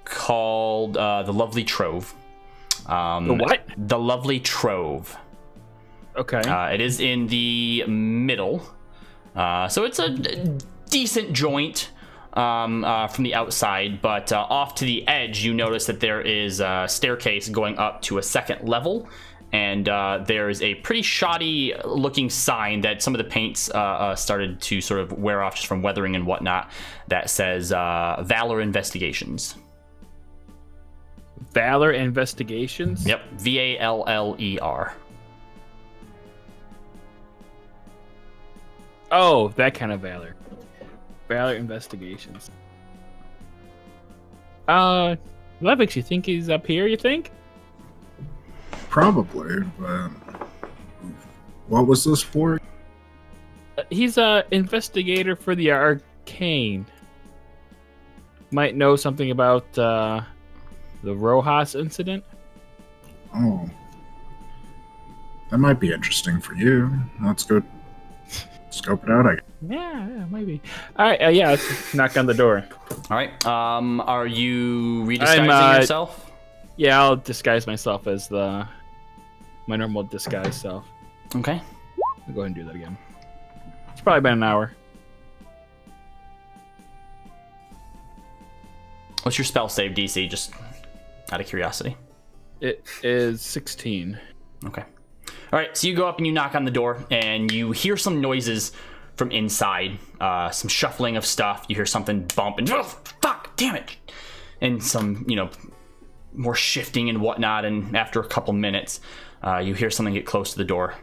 called the Lovely Trove. The what? The Lovely Trove. Okay. It is in the middle, so it's a decent joint from the outside, but off to the edge you notice that there is a staircase going up to a second level, and there's a pretty shoddy looking sign that some of the paints started to sort of wear off just from weathering and whatnot, that says Valor Investigations. Valor Investigations? Yep, Valler. Oh, that kind of Valor. Valor Investigations. Levix, you think he's up here, you think? Probably, but what was this for? He's a investigator for the Arcane. Might know something about the Rojas incident. Oh, that might be interesting for you. Let's go scope it out, I guess. Yeah, maybe. All right, yeah, let's knock on the door. All right, are you redisguising yourself? Yeah, I'll disguise myself as my normal disguise self. Okay. I'll go ahead and do that again. It's probably been an hour. What's your spell save DC, just out of curiosity? It is 16. Okay. All right, so you go up and you knock on the door, and you hear some noises from inside, some shuffling of stuff. You hear something bump, and oh, fuck, damn it, and some, more shifting and whatnot. And after a couple minutes, you hear something get close to the door.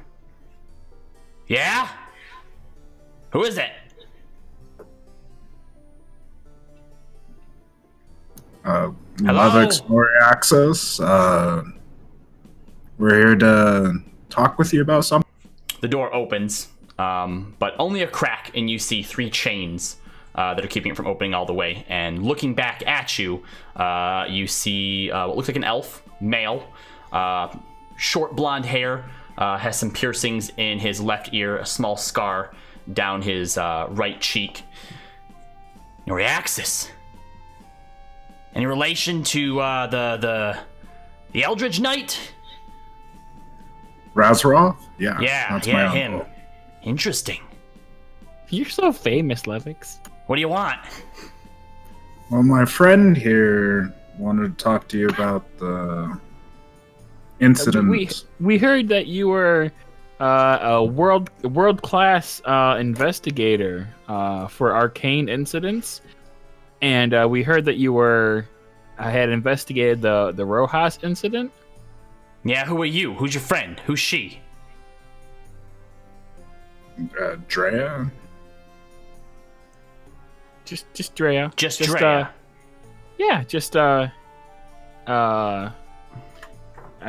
Yeah? Who is it? Hello? Levix Noriaxis. We're here to talk with you about something. The door opens, but only a crack, and you see 3 chains that are keeping it from opening all the way. And looking back at you, you see what looks like an elf, male, short blonde hair, has some piercings in his left ear, a small scar down his right cheek. Noriaxis. Any relation to the Eldridge Knight? Razroth? Yeah. Yeah, my him. uncle. Interesting. You're so famous, Levix. What do you want? Well, my friend here wanted to talk to you about the incident. We heard that you were a world class investigator for arcane incidents, and we heard that you had investigated the Rojas incident. Yeah, who are you? Who's your friend? Who's she? Drea? Just Drea. Just Drea. Yeah, just I've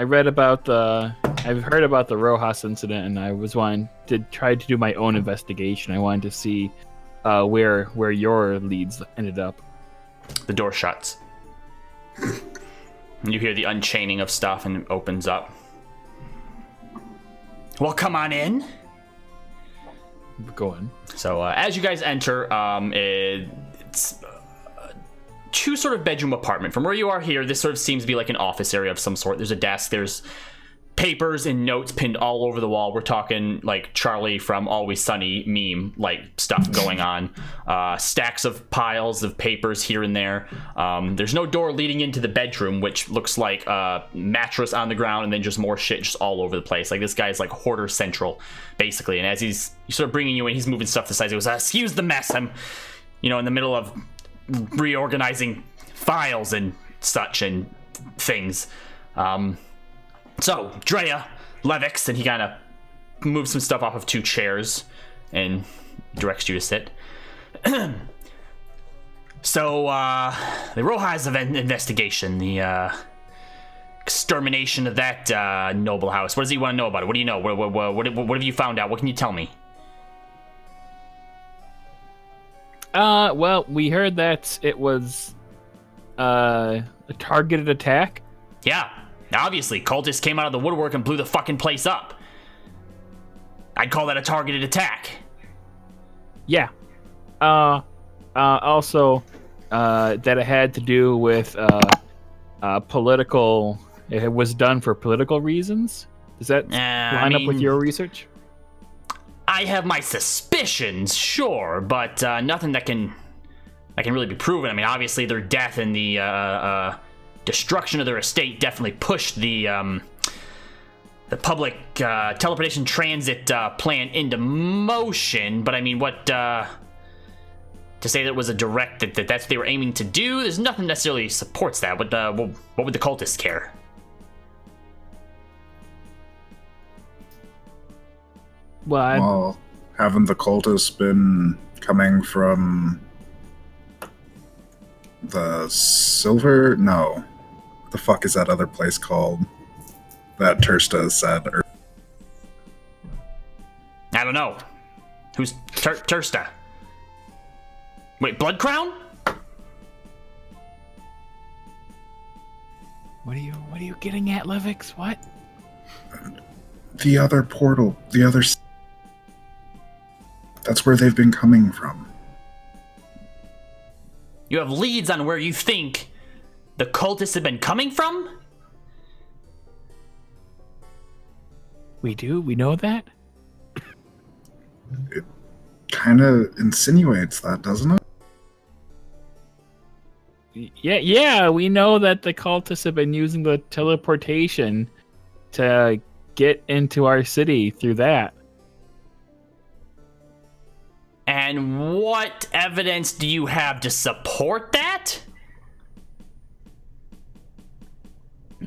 heard about the Rojas incident, and I was wanting to try to do my own investigation. I wanted to see where your leads ended up. The door shuts. You hear the unchaining of stuff, and it opens up. Well, come on in. Go on. So as you guys enter, it's two sort of bedroom apartment. From where you are here, this sort of seems to be like an office area of some sort. There's a desk, there's papers and notes pinned all over the wall. We're talking like Charlie from Always Sunny meme like stuff going on. Stacks of piles of papers here and there. There's no door leading into the bedroom, which looks like a mattress on the ground and then just more shit just all over the place. Like this guy's like hoarder central, basically. And as he's sort of bringing you in, he's moving stuff to the side. He goes, excuse the mess. I'm, in the middle of reorganizing files and such and things. So, Drea, Levix, and he kind of moves some stuff off of 2 chairs and directs you to sit. So, the Rojas investigation, the extermination of that noble house. What does he want to know about it? What do you know? What have you found out? What can you tell me? Well, we heard that it was a targeted attack. Yeah. Obviously, cultists came out of the woodwork and blew the fucking place up. I'd call that a targeted attack. Yeah. Also, that it had to do with political. It was done for political reasons. Does that line up with your research? I have my suspicions, sure, but nothing that can really be proven. I mean, obviously, their death and the destruction of their estate definitely pushed the public teleportation transit plan into motion. But I mean, what to say that it was a direct that's what they were aiming to do? There's nothing necessarily supports that. What would the cultists care? Well, haven't the cultists been coming from the Silver? No. What the fuck is that other place called that Tursta said? I don't know. Who's Tursta? Wait, Blood Crown? What are you getting at, Levix? What? The other portal. The other... That's where they've been coming from. You have leads on where you think the cultists have been coming from? We do? We know that? It kind of insinuates that, doesn't it? Yeah, we know that the cultists have been using the teleportation to get into our city through that. And what evidence do you have to support that?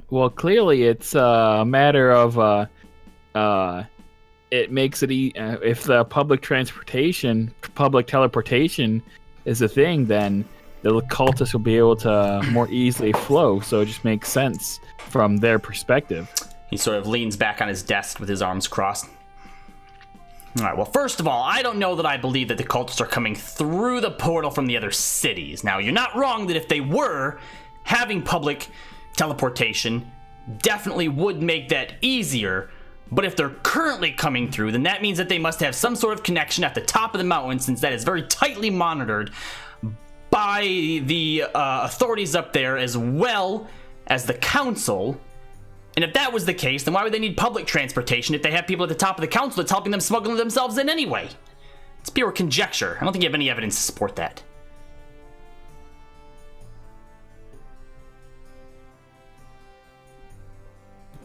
Well, clearly it's a matter of it makes it if the public teleportation is a thing, then the cultists will be able to more easily flow. So it just makes sense from their perspective. He sort of leans back on his desk with his arms crossed. All right, well, first of all, I don't know that I believe that the cultists are coming through the portal from the other cities. Now, you're not wrong that if they were, having public teleportation definitely would make that easier. But if they're currently coming through, then that means that they must have some sort of connection at the top of the mountain, since that is very tightly monitored by the authorities up there as well as the council. And if that was the case, then why would they need public transportation if they have people at the top of the council that's helping them smuggle themselves in anyway? It's pure conjecture. I don't think you have any evidence to support that.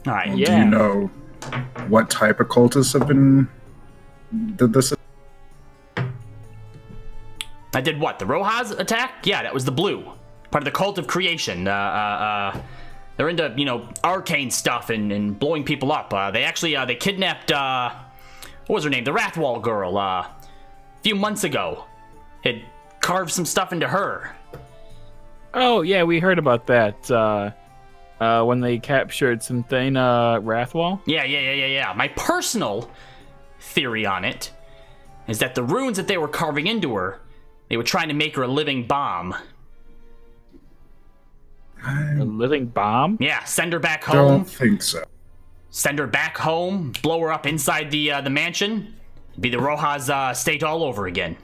All right. Yeah. Do you know what type of cultists have been... Did this... I did what? The Rojas attack? Yeah, that was the blue. Part of the cult of creation. They're into, arcane stuff and blowing people up. They kidnapped, what was her name? The Wrathwall girl, a few months ago. Had carved some stuff into her. Oh, yeah, we heard about that when they captured something, Wrathwall. Yeah. My personal theory on it is that the runes that they were carving into her, they were trying to make her a living bomb. A living bomb? Yeah, send her back I home. don't think so. Send her back home, blow her up inside the mansion. Be the Rojas estate all over again.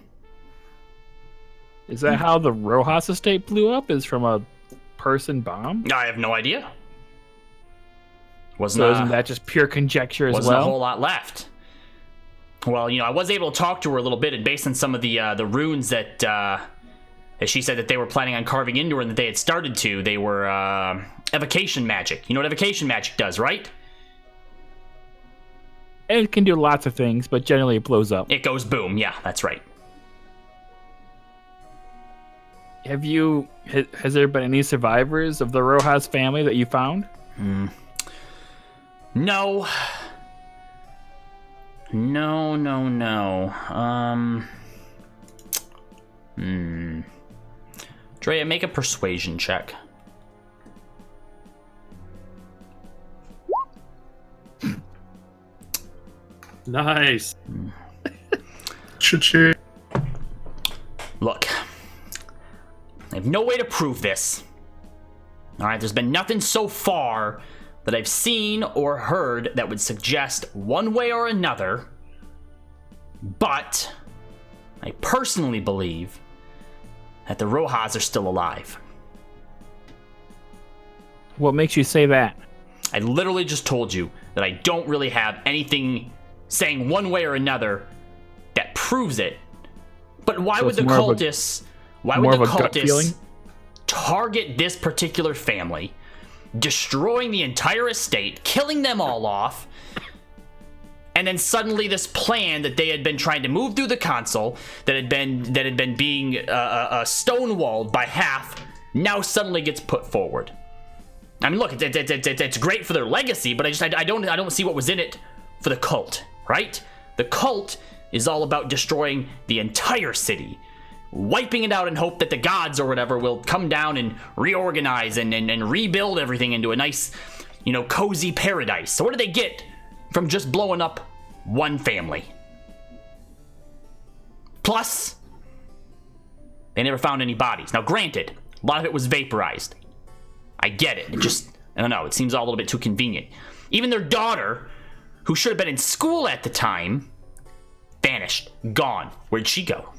Is that how the Rojas estate blew up? Is from a person bomb? I have no idea. So isn't that just pure conjecture as wasn't well? a whole lot left. Well, I was able to talk to her a little bit, and based on some of the runes that she said that they were planning on carving into her and that they had started to, they were evocation magic. You know what evocation magic does, right? It can do lots of things, but generally it blows up. It goes boom. Yeah, that's right. Has there been any survivors of the Rojas family that you found? No. Drea, make a persuasion check. Nice. Cha-ching. Look, I have no way to prove this. Alright, there's been nothing so far that I've seen or heard that would suggest one way or another, but I personally believe that the Rojas are still alive. What makes you say that? I literally just told you that I don't really have anything saying one way or another that proves it. But why would the cultists target this particular family, destroying the entire estate, killing them all off, and then suddenly this plan that they had been trying to move through the console, that had been being stonewalled by half, now suddenly gets put forward? I mean, look, it's great for their legacy, but I don't see what was in it for the cult, right? The cult is all about destroying the entire city, wiping it out in hope that the gods or whatever will come down and reorganize and rebuild everything into a nice, cozy paradise. So what do they get from just blowing up one family? Plus, they never found any bodies. Now, granted, a lot of it was vaporized. I get it. I don't know, it seems all a little bit too convenient. Even their daughter, who should have been in school at the time, vanished. Gone. Where'd she go?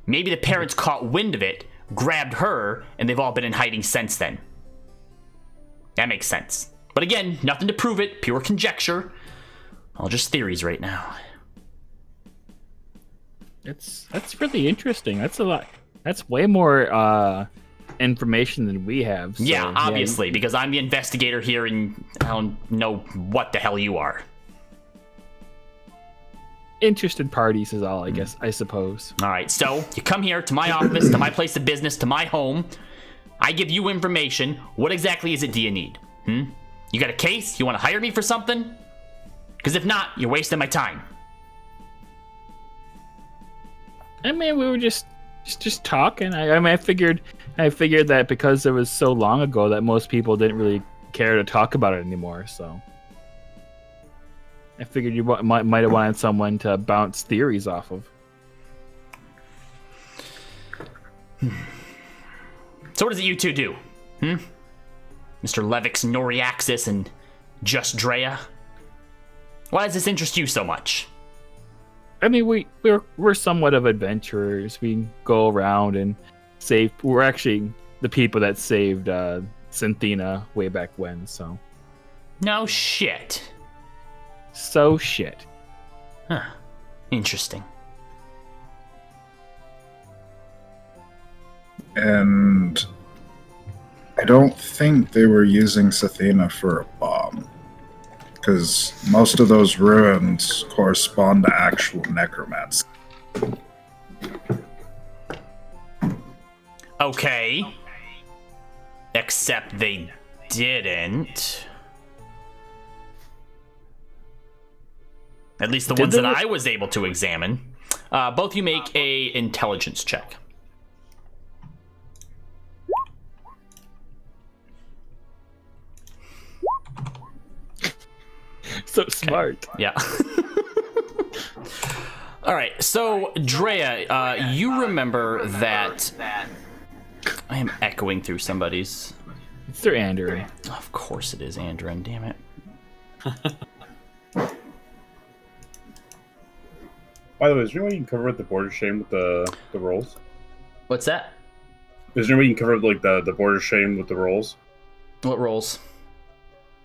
Maybe the parents caught wind of it, grabbed her, and they've all been in hiding since then. That makes sense. But again, nothing to prove it, pure conjecture. All just theories right now. That's really interesting. That's a lot. That's way more information than we have. So, yeah, obviously, because I'm the investigator here and I don't know what the hell you are. Interested parties is all, I suppose. All right, so you come here to my office, to my place of business, to my home. I give you information. What exactly is it do you need? You got a case? You want to hire me for something? Because if not, you're wasting my time. I mean, we were just talking. I figured that because it was so long ago that most people didn't really care to talk about it anymore. So I figured you might have wanted someone to bounce theories off of. So what is it you two do? Mr. Levix Noriaxis and Just Drea? Why does this interest you so much? I mean, we're somewhat of adventurers. We go around and save. We're actually the people that saved Synthena way back when. So. No shit. So shit. Huh. Interesting. And I don't think they were using Sathena for a bomb, because most of those ruins correspond to actual necromancy. Okay. Except they didn't. At least the ones that I was able to examine. Both you make a intelligence check. So smart. Yeah. All right. So, Drea, you remember that... I am echoing through somebody's... It's their Andrew. Of course it is Andrin, damn it. By the way, is there any way you can cover the border shame with the rolls? What's that? Is there any way you can cover like the border shame with the rolls? What rolls?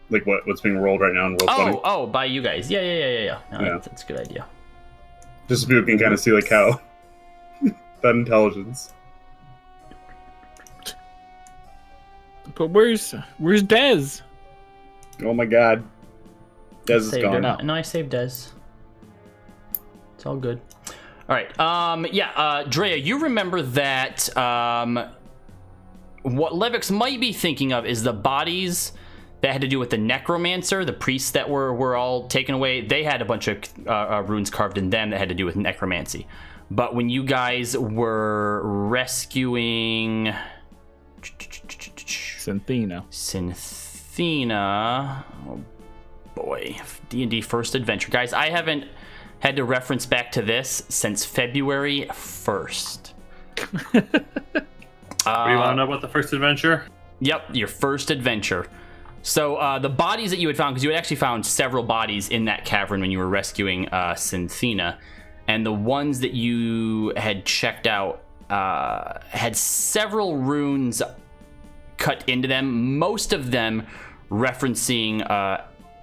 Like what's being rolled right now in roll 20? Oh, by you guys. Yeah. No, Yeah. That's a good idea. Just so people can kind of see like how that intelligence. But where's Dez? Oh my god. Dez is Saved gone. her. No, I saved Dez. It's all good. All right. Drea, you remember that what Levix might be thinking of is the bodies that had to do with the necromancer, the priests that were all taken away. They had a bunch of runes carved in them that had to do with necromancy. But when you guys were rescuing Synthena, oh boy, D&D first adventure, guys. I haven't had to reference back to this since February 1st. What do you want to know about the first adventure? Yep, your first adventure. So the bodies that you had found, because you had actually found several bodies in that cavern when you were rescuing Synthena, and the ones that you had checked out had several runes cut into them, most of them referencing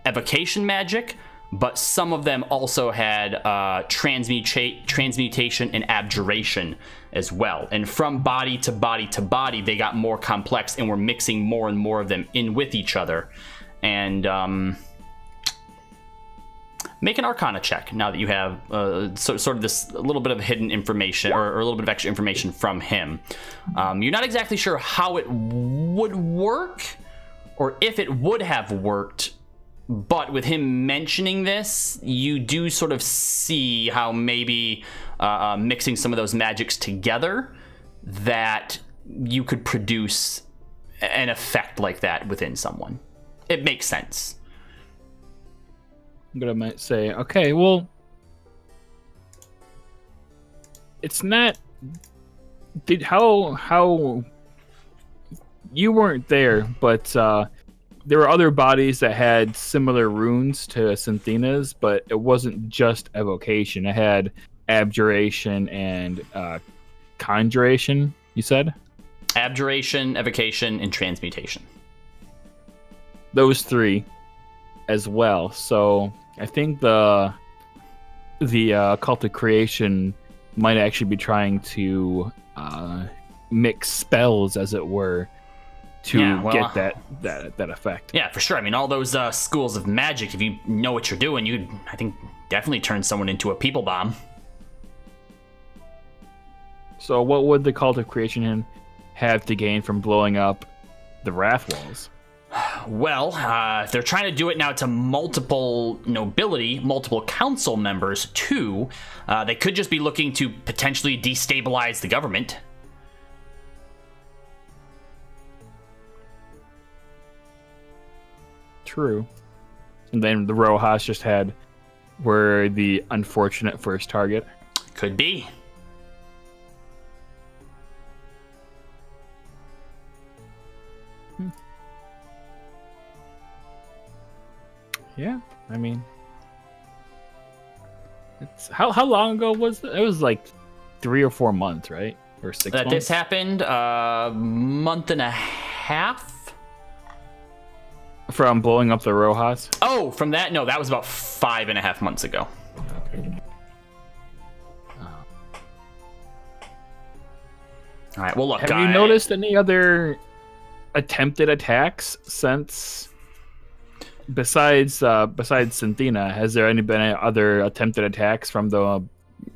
evocation magic, but some of them also had transmutation and abjuration as well. And from body to body to body, they got more complex and were mixing more and more of them in with each other. And make an Arcana check now that you have sort of this little bit of hidden information or a little bit of extra information from him. You're not exactly sure how it would work or if it would have worked, but with him mentioning this, you do sort of see how maybe mixing some of those magics together that you could produce an effect like that within someone. It makes sense. I'm gonna say, okay, well, it's not. How you weren't there, but there were other bodies that had similar runes to Synthena's, but it wasn't just evocation. It had abjuration and conjuration. You said Abjuration, evocation, and transmutation. those three as well. So I think the Cult of Creation might actually be trying to mix spells, as it were, to get that effect. Yeah, for sure. I mean, all those schools of magic, if you know what you're doing, you'd, I think, definitely turn someone into a people bomb. So what would the Cult of Creation have to gain from blowing up the Wrath Walls? Well, if they're trying to do it now to multiple nobility, multiple council members too, they could just be looking to potentially destabilize the government. True. And then the Rojas were the unfortunate first target. Could be. Yeah, I mean, it's how long ago was it? It was like 3 or 4 months, right? Or 6 That months? this happened, month and a half? From blowing up the Rojas? Oh, from that? No, that was about 5.5 months ago. Okay. All right, well, look, Have you noticed any other attempted attacks since... Besides Synthena, has there been any other attempted attacks from the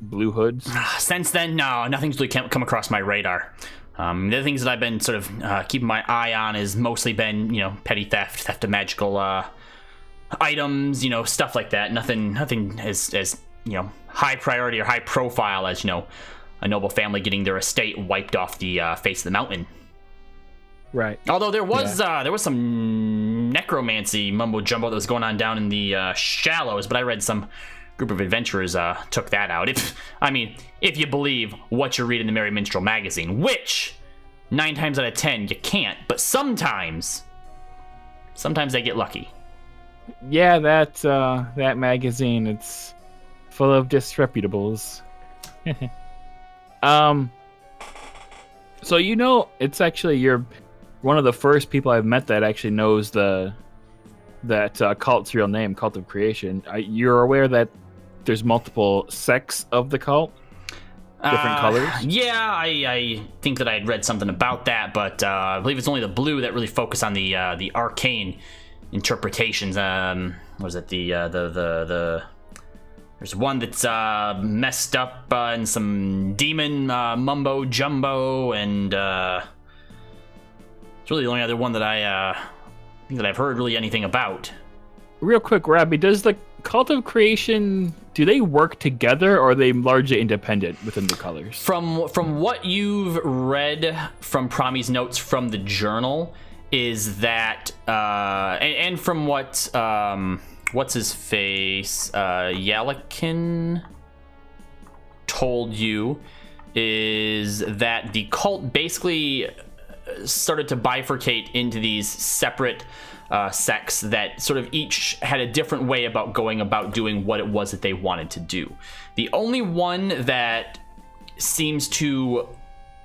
Blue Hoods? Since then, no, nothing's really come across my radar. The other things that I've been sort of keeping my eye on is mostly been, petty theft of magical items, stuff like that. Nothing as high priority or high profile as, a noble family getting their estate wiped off the face of the mountain. Right. Although there was some necromancy mumbo jumbo that was going on down in the shallows, but I read some group of adventurers took that out. If you believe what you read in the Merry Minstrel magazine, which 9 times out of 10 you can't, but sometimes they get lucky. Yeah, that magazine, it's full of disreputables. So it's actually you're one of the first people I've met that actually knows that cult's real name, Cult of Creation. You're aware that there's multiple sects of the cult? Different colors? Yeah, I think that I had read something about that, but I believe it's only the blue that really focus on the arcane interpretations. What was it? The there's one that's messed up and some demon mumbo jumbo, and it's really the only other one that I've heard really anything about. Real quick, Robbie, does the Cult of Creation, do they work together, or are they largely independent within the colors? From what you've read from Promi's notes from the journal, is that and from what what's his face Yalakin told you, is that the cult basically started to bifurcate into these separate sects that sort of each had a different way about going about doing what it was that they wanted to do. The only one that seems to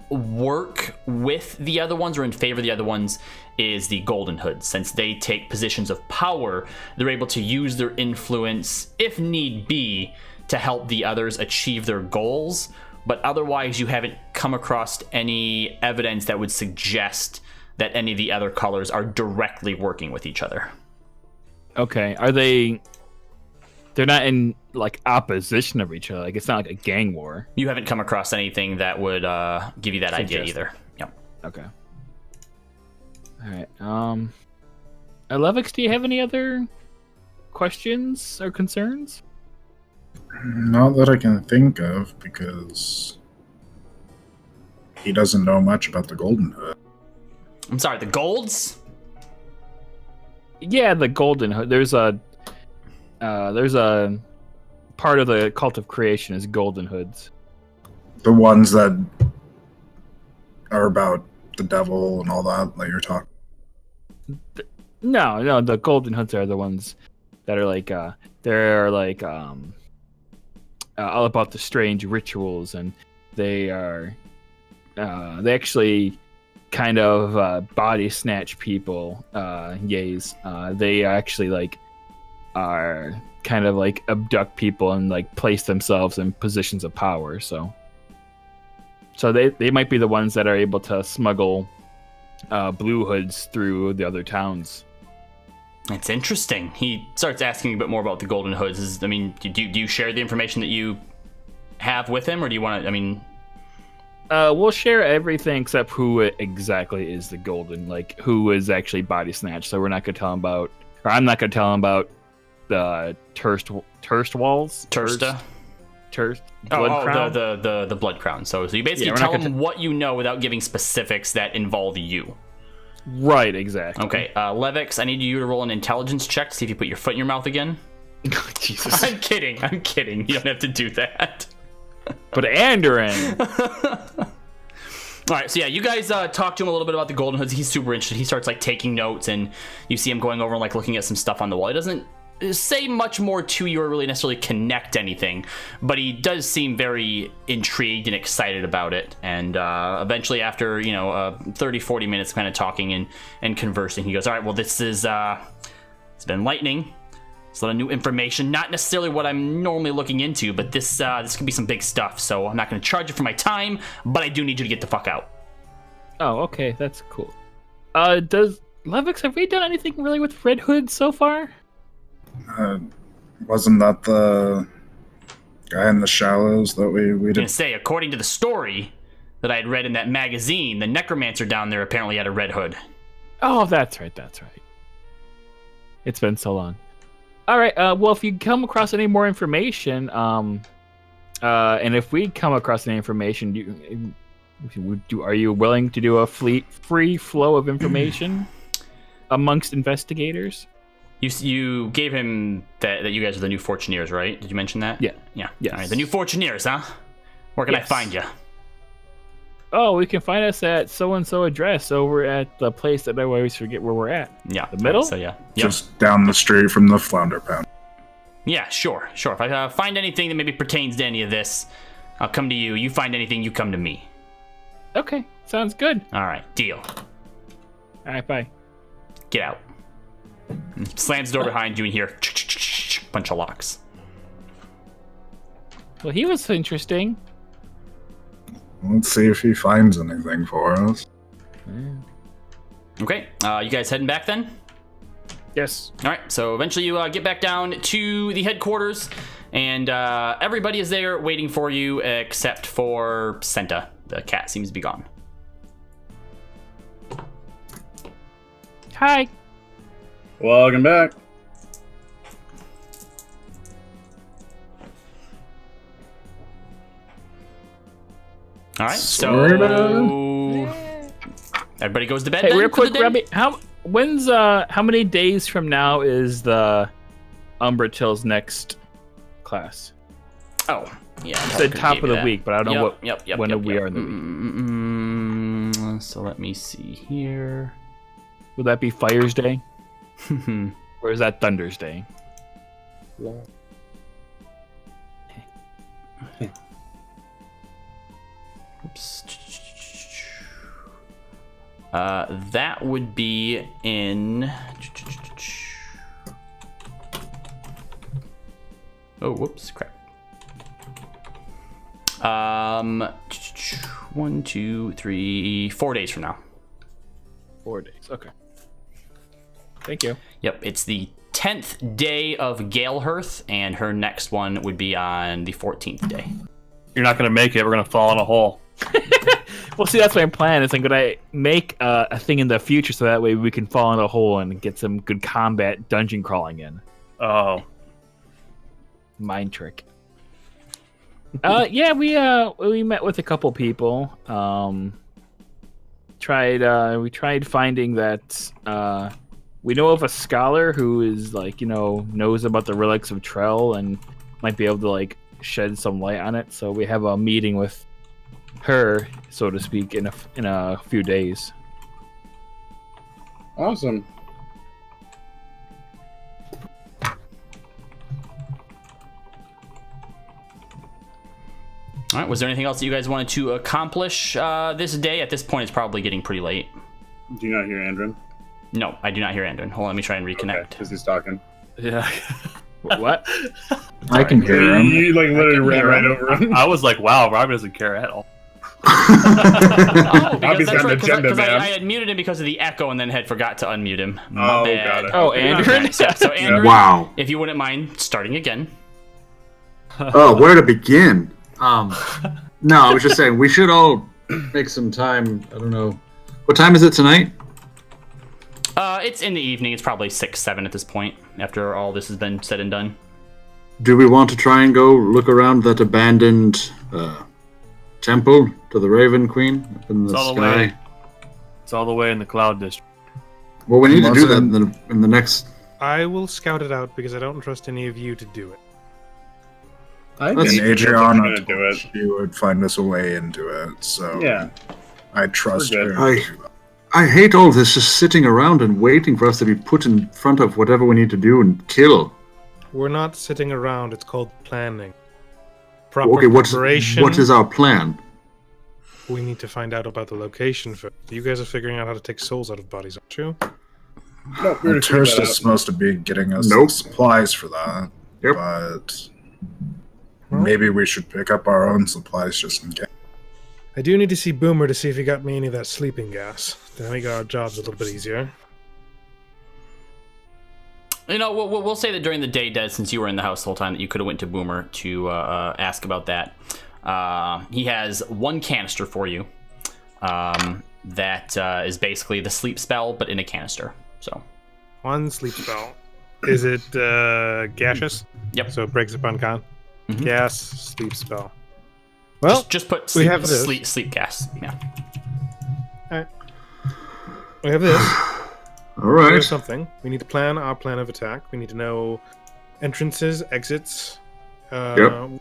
work with the other ones or in favor of the other ones is the Golden Hoods. Since they take positions of power, they're able to use their influence, if need be, to help the others achieve their goals. But otherwise, you haven't come across any evidence that would suggest that any of the other colors are directly working with each other. Okay, they're not in like opposition of each other, like it's not like a gang war? You haven't come across anything that would give you that idea either. Yep. Okay. All right. Alevix, do you have any other questions or concerns? Not that I can think of, because he doesn't know much about the Golden Hood. I'm sorry, the Golds? Yeah, the Golden Hood. There's a part of the Cult of Creation is Golden Hoods. The ones that are about the devil and all that you're talking. No, the Golden Hoods are the ones that are like they're like all about the strange rituals, and they they actually kind of body snatch people. They actually like are kind of like abduct people and like place themselves in positions of power. So they might be the ones that are able to smuggle Blue Hoods through the other towns. It's interesting. He starts asking a bit more about the Golden Hoods. Do you share the information that you have with him, or do you want to? we'll share everything except who exactly is the golden, like who is actually body snatched. So we're not gonna tell him about, or I'm not gonna tell him about the Turst walls. Tursta. Blood crown. The blood crown. So you basically we're not tell gonna him what you know without giving specifics that involve you. Right, exactly. Okay, Levix, I need you to roll an intelligence check to see if you put your foot in your mouth again. Jesus. I'm kidding. You don't have to do that. But Andoran. All right, so yeah, you guys talk to him a little bit about the Golden Hoods. He's super interested. He starts like taking notes, and you see him going over and like looking at some stuff on the wall. He doesn't say much more to you or really necessarily connect anything, but he does seem very intrigued and excited about it. And eventually, after 30-40 minutes kind of talking and conversing, he goes, all right, well, this is it's been enlightening. It's a lot of new information, not necessarily what I'm normally looking into, but this could be some big stuff. So I'm not going to charge you for my time, but I do need you to get the fuck out. Oh, okay, that's cool. Does Levix, have we done anything really with Red Hood so far? Wasn't that the guy in the shallows that we I'm did? going to say, according to the story that I had read in that magazine, the necromancer down there apparently had a red hood. Oh, that's right. It's been so long. All right. Well, if you come across any more information, and if we come across any information, are you willing to do a free flow of information amongst investigators? You gave him that you guys are the new Fortuneers, right? Did you mention that? Yeah. Yes. All right, the new Fortuneers, huh? Where can I Yes. find you? Oh, we can find us at so-and-so address over at the place that I always forget where we're at. Yeah. The middle? So yeah. Yep. Just down the street from the Flounder Pound. Yeah, sure. If I find anything that maybe pertains to any of this, I'll come to you. You find anything, you come to me. Okay, sounds good. All right, deal. All right, bye. Get out. Slams the door behind you and hear bunch of locks. Well, he was interesting. Let's see if he finds anything for us. Okay, you guys heading back then? Yes. All right, so eventually you get back down to the headquarters, and everybody is there waiting for you except for Senta. The cat seems to be gone. Hi. Welcome back. All right, so everybody goes to bed. Hey, then real for the quick, day? Robbie, how many days from now is the Umbratil's next class? Oh, yeah. It's the top of the week, but I don't know when we are in the week. So let me see here. Would that be Fire's Day? Or is that Thunder's Day? Oops. That would be in. Oh, whoops, crap. 1, 2, 3, 4 days from now. 4 days. Okay. Thank you. Yep, it's the 10th day of Galehearth, and her next one would be on the 14th day. You're not going to make it. We're going to fall in a hole. Well, see, that's my plan. Is I'm gonna make a thing in the future so that way we can fall in a hole and get some good combat dungeon crawling in. Oh. Mind trick. Yeah, we met with a couple people. We tried finding that we know of a scholar who is knows about the relics of Trell and might be able to shed some light on it. So we have a meeting with her, so to speak, in a few days. Awesome. All right, was there anything else that you guys wanted to accomplish this day? At this point, it's probably getting pretty late. Do you not hear Andrin? No, I do not hear Andrin. Hold on, let me try and reconnect. Because he's talking. Yeah. What? I can hear him. You literally ran right over him. I was like, wow, Robbie doesn't care at all. Oh, because Robbie's that's got an right, agenda, because man. I had muted him because of the echo and then had forgot to unmute him. My Oh, bad. got it. Oh, Andrew? So Andrew, Wow. if you wouldn't mind starting again. Oh, where to begin? No, I was just saying we should all make some time. I don't know. What time is it tonight? It's in the evening. It's probably 6, 7 at this point, after all this has been said and done. Do we want to try and go look around that abandoned temple to the Raven Queen up in the It's all the sky? way. It's all the way in the Cloud District. Well, we need to do that Wasn't- in the next. I will scout it out because I don't trust any of you to do it. I Let's- think And Adriana Adriana gonna do it. she would find us a way into it, so Yeah. I trust We're her. good. I hate all this just sitting around and waiting for us to be put in front of whatever we need to do and kill. We're not sitting around. It's called planning. Proper Okay, preparation. what is our plan? We need to find out about the location first. You guys are figuring out how to take souls out of bodies, aren't you? No, we're Well, Terst is supposed to be getting us Nope. supplies for that, Yep. but Well, maybe we should pick up our own supplies just in case. I do need to see Boomer to see if he got me any of that sleeping gas. To make our jobs a little bit easier. You know, we'll say that during the day, Des, since you were in the house the whole time, that you could have went to Boomer to ask about that. He has one canister for you that is basically the sleep spell, but in a canister. So, One sleep spell. Is it gaseous? Yep. So it breaks upon con? Mhm. Gas, sleep spell. Well, just put we sleep, have this. sleep gas. Yeah. we have this. All We right. have something. We need to plan our plan of attack. We need to know entrances, exits. Yep.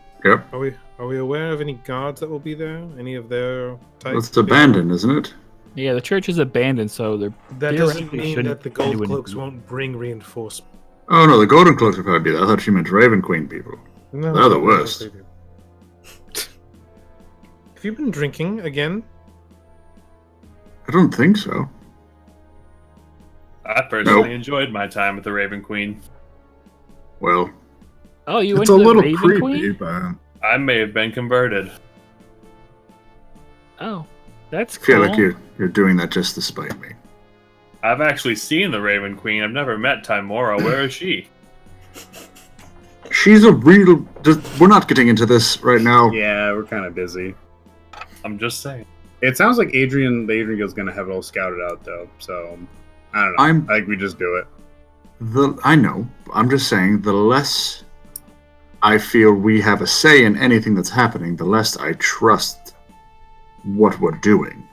Are we aware of any guards that will be there? Any of their types? It's abandoned, isn't it? Yeah, the church is abandoned, so they're That doesn't Theoretically, mean shouldn't that the gold anyone cloaks do it. won't bring reinforcements. Oh no, the Golden Cloaks would probably be there. I thought she meant Raven Queen people. No, They're the worst. Have you been drinking again? I don't think so. I personally Nope. enjoyed my time with the Raven Queen. Well, Oh, you It's went a to the little Raven creepy, Queen? but I may have been converted. Oh, that's I feel cool. like you're doing that just to spite me. I've actually seen the Raven Queen. I've never met Timora. Where is she? She's a real. We're not getting into this right now. Yeah, we're kind of busy. I'm just saying. It sounds like the Adrian Guild's gonna have it all scouted out though. So I don't know. I'm- I think we just do it. I know. I'm just saying, the less I feel we have a say in anything that's happening, the less I trust what we're doing.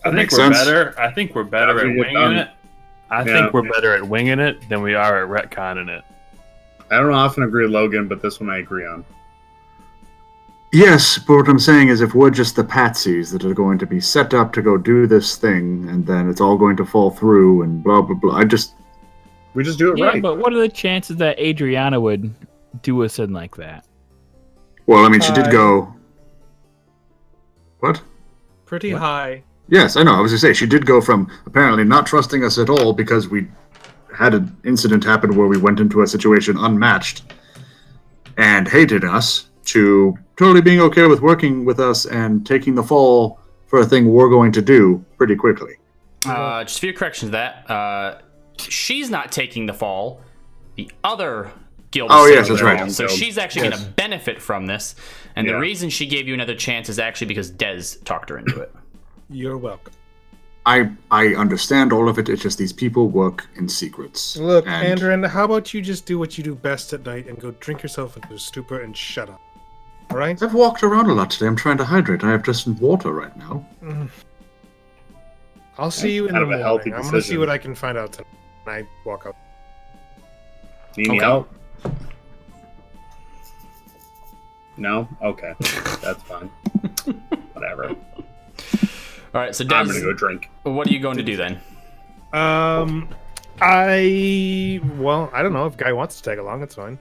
I think Makes we're sense. better. I think we're better How's at it get winging done? it. I Yeah. think we're better at winging it than we are at retconning it. I don't often agree with Logan, but this one I agree on. Yes, but what I'm saying is if we're just the patsies that are going to be set up to go do this thing, and then it's all going to fall through and blah, blah, blah. We just do it Yeah, right. but what are the chances that Adriana would do a sin like that? Well, I mean, she did go... What? Pretty What? high. Yes, I know. I was going to say, she did go from apparently not trusting us at all because we had an incident happen where we went into a situation unmatched and hated us, to totally being okay with working with us and taking the fall for a thing we're going to do pretty quickly. Just a few corrections to that. She's not taking the fall. The other guild Oh, is yes, taking that's the right. fall. So Guild. she's actually Yes. going to benefit from this. And Yeah. the reason she gave you another chance is actually because Dez talked her into it. You're welcome. I understand all of it. It's just these people work in secrets. Look, And- Andrin, how about you just do what you do best at night and go drink yourself into a stupor and shut up? All right? I've walked around a lot today. I'm trying to hydrate. I have just water right now. I'll see you in Kind the of a morning. healthy I'm going to see decision. what I can find out tonight when I walk up. Need any Okay. help? No? Okay. That's fine. Whatever. All right, so I'm gonna Dez, go drink. what are you going to do then? I don't know. If Guy wants to tag along, it's fine.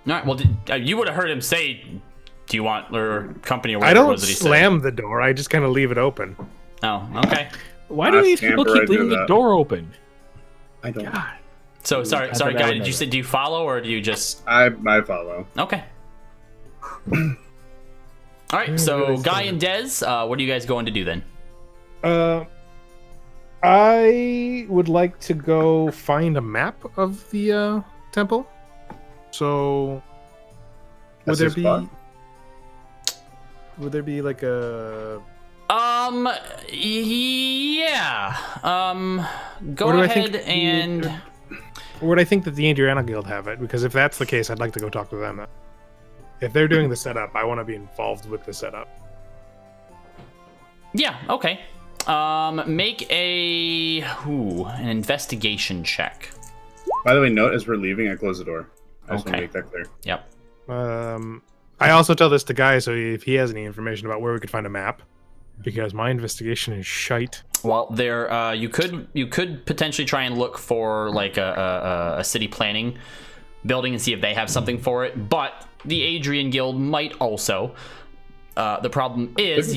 All right, well, you would have heard him say, do you want or company or I whatever it don't was that he said. slam the door. I just kind of leave it open. Oh, okay. Why do these people Camper, I keep do leaving the that. door open? I don't. God. So, sorry, I thought I Guy, would did know you that. say, do you follow or do you just... I follow. Okay. All right, so Guy and Dez, what are you guys going to do then? I would like to go find a map of the temple. So, would That's there his be? spot? Would there be like a? Yeah. Go Or do I ahead think and. Or would I think that the Adriana Guild have it? Because if that's the case, I'd like to go talk to them. If they're doing the setup, I want to be involved with the setup. Yeah. Okay. Make an investigation check. By the way, note as we're leaving, I close the door. I just want Okay. to make that clear. Yep. I also tell this to Guy, so if he has any information about where we could find a map, because my investigation is shite. Well, there, you could potentially try and look for like a city planning building and see if they have something for it. But the Adrian Guild might also. The problem is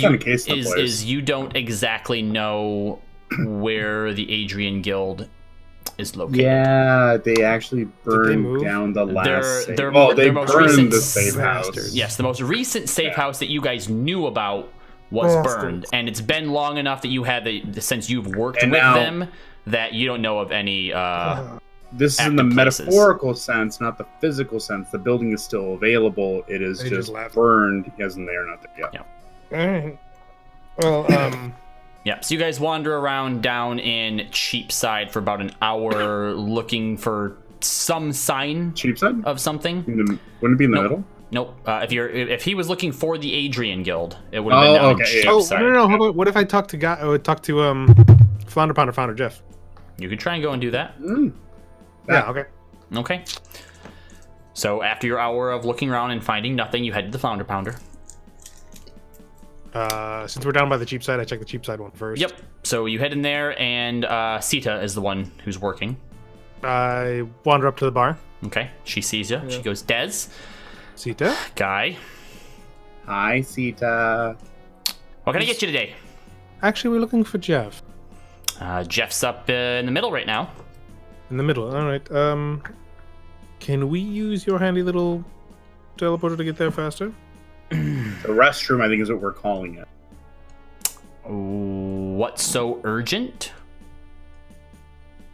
you don't exactly know where the Adrian Guild is located. Yeah, they actually burned move? down the last. Their They most burned recent the safe house. bastards. Yes, the most recent safe house that you guys knew about was Bastards. burned, and it's been long enough that you had since you've worked And with now- them that you don't know of any. This is in the active places. metaphorical sense, not the physical sense. The building is still available. It is They just just left. burned. Yes, and they are not there. Yeah. Alright. Well, Yeah, so you guys wander around down in Cheapside for about an hour looking for some sign Cheapside? of something. Wouldn't it be in the Nope. middle? Nope. If he was looking for the Adrian Guild, it would have been down okay, in yeah. oh Cheapside. no, hold on. What if I talk to Guy? I would talk to Flounder Pounder founder Jeff. You could try and go and do that. Yeah. Okay. Okay. So after your hour of looking around and finding nothing, you head to the Flounder Pounder. Since we're down by the cheap side, I check the cheap side one first. Yep. So you head in there, and Sita is the one who's working. I wander up to the bar. Okay. She sees you. She goes, Dez, Sita. Guy, Hi, Sita. what can I get you today? Actually, we're looking for Jeff. Jeff's up in the middle right now. In the middle. All right. Can we use your handy little teleporter to get there faster? The restroom, I think, is what we're calling it. What's so urgent?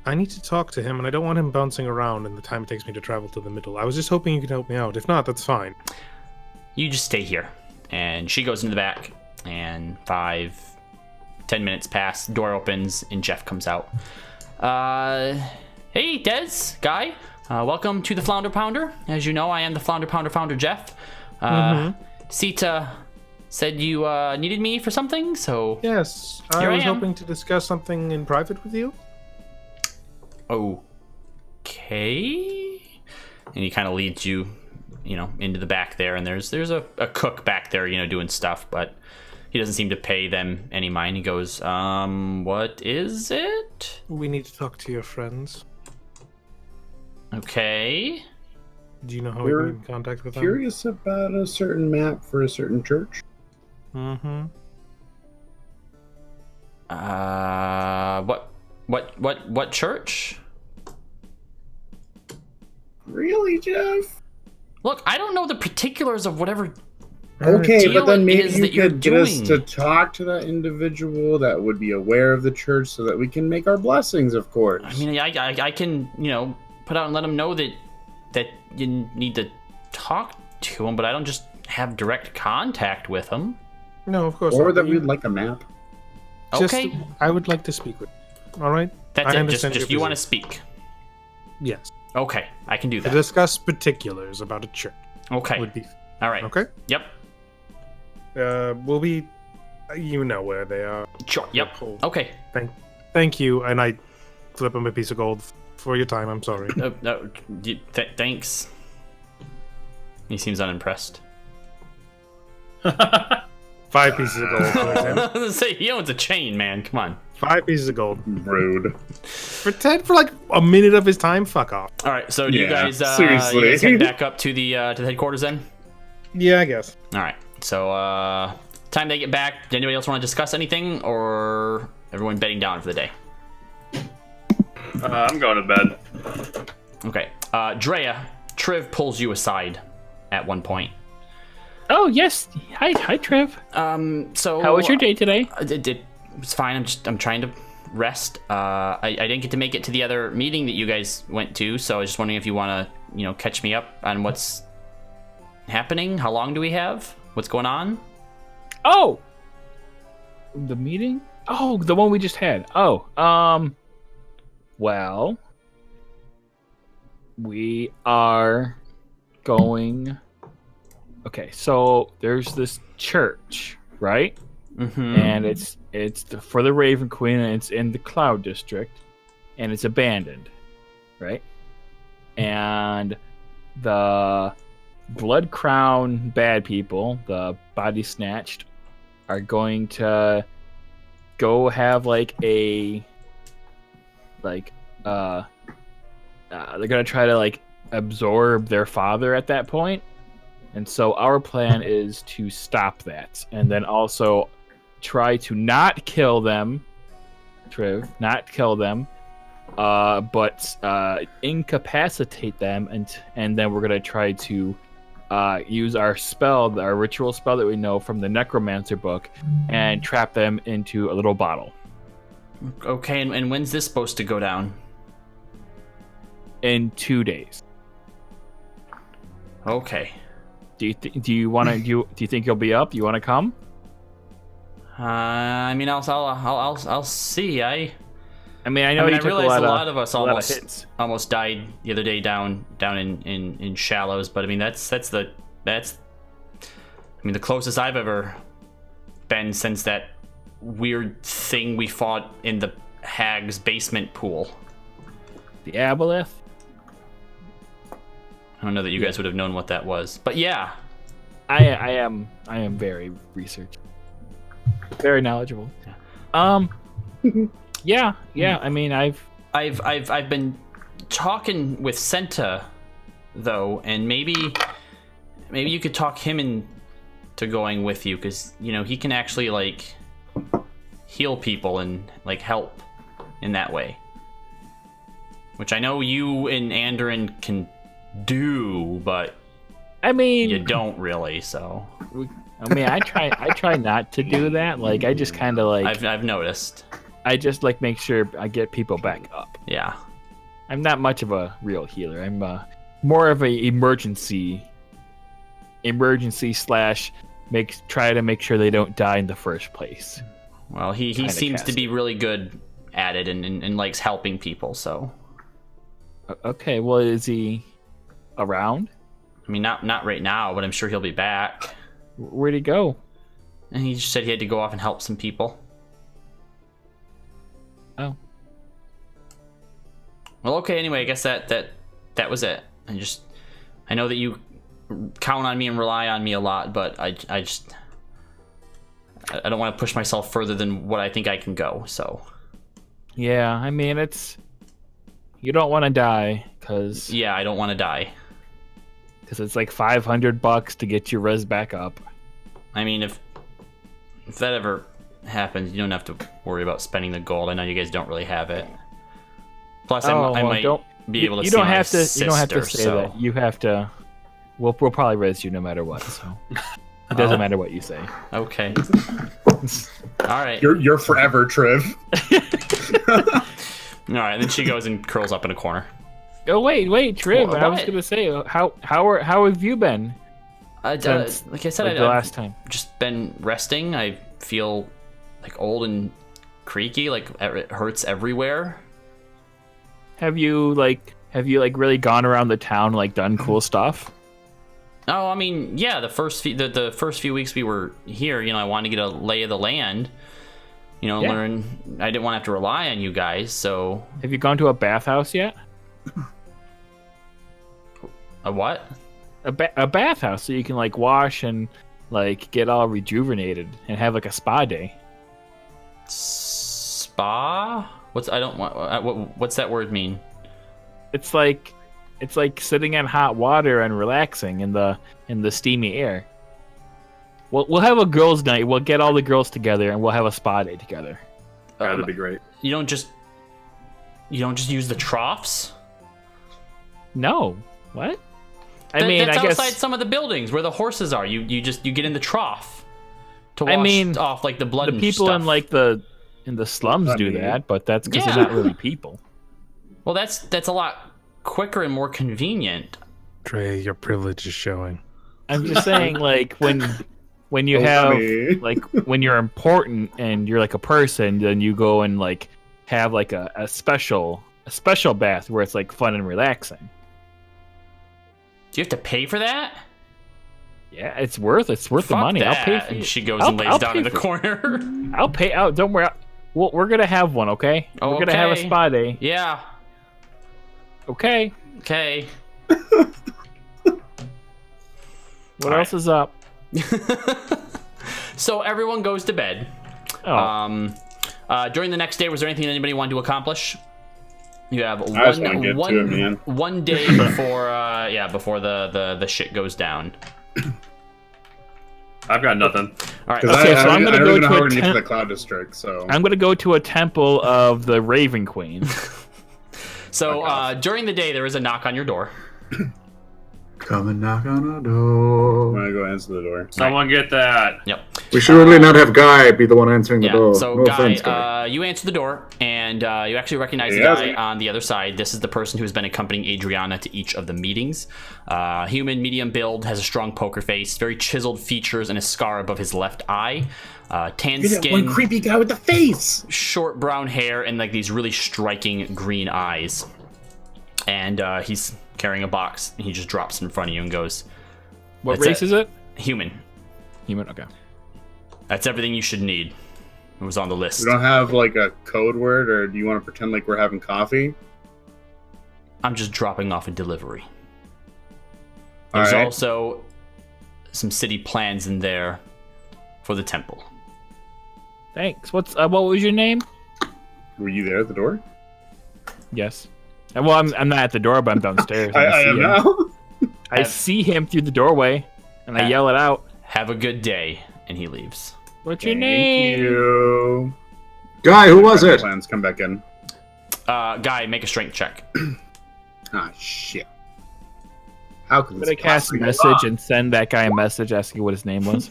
I need to talk to him, and I don't want him bouncing around in the time it takes me to travel to the middle. I was just hoping you could help me out. If not, that's fine. You just stay here. And she goes into the back, and 5-10 minutes pass, door opens, and Jeff comes out. Hey, Dez, Guy, welcome to the Flounder Pounder. As you know, I am the Flounder Pounder founder, Jeff. Sita said you needed me for something, so... Yes, I Here I was am. hoping to discuss something in private with you. Okay. And he kind of leads you, into the back there, and there's a cook back there, doing stuff, but he doesn't seem to pay them any mind. He goes, what is it? We need to talk to your friends. Okay. Do you know how We're we got in contact with them? Curious about a certain map for a certain church. Mm-hmm. What church? Really, Jeff? Look, I don't know the particulars of whatever. Okay, deal but then it maybe is you that you're could get us doing. to talk to that individual that would be aware of the church so that we can make our blessings, of course. I mean, I can, put out and let him know that you need to talk to him, but I don't just have direct contact with him. No, of course or not. that You- we'd like a map. just- Okay, I would like to speak with you. All right? that's I it. understand Just your you want to position. speak. Yes. Okay, I can do To that. discuss particulars about a church Okay, would be... all right. Okay? Yep. We'll be... You know where they are. Sure. Yep. Cool. Okay. Thank you, and I flip him a piece of gold for your time. I'm sorry. No, thanks. He seems unimpressed. 5 pieces of gold for him. Say he owns a chain, man. Come on. 5 pieces of gold. Rude. For like a minute of his time? Fuck off. All right. So do you Yeah, guys seriously. head back up to the headquarters then? Yeah, I guess. All right. So time they get back. Does anybody else want to discuss anything, or everyone bedding down for the day? I'm going to bed. Okay. Drea, Triv pulls you aside at one point. Oh yes, hi Trev. So How was your day today? It was fine. I'm trying to rest. I didn't get to make it to the other meeting that you guys went to, so I was just wondering if you want to, catch me up on what's happening. How long do we have? What's going on? Oh, the meeting. Oh, the one we just had. Oh, well, we are going. Okay, so there's this church, right? Mm-hmm. And it's for the Raven Queen, and it's in the Cloud District, and it's abandoned, right? And the Blood Crown bad people, the Body Snatched, are going to go have like a they're gonna try to like absorb their father at that point. And so our plan is to stop that, and then also try to not kill them, Triv, not kill them, but incapacitate them, and then we're gonna try to use our spell, our ritual spell that we know from the Necromancer book, and trap them into a little bottle. Okay, and when's this supposed to go down? In 2 days. Okay. Do you think you'll be up? Do you want to come? I mean, I'll see. I mean, I know you took realize a lot of us of hits. almost died the other day down in Shallows, but I mean that's the closest I've ever been since that weird thing we fought in the Hag's basement pool. The Aboleth? I don't know that you guys would have known what that was, but yeah, I am very researched, very knowledgeable. Yeah. I mean, I've been talking with Senta though, and maybe you could talk him into going with you, because he can actually like heal people and like help in that way, which I know you and Andoran can do, but I mean, you don't really. So I mean, I try not to do that. Like, I just kind of like I've noticed. I just like make sure I get people back up. Yeah. I'm not much of a real healer. I'm more of a emergency slash try to make sure they don't die in the first place. Well, he seems to be really good at it and likes helping people. So. Okay. Well, is he around? I mean, not right now, but I'm sure he'll be back. Where'd he go? And he just said he had to go off and help some people. Oh. Well, okay. Anyway, I guess that was it. I know that you count on me and rely on me a lot, but I don't want to push myself further than what I think I can go. So. Yeah, I mean, you don't want to die, because yeah, I don't want to die. Because it's like $500 to get your res back up. I mean, if that ever happens, you don't have to worry about spending the gold. I know you guys don't really have it. Plus, I might be able to see my sister. You don't have to say that. You have to. We'll probably res you no matter what. So it doesn't matter what you say. Okay. All right. You're forever, Triv. All right. And then she goes and curls up in a corner. Oh wait, Triv. What? I was gonna say, how have you been? Like I said, the last time. I've just been resting. I feel like old and creaky. Like it hurts everywhere. Have you really gone around the town, like done cool stuff? Oh, I mean, yeah. The first few weeks we were here, I wanted to get a lay of the land. Learn. I didn't want to have to rely on you guys. So. Have you gone to a bathhouse yet? A what? A bathhouse, so you can like wash and like get all rejuvenated and have like a spa day. Spa? What's that word mean? It's like sitting in hot water and relaxing in the steamy air. We'll have a girls' night. We'll get all the girls together and we'll have a spa day together. That'd be great. You don't just use the troughs? No. What? That's I guess outside some of the buildings where the horses are. You get in the trough to wash off like the blood. The and people stuff. in the slums do that, but that's because they're not really people. Well, that's a lot quicker and more convenient. Trey, your privilege is showing. I'm just saying, like when when you Oh, have mommy. like when you're important and you're like a person, then you go and like have like a special bath where it's like fun and relaxing. Do you have to pay for that? Yeah, it's worth the Fuck money. that. I'll pay for And it. she goes I'll- and lays I'll down pay in the for it. corner. I'll pay out. Don't worry. Well, we're gonna have one, okay? Oh, We're gonna have a okay. spa day, Yeah. okay? Okay. What else is up? So everyone goes to bed. Oh, During the next day, was there anything that anybody wanted to accomplish? You have I just wanna get to it, man. one day before, before the shit goes down. I've got nothing. All right. Because Okay, so I'm gonna I don't go even know to how a we're gonna get to temp- the Cloud District. So I'm gonna go to a temple of the Raven Queen. So during the day, there is a knock on your door. Come and knock on our I'm door. gonna go answer the door. Someone get that. Yep. We should really not have Guy be the one answering the Yeah. door. So No Guy, offense, Guy. you answer the door, and you actually recognize the Yeah. guy on the other side. This is the person who's been accompanying Adriana to each of the meetings. Human, medium build, has a strong poker face, very chiseled features, and a scar above his left eye. Tan You're that skin, one creepy guy with the face. short brown hair, and like these really striking green eyes. And he's carrying a box, and he just drops it in front of you and goes, What That's race it. is it? "Human. Human. Okay. That's everything you should need." It was on the list. We don't have like a code word, or do you want to pretend like we're having coffee? I'm just dropping off a delivery. All There's right. also some city plans in there for the temple. Thanks. What was your name? Were you there at the door? Yes. Well, I'm not at the door, but I'm downstairs. and I see am him. now. I see him through the doorway, and I yell it out. Have a good day, and he leaves. What's your Thank name? you. Guy, who was it? Plans come back in. Guy, make a strength check. Ah, shit. How could I'm this gonna cast a possibly go message wrong? and send that guy a message asking what his name was.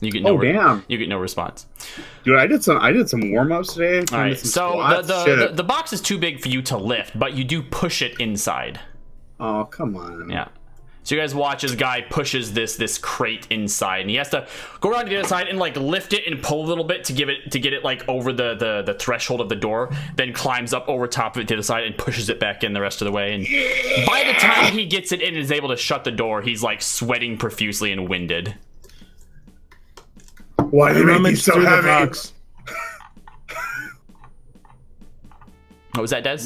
You get no. Oh damn, You get no response. dude! I did some warm ups today. All trying to right. do some So squats. the Shit. the box is too big for you to lift, but you do push it inside. Oh come on. Yeah. So you guys watch as Guy pushes this crate inside, and he has to go around to the other side and like lift it and pull a little bit to get it like over the threshold of the door. Then climbs up over top of it to the side and pushes it back in the rest of the way. And by the time he gets it in and is able to shut the door, he's like sweating profusely and winded. Why I do they make rummaged these so through the heavy? box. What was that, Des?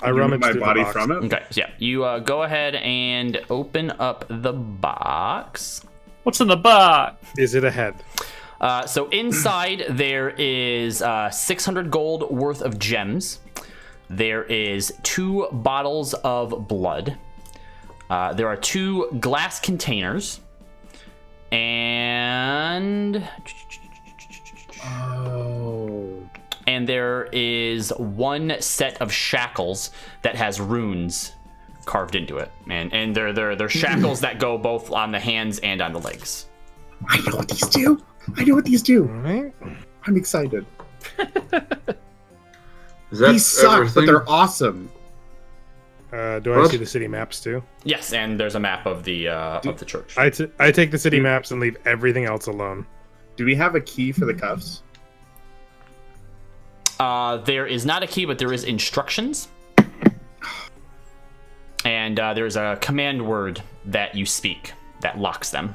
I Remove rummaged my through body the box. from it. Okay, so yeah, you go ahead and open up the box. What's in the box? Is it a head? So inside there is 600 gold worth of gems. There is 2 bottles of blood. There are 2 glass containers. And Oh. and there is 1 set of shackles that has runes carved into it. And they're shackles that go both on the hands and on the legs. I know what these do. I know what these do. Alright. I'm excited. Is that These suck, everything? but they're awesome. Do I What? see the city maps too? Yes, and there's a map of the church. I take the city maps and leave everything else alone. Do we have a key for the cuffs? There is not a key, but there is instructions. And there's a command word that you speak that locks them.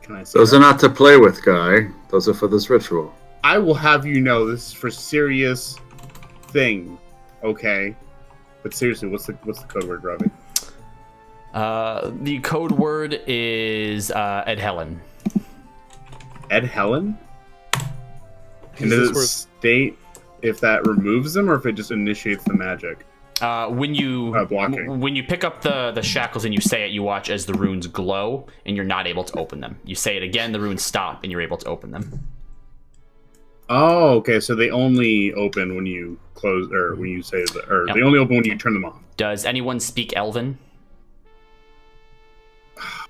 Can I see Those that? are not to play with, Guy. Those are for this ritual. I will have you know this is for serious thing. Okay. But seriously, what's the code word, Robbie? The code word is Ed Helen. Ed Helen? And Is does this it where- state if that removes them or if it just initiates the magic? When you Blocking. when you pick up the shackles and you say it, you watch as the runes glow, and you're not able to open them. You say it again, the runes stop, and you're able to open them. Oh, okay. So they only open when you close, or when you say, or Yep. they only open when you turn them off. Does anyone speak Elven?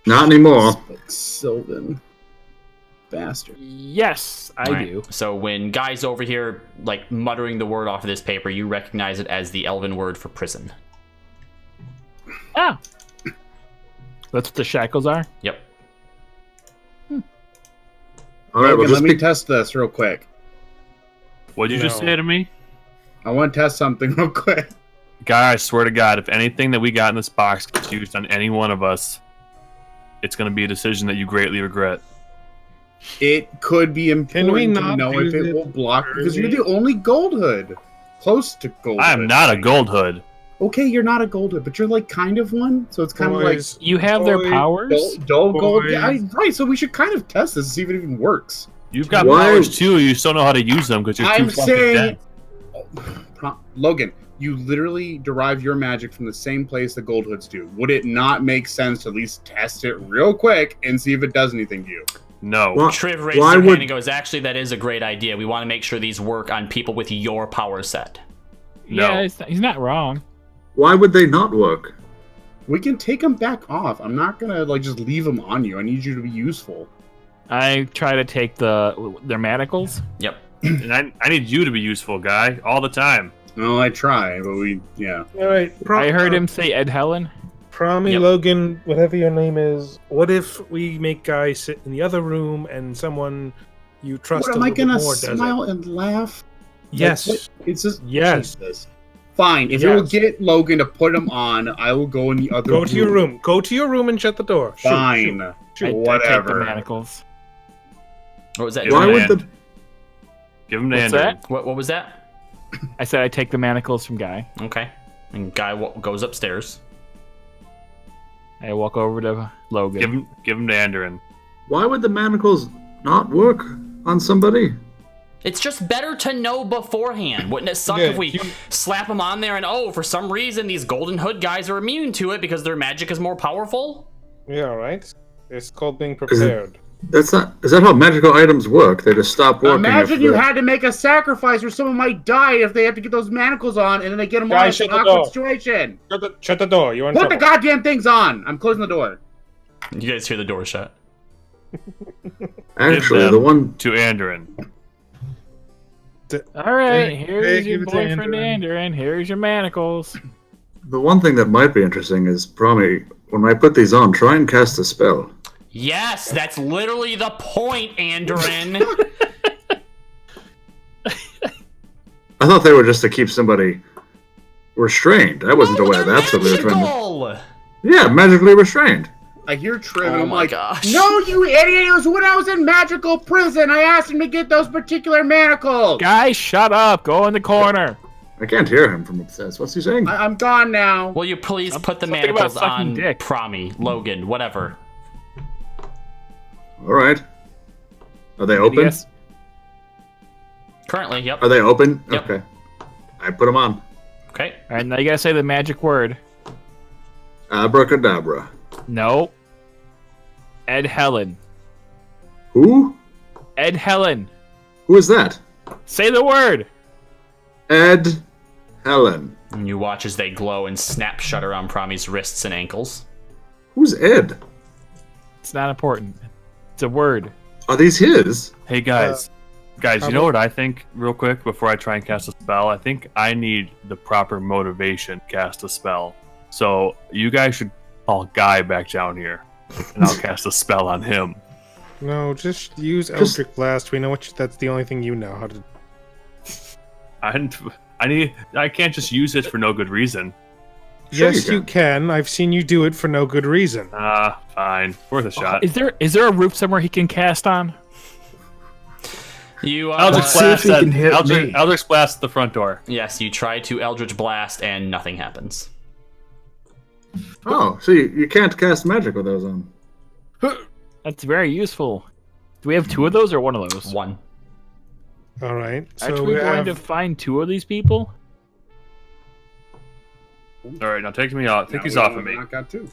Not anymore. Sylvan. Bastard. Yes, I Alright, do. So when Guy's over here, like muttering the word off of this paper, you recognize it as the Elven word for prison. Ah. That's what the shackles are? Yep. All right, Logan, well, let just me be- test this real quick. What'd you just No. say to me? I want to test something real quick. Guy, I swear to God, if anything that we got in this box gets used on any one of us, it's going to be a decision that you greatly regret. It could be important we to not know do if it this will block because you're early? the only gold hood close to gold. I am hood. not a gold hood. Okay, you're not a gold hood, but you're like kind of one. So it's kind of like Boys, You have their Boy, powers. dull gold. Yeah, Boys. right. So we should kind of test this to see if it even works. You've got Why- powers too. You just don't know how to use them because you're too I'm fucking saying, dead. Logan, you literally derive your magic from the same place the gold hoods do. Would it not make sense to at least test it real quick and see if it does anything to you? No. Why- Triv raises why her would- hand and goes, actually, that is a great idea. We want to make sure these work on people with your power set. No. Yeah, he's not wrong. Why would they not work? We can take them back off. I'm not gonna like just leave them on you. I need you to be useful. I try to take their manacles. Yep. And I need you to be useful, guy, all the time. No, I try, but yeah. All right. I heard him say Ed Helen. Promi, Yep. Logan, whatever your name is. What if we make Guy sit in the other room and someone you trust What, a am I little bit gonna more does smile it? and laugh? Yes. Like, it's just Yes. Jesus. Fine. If you will Yes. get Logan to put him on, I will go in the other Go to your room. Go to your room and shut the door. Shoot, Fine. shoot. I take the Whatever. manacles. What was that? Give Why him a would hand. the Give him to What's Andrew. that? What was that? I said I take the manacles from Guy. Okay. And Guy goes upstairs. I walk over to Logan. Give him to Andorin. why would the manacles not work on somebody? It's just better to know beforehand. Wouldn't it suck Yeah, if we you- slap them on there and, oh, for some reason these Golden Hood guys are immune to it because their magic is more powerful? Yeah, right. It's called being prepared. That's not. Is that how magical items work? They just stop working. Imagine if you the- had to make a sacrifice or someone might die if they have to get those manacles on and then they get them on. Guys, It's an shut the awkward door. situation. Shut the door. You're in Put the trouble. goddamn things on. I'm closing the door. You guys hear the door shut. Actually, them. the one. To Andorin. All right, Hey, here's give your it to boyfriend Andrew. Andrew, here's your manacles. The one thing that might be interesting is probably when I put these on, try and cast a spell. Yes, that's literally the point, Andorin. I thought they were just to keep somebody restrained. I wasn't aware They're that's what they were trying to. magical! Yeah, magically restrained. I hear Triv Oh and I'm my like, gosh. no, you idiot! It was when I was in magical prison. I asked him to get those particular manacles. Guy, shut up. Go in the corner. I can't hear him from upstairs. What's he saying? I'm gone now. Will you please put the Something about manacles sucking on dick. Promi, Logan, whatever. All right. Are they open? Yes. Currently, yep. Are they open? Yep. Okay. I put them on. Okay. All right, now you gotta say the magic word. Abracadabra. No. Ed Helen. Who? Ed Helen. Who is that? Say the word. Ed Helen. And you watch as they glow and snap shut around Promi's wrists and ankles. Who's Ed? It's not important. It's a word. Are these his? Hey guys, you how know what I think? Real quick, before I try and cast a spell, I think I need the proper motivation to cast a spell. So you guys should call Guy back down here, and I'll cast a spell on him. No, just use Just- Eldritch Blast. We know that's the only thing you know how to. I can't just use it for no good reason. Sure Yes, you you can. I've seen you do it for no good reason. Fine, worth a shot. Is there a roof somewhere he can cast on? You Eldritch see if Blast. he can hit Eldritch, me. Eldritch Blast at the front door. yes, you try to Eldritch Blast and nothing happens. Oh, so you can't cast magic with those on. That's very useful. Do we have two of those or one of those? One. All right. Aren't So we we going have. to find two of these people? All right, now take me off. Take Now these we off only of me. knock out two.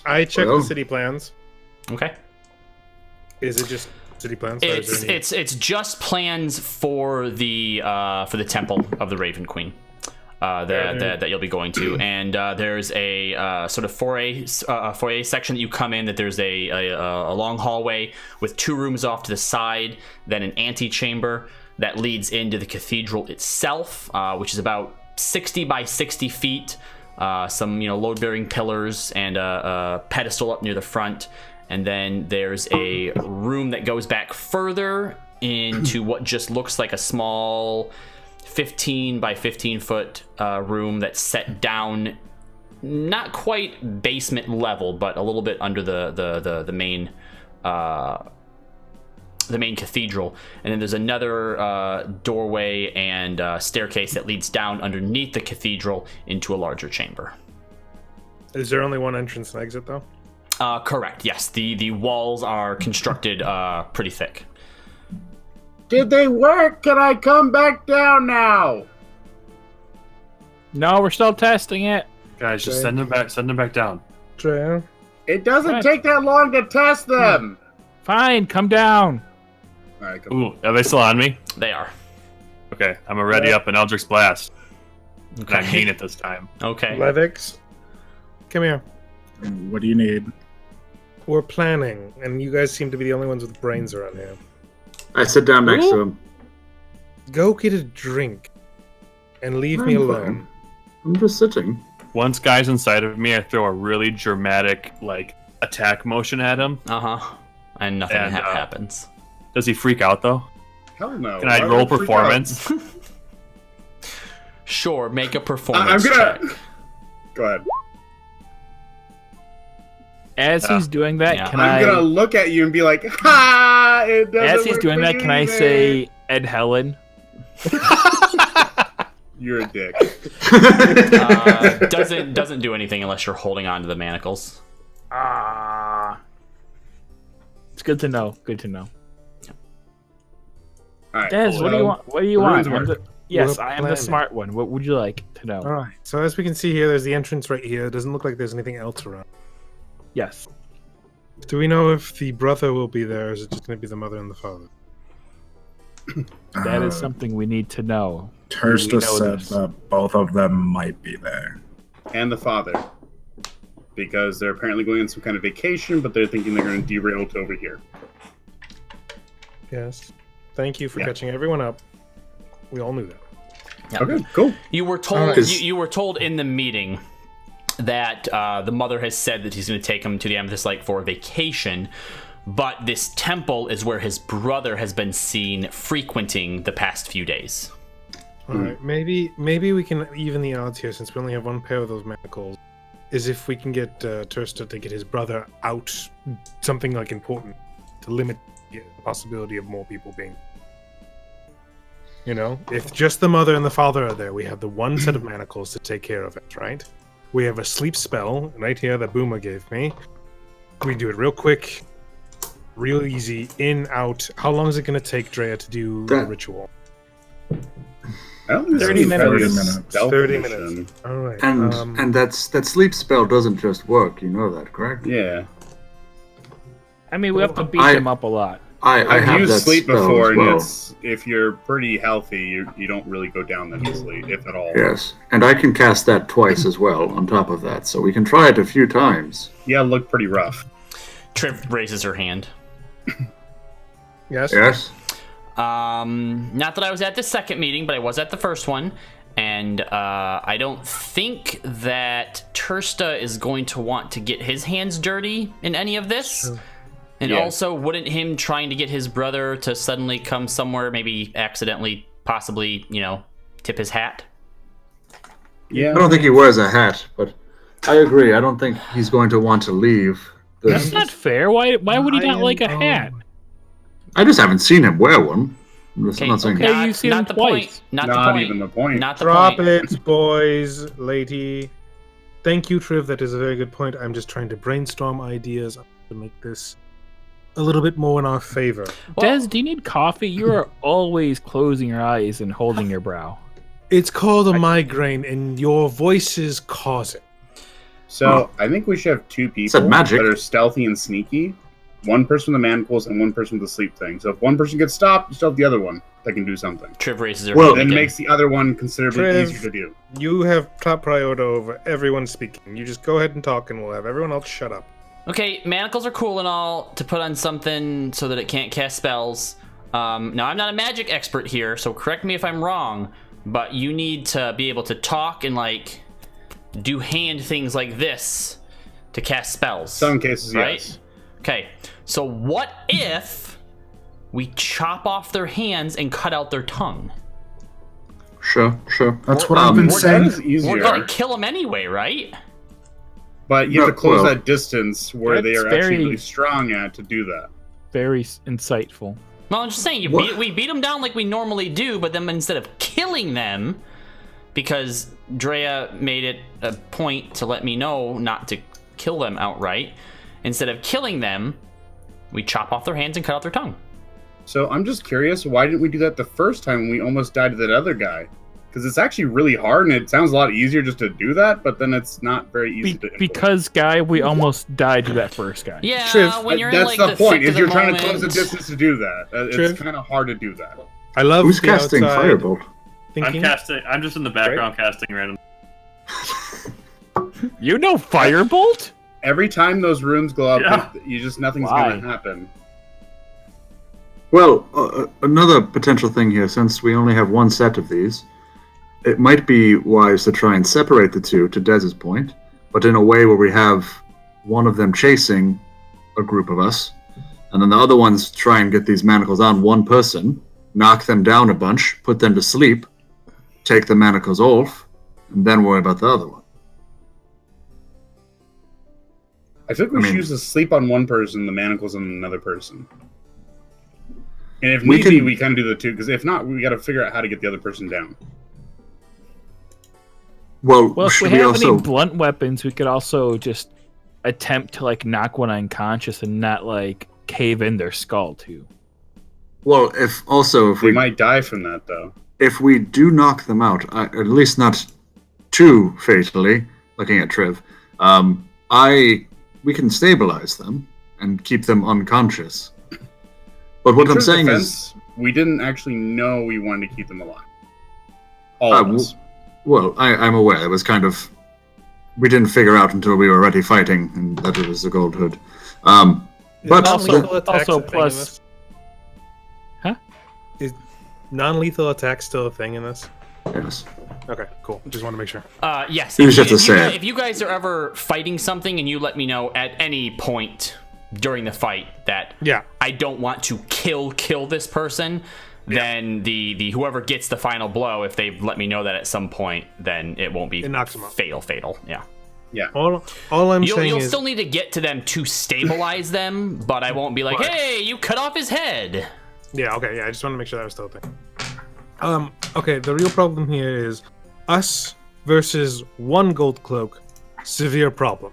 I checked Well. the city plans. Okay. Is it just city plans? Or is It's there any- it's just plans for the temple of the Raven Queen. That you'll be going to, and there's a sort of foyer section that you come in. That there's a long hallway with two rooms off to the side, then an antechamber that leads into the cathedral itself, which is about 60 by 60 feet. Some load-bearing pillars and a pedestal up near the front, and then there's a room that goes back further into what just looks like a small 15 by 15 foot room that's set down, not quite basement level, but a little bit under the main cathedral. And then there's another doorway and staircase that leads down underneath the cathedral into a larger chamber. Is there only one entrance and exit, though? Correct, yes. The walls are constructed pretty thick. Did they work? Can I come back down now? No, we're still testing it. Guys, just send them back down. Drea? It doesn't Right. take that long to test them. Fine, come down. All right, come Ooh, are they still on me? They are. Okay, I'm gonna ready up an Eldritch Blast. Okay. And I mean it this time. Okay. Levix? Come here. What do you need? We're planning, and you guys seem to be the only ones with brains around here. I sit down next to him. Go get a drink, and leave me I'm alone. fine. I'm just sitting. Once guy's inside of me, I throw a really dramatic attack motion at him. Uh-huh. And nothing And, happens. Does he freak out though? Hell no. Can I Why roll would I freak out? performance? Sure, make a I'm performance gonna. check. Go ahead. As he's doing that, Yeah. can I'm gonna look at you and be like, "Ha! It doesn't As he's work doing for that, you can I either." say Ed Helen? You're a dick? Doesn't do anything unless you're holding on to the manacles. It's good to know. Good to know. All right. Des, what do you want? What do you want? runes work. Yes, We're I am the planning. smart one. What would you like to know? All right. So as we can see here, there's the entrance right here. It doesn't look like there's anything else around. Yes. Do we know if the brother will be there, or is it just going to be the mother and the father? That is something we need to know. Tursta we know said this. that both of them might be there. And the father, because they're apparently going on some kind of vacation, but they're thinking they're going to derail to over here. Yes. Thank you for Yeah. catching everyone up. We all knew that. Yeah. Okay, cool. You were told Alright. you were told in the meeting that the mother has said that he's going to take him to the Amethyst Lake for a vacation, but this temple is where his brother has been seen frequenting the past few days. All right. Maybe we can even the odds here, since we only have one pair of those manacles. Is if we can get Tursta to get his brother out, something like important, to limit the possibility of more people being. You know, if just the mother and the father are there, we have the one set of manacles to take care of it, right? We have a sleep spell right here that Boomer gave me. We do it real quick, real easy, in, out. How long is it going to take Drea to do the That- ritual? I don't think this 30 is minutes. 30 minutes. stealth 30 mission. minutes. All right. And that sleep spell doesn't just work. You know that, correct? Yeah. I mean, we have to beat I- him up a lot. I I've have used that sleep spell before, as well. and it's if you're pretty healthy, you don't really go down that easily, if at all. Yes, and I can cast that twice as well on top of that, so we can try it a few times. Yeah, look pretty rough. Triv raises her hand. Yes. Yes? Not that I was at the second meeting, but I was at the first one. And I don't think that Tursta is going to want to get his hands dirty in any of this. Sure. And Yeah. also, wouldn't him trying to get his brother to suddenly come somewhere, maybe accidentally, possibly, tip his hat? Yeah. I don't think he wears a hat, but I agree. I don't think he's going to want to leave. That's not fair. Why would he I not am- like a hat? I just haven't seen him wear one. I'm just not saying. okay. you've seen him the twice. point. Not the Not point. even the point. Not the Drop point. it, boys, lady. Thank you, Triv. That is a very good point. I'm just trying to brainstorm ideas to make this a little bit more in our favor. Well, Des, do you need coffee? You are always closing your eyes and holding your brow. It's called a migraine, and your voices cause it. So I think we should have two people Said magic. that are stealthy and sneaky. One person with the manacles and one person with the sleep thing. So if one person gets stopped, you still have the other one that can do something. Triv raises her Well, hand Then it again. makes the other one considerably Triv. easier to do. You have top priority over everyone speaking. You just go ahead and talk, and we'll have everyone else shut up. Okay, manacles are cool and all to put on something so that it can't cast spells. Now, I'm not a magic expert here, so correct me if I'm wrong, but you need to be able to talk and, do hand things like this to cast spells. Some cases, Right? yes. Okay, so what if we chop off their hands and cut out their tongue? Sure. That's what I've been That saying. is easier. We're gonna kill them anyway, right? But you have to No, close well, that distance where they that's are actually very- really strong at to do that. Very insightful. Well, I'm just saying, we beat them down like we normally do, but then instead of killing them, because Drea made it a point to let me know not to kill them outright, instead of killing them, we chop off their hands and cut out their tongue. So I'm just curious, why didn't we do that the first time when we almost died to that other guy? Because it's actually really hard, and it sounds a lot easier just to do that, but then it's not very easy to implement. Because, guy, we almost died to that first guy. Yeah, Triv, when you're in That's like the the point, thick is of you're the trying to close the moment. distance to do that. It's Triv. kind of hard to do that. I love Who's the casting outside Firebolt? thinking. I'm just in the background casting random. You know Firebolt? Every time those rooms go up, Yeah. nothing's Why? going to happen. Well, another potential thing here, since we only have one set of these, it might be wise to try and separate the two, to Dez's point, but in a way where we have one of them chasing a group of us, and then the other ones try and get these manacles on one person, knock them down a bunch, put them to sleep, take the manacles off, and then worry about the other one. I think we I should mean- use to sleep on one person, the manacles on another person. And if We need be, can- we can do the two, because if not, we got to figure out how to get the other person down. Well, Well, if should we we have also... any blunt weapons, we could also just attempt to, like, knock one unconscious and not, like, cave in their skull, too. Well, if We we might die from that, though. if we do knock them out, at least not too fatally, looking at Triv, we can stabilize them and keep them unconscious. But what In I'm Triv's saying defense, we didn't actually know we wanted to keep them alive. All of us. I'm aware. It was kind of... We didn't figure out until we were already fighting and that it was the Gold Hood. But non-lethal attacks also a thing in plus- this? Huh? Is non-lethal attack still a thing in this? yes. Okay, cool. Just want to make sure. Yes. You just have to say it. If you guys are ever fighting something and you let me know at any point during the fight that Yeah. I don't want to kill this person, then the whoever gets the final blow, if they let me know that at some point, then it won't be It knocks 'em out. fatal. Yeah. All I'm saying You'll is still need to get to them to stabilize them, but I won't be like, hey, you cut off his head. yeah, okay, yeah, I just want to make sure that was still a thing. Okay, the real problem here is us versus one gold cloak, severe problem.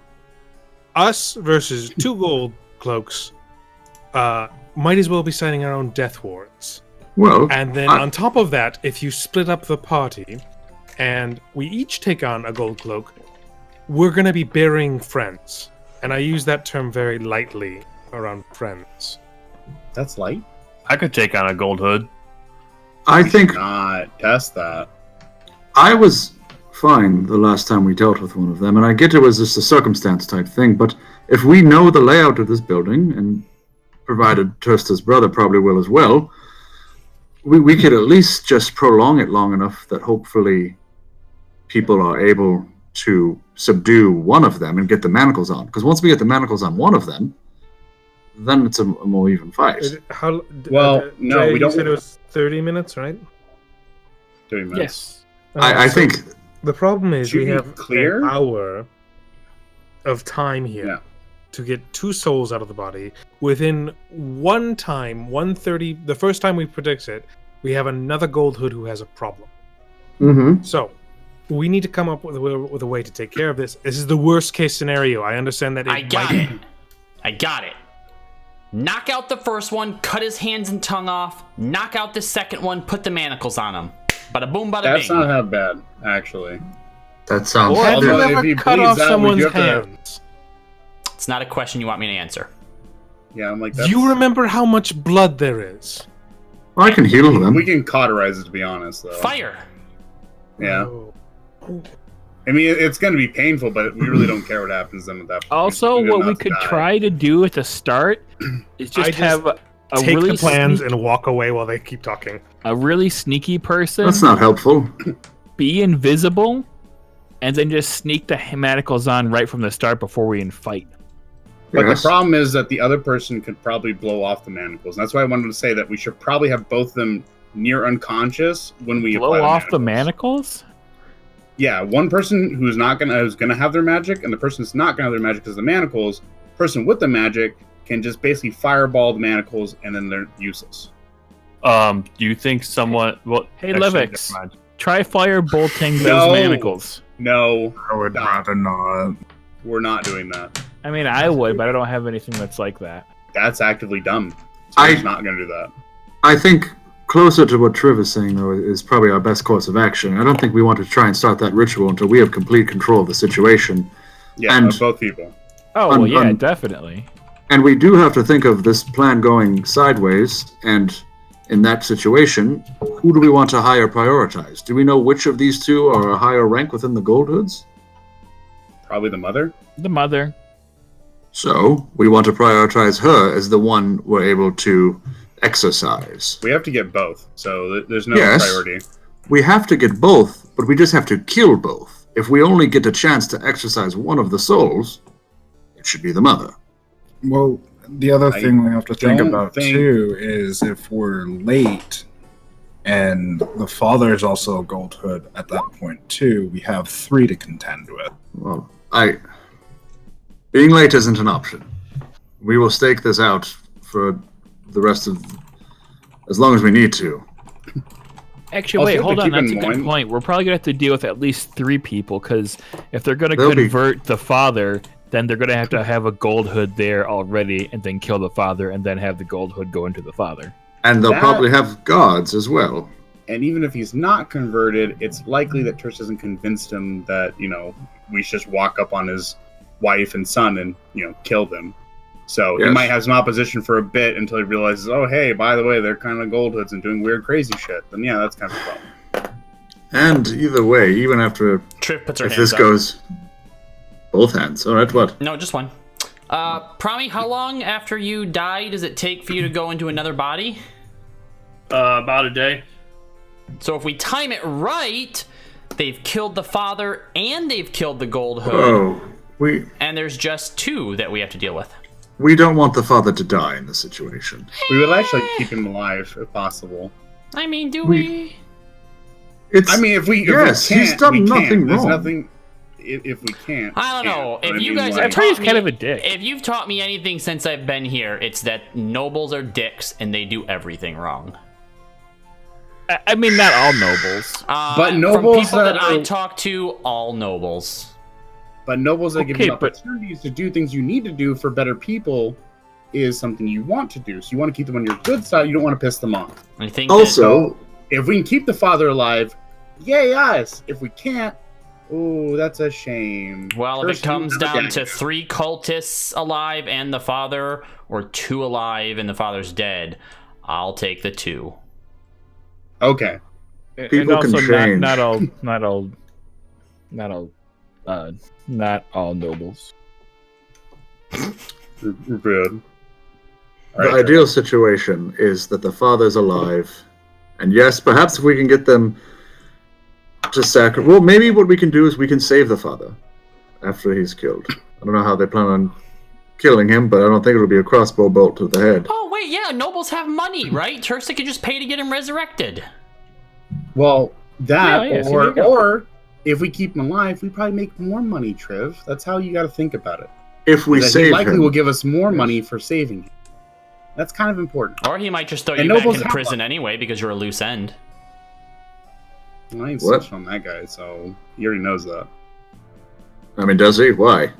Us versus two gold cloaks, might as well be signing our own death warrants. Well, And then on top of that, if you split up the party and we each take on a gold cloak, we're going to be burying friends. And I use that term very lightly around friends. That's light. I could take on a gold hood. I think Not test that. I was fine the last time we dealt with one of them, and I get it was just a circumstance type thing, but if we know the layout of this building, and provided Tursta's brother probably will as well, we could at least just prolong it long enough that hopefully people are able to subdue one of them and get the manacles on. Because once we get the manacles on one of them, then it's a more even fight. Well, no, Jay, we don't- You said it was 30 minutes, right? 30 minutes. Yes. I So think the problem is Should we we have clear? an hour of time here Yeah. to get two souls out of the body. Within one time, 1:30, the first time we predict it, we have another gold hood who has a problem. So we need to come up with a way to take care of this. This is the worst case scenario. I understand that I got it. Knock out the first one, cut his hands and tongue off. Knock out the second one, put the manacles on him. Bada boom, bada That's bing. not that bad, actually. that sounds Have you Although if ever he cut bleeds off out, we someone's do have to- hands? It's not a question you want me to answer. Yeah, I'm like, Do you remember how much blood there is? I can heal them. We can cauterize it, to be honest, though. Fire. Yeah. Oh. I mean, it's going to be painful, but we really don't care what happens then at that point. Also, We're what not we to could die. try to do at the start is I just have a Take really the plans sneak- and walk away while they keep talking. a really sneaky person That's not helpful. be invisible and then just sneak the manacles on right from the start before we even fight. But Yes. the problem is that the other person could probably blow off the manacles. And that's why I wanted to say that we should probably have both of them near unconscious when we Blow apply off the manacles? Yeah, one person who's gonna have their magic, and the person who's not gonna have their magic because the manacles. Person with the magic can just basically fireball the manacles, and then they're useless. Do you think someone? Well, Hey, actually, Levix. never mind. Try fire bolting those No. manacles. No, I would No. rather not. we're not doing that. I mean, I would, but I don't have anything that's like that. That's actively dumb. So I- we're not gonna do that. I think closer to what Triv is saying, though, is probably our best course of action. I don't think we want to try and start that ritual until we have complete control of the situation. Yeah, And- of both people. Oh, well, yeah, Un- definitely. And we do have to think of this plan going sideways, and in that situation, who do we want to higher prioritize? Do we know which of these two are a higher rank within the Gold Hoods? Probably the mother. The mother. So, we want to prioritize her as the one we're able to exercise. We have to get both, so there's no Yes. priority. We have to get both, but we just have to kill both. If we only get a chance to exercise one of the souls, it should be the mother. Well, the other I thing we have to think don't about think- too is if we're late and the father is also a gold hood at that point too, we have 3 to contend with. Well, being late isn't an option. We will stake this out for the rest of as long as we need to. Actually, Also, wait, to hold on. keep That's a in good mind- point. We're probably going to have to deal with at least 3 people, because if they're going to They'll be- convert the father, then they're going to have a gold hood there already, and then kill the father, and then have the gold hood go into the father. And they'll That- probably have guards as well. And even if he's not converted, it's likely that Trish hasn't convinced him that, we should just walk up on his wife and son and, kill them. So he Yes. might have some opposition for a bit until he realizes, oh, hey, by the way, they're kind of gold hoods and doing weird, crazy shit. Then, yeah, that's kind of a problem. And either way, even after Triv puts her if hands this up. goes both hands. All right, what? No, just one. Promi, how long after you die does it take for you to go into another body? About a day. So if we time it right, they've killed the father and they've killed the gold hood, Oh, and there's just 2 that we have to deal with. we don't want the father to die in this situation. We would actually keep him alive if possible. I mean, do We- we? It's I mean, if we Yes, can't, he's done we can't. nothing There's wrong. nothing. If we can't, I don't we know. can't. But If I you mean, guys like- have Pretty's taught kind me, of a dick. if you've taught me anything since I've been here, it's that nobles are dicks and they do everything wrong. I mean, not all nobles. But from nobles people that that I are- talk to, all nobles. But nobles that give Okay, you but- opportunities to do things you need to do for better people is something you want to do. So you want to keep them on your good side. You don't want to piss them off. I think also If we can keep the father alive, yay us. If we can't, oh, that's a shame. well, if it First, comes you never down get to it. 3 cultists alive and the father, or 2 alive and the father's dead, I'll take the 2. Okay. And People also, can change. not all nobles. Rude. the ideal situation is that the father's alive, and yes, perhaps if we can get them to sacrifice. Well, maybe what we can do is we can save the father after he's killed. I don't know how they plan on killing him, but I don't think it'll be a crossbow bolt to the head. Oh, wait, yeah, nobles have money, right? Tursa could just pay to get him resurrected. Well, that Yeah, so there you go. or if we keep him alive, we probably make more money, Triv. That's how you got to think about it. If we That he save likely him, will give us more money for saving him. That's kind of important. Or he might just throw And you back nobles in have prison anyway because you're a loose end. I ain't What? switched on that guy, so he already knows that. I mean, does he? Why?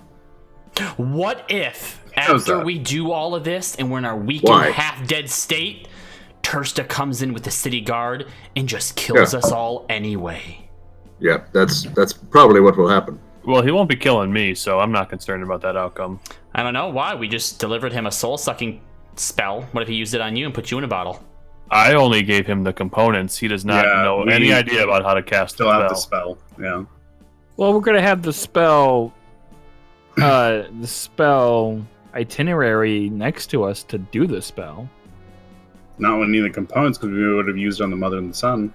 What if, knows after that. we do all of this and we're in our weak Why? and half-dead state, Tursta comes in with the city guard and just kills Yeah. us all anyway? Yeah, that's probably what will happen. Well, he won't be killing me, so I'm not concerned about that outcome. I don't know why. We just delivered him a soul-sucking spell. What if he used it on you and put you in a bottle? I only gave him the components. He does not Yeah, know we any idea about how to cast Still the have spell. the spell. Yeah. Well, we're gonna have the spell itinerary next to us to do the spell. Not with any of the components because we would have used it on the mother and the son.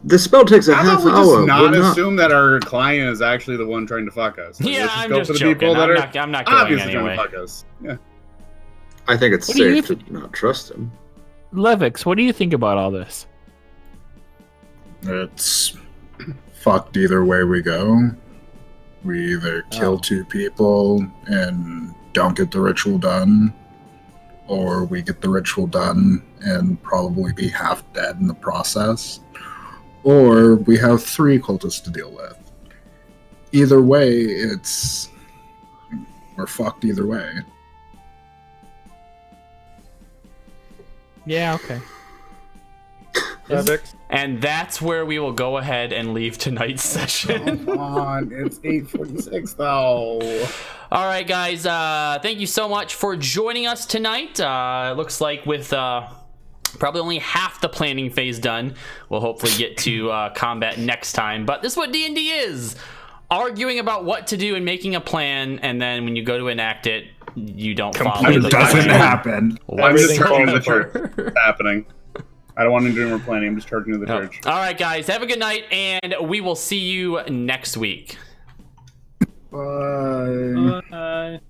This spell takes a How half about we hour. just not We're not- assume that our client is actually the one trying to fuck us? Like, Yeah, let's I'm go just for the joking. people that I'm are not going obviously anyway. trying to fuck us. Yeah. I think it's What do you safe to not trust him. Levix, what do you think about all this? It's fucked either way we go. We either kill 2 people and don't get the ritual done, or we get the ritual done and probably be half dead in the process, or we have 3 cultists to deal with. Either way, we're fucked either way. Yeah, okay. And that's where we will go ahead and leave tonight's session. Come on, it's 8:46 though. All right, guys. Thank you so much for joining us tonight. It looks like with probably only half the planning phase done, we'll hopefully get to combat next time. But this is what D&D is: arguing about what to do and making a plan, and then when you go to enact it, you don't follow It the doesn't plan. happen. I'm just What's charging the going church. on? It's happening. I don't want to do more planning. I'm just charging to the Yep. church. All right, guys. Have a good night, and we will see you next week. Bye. Bye.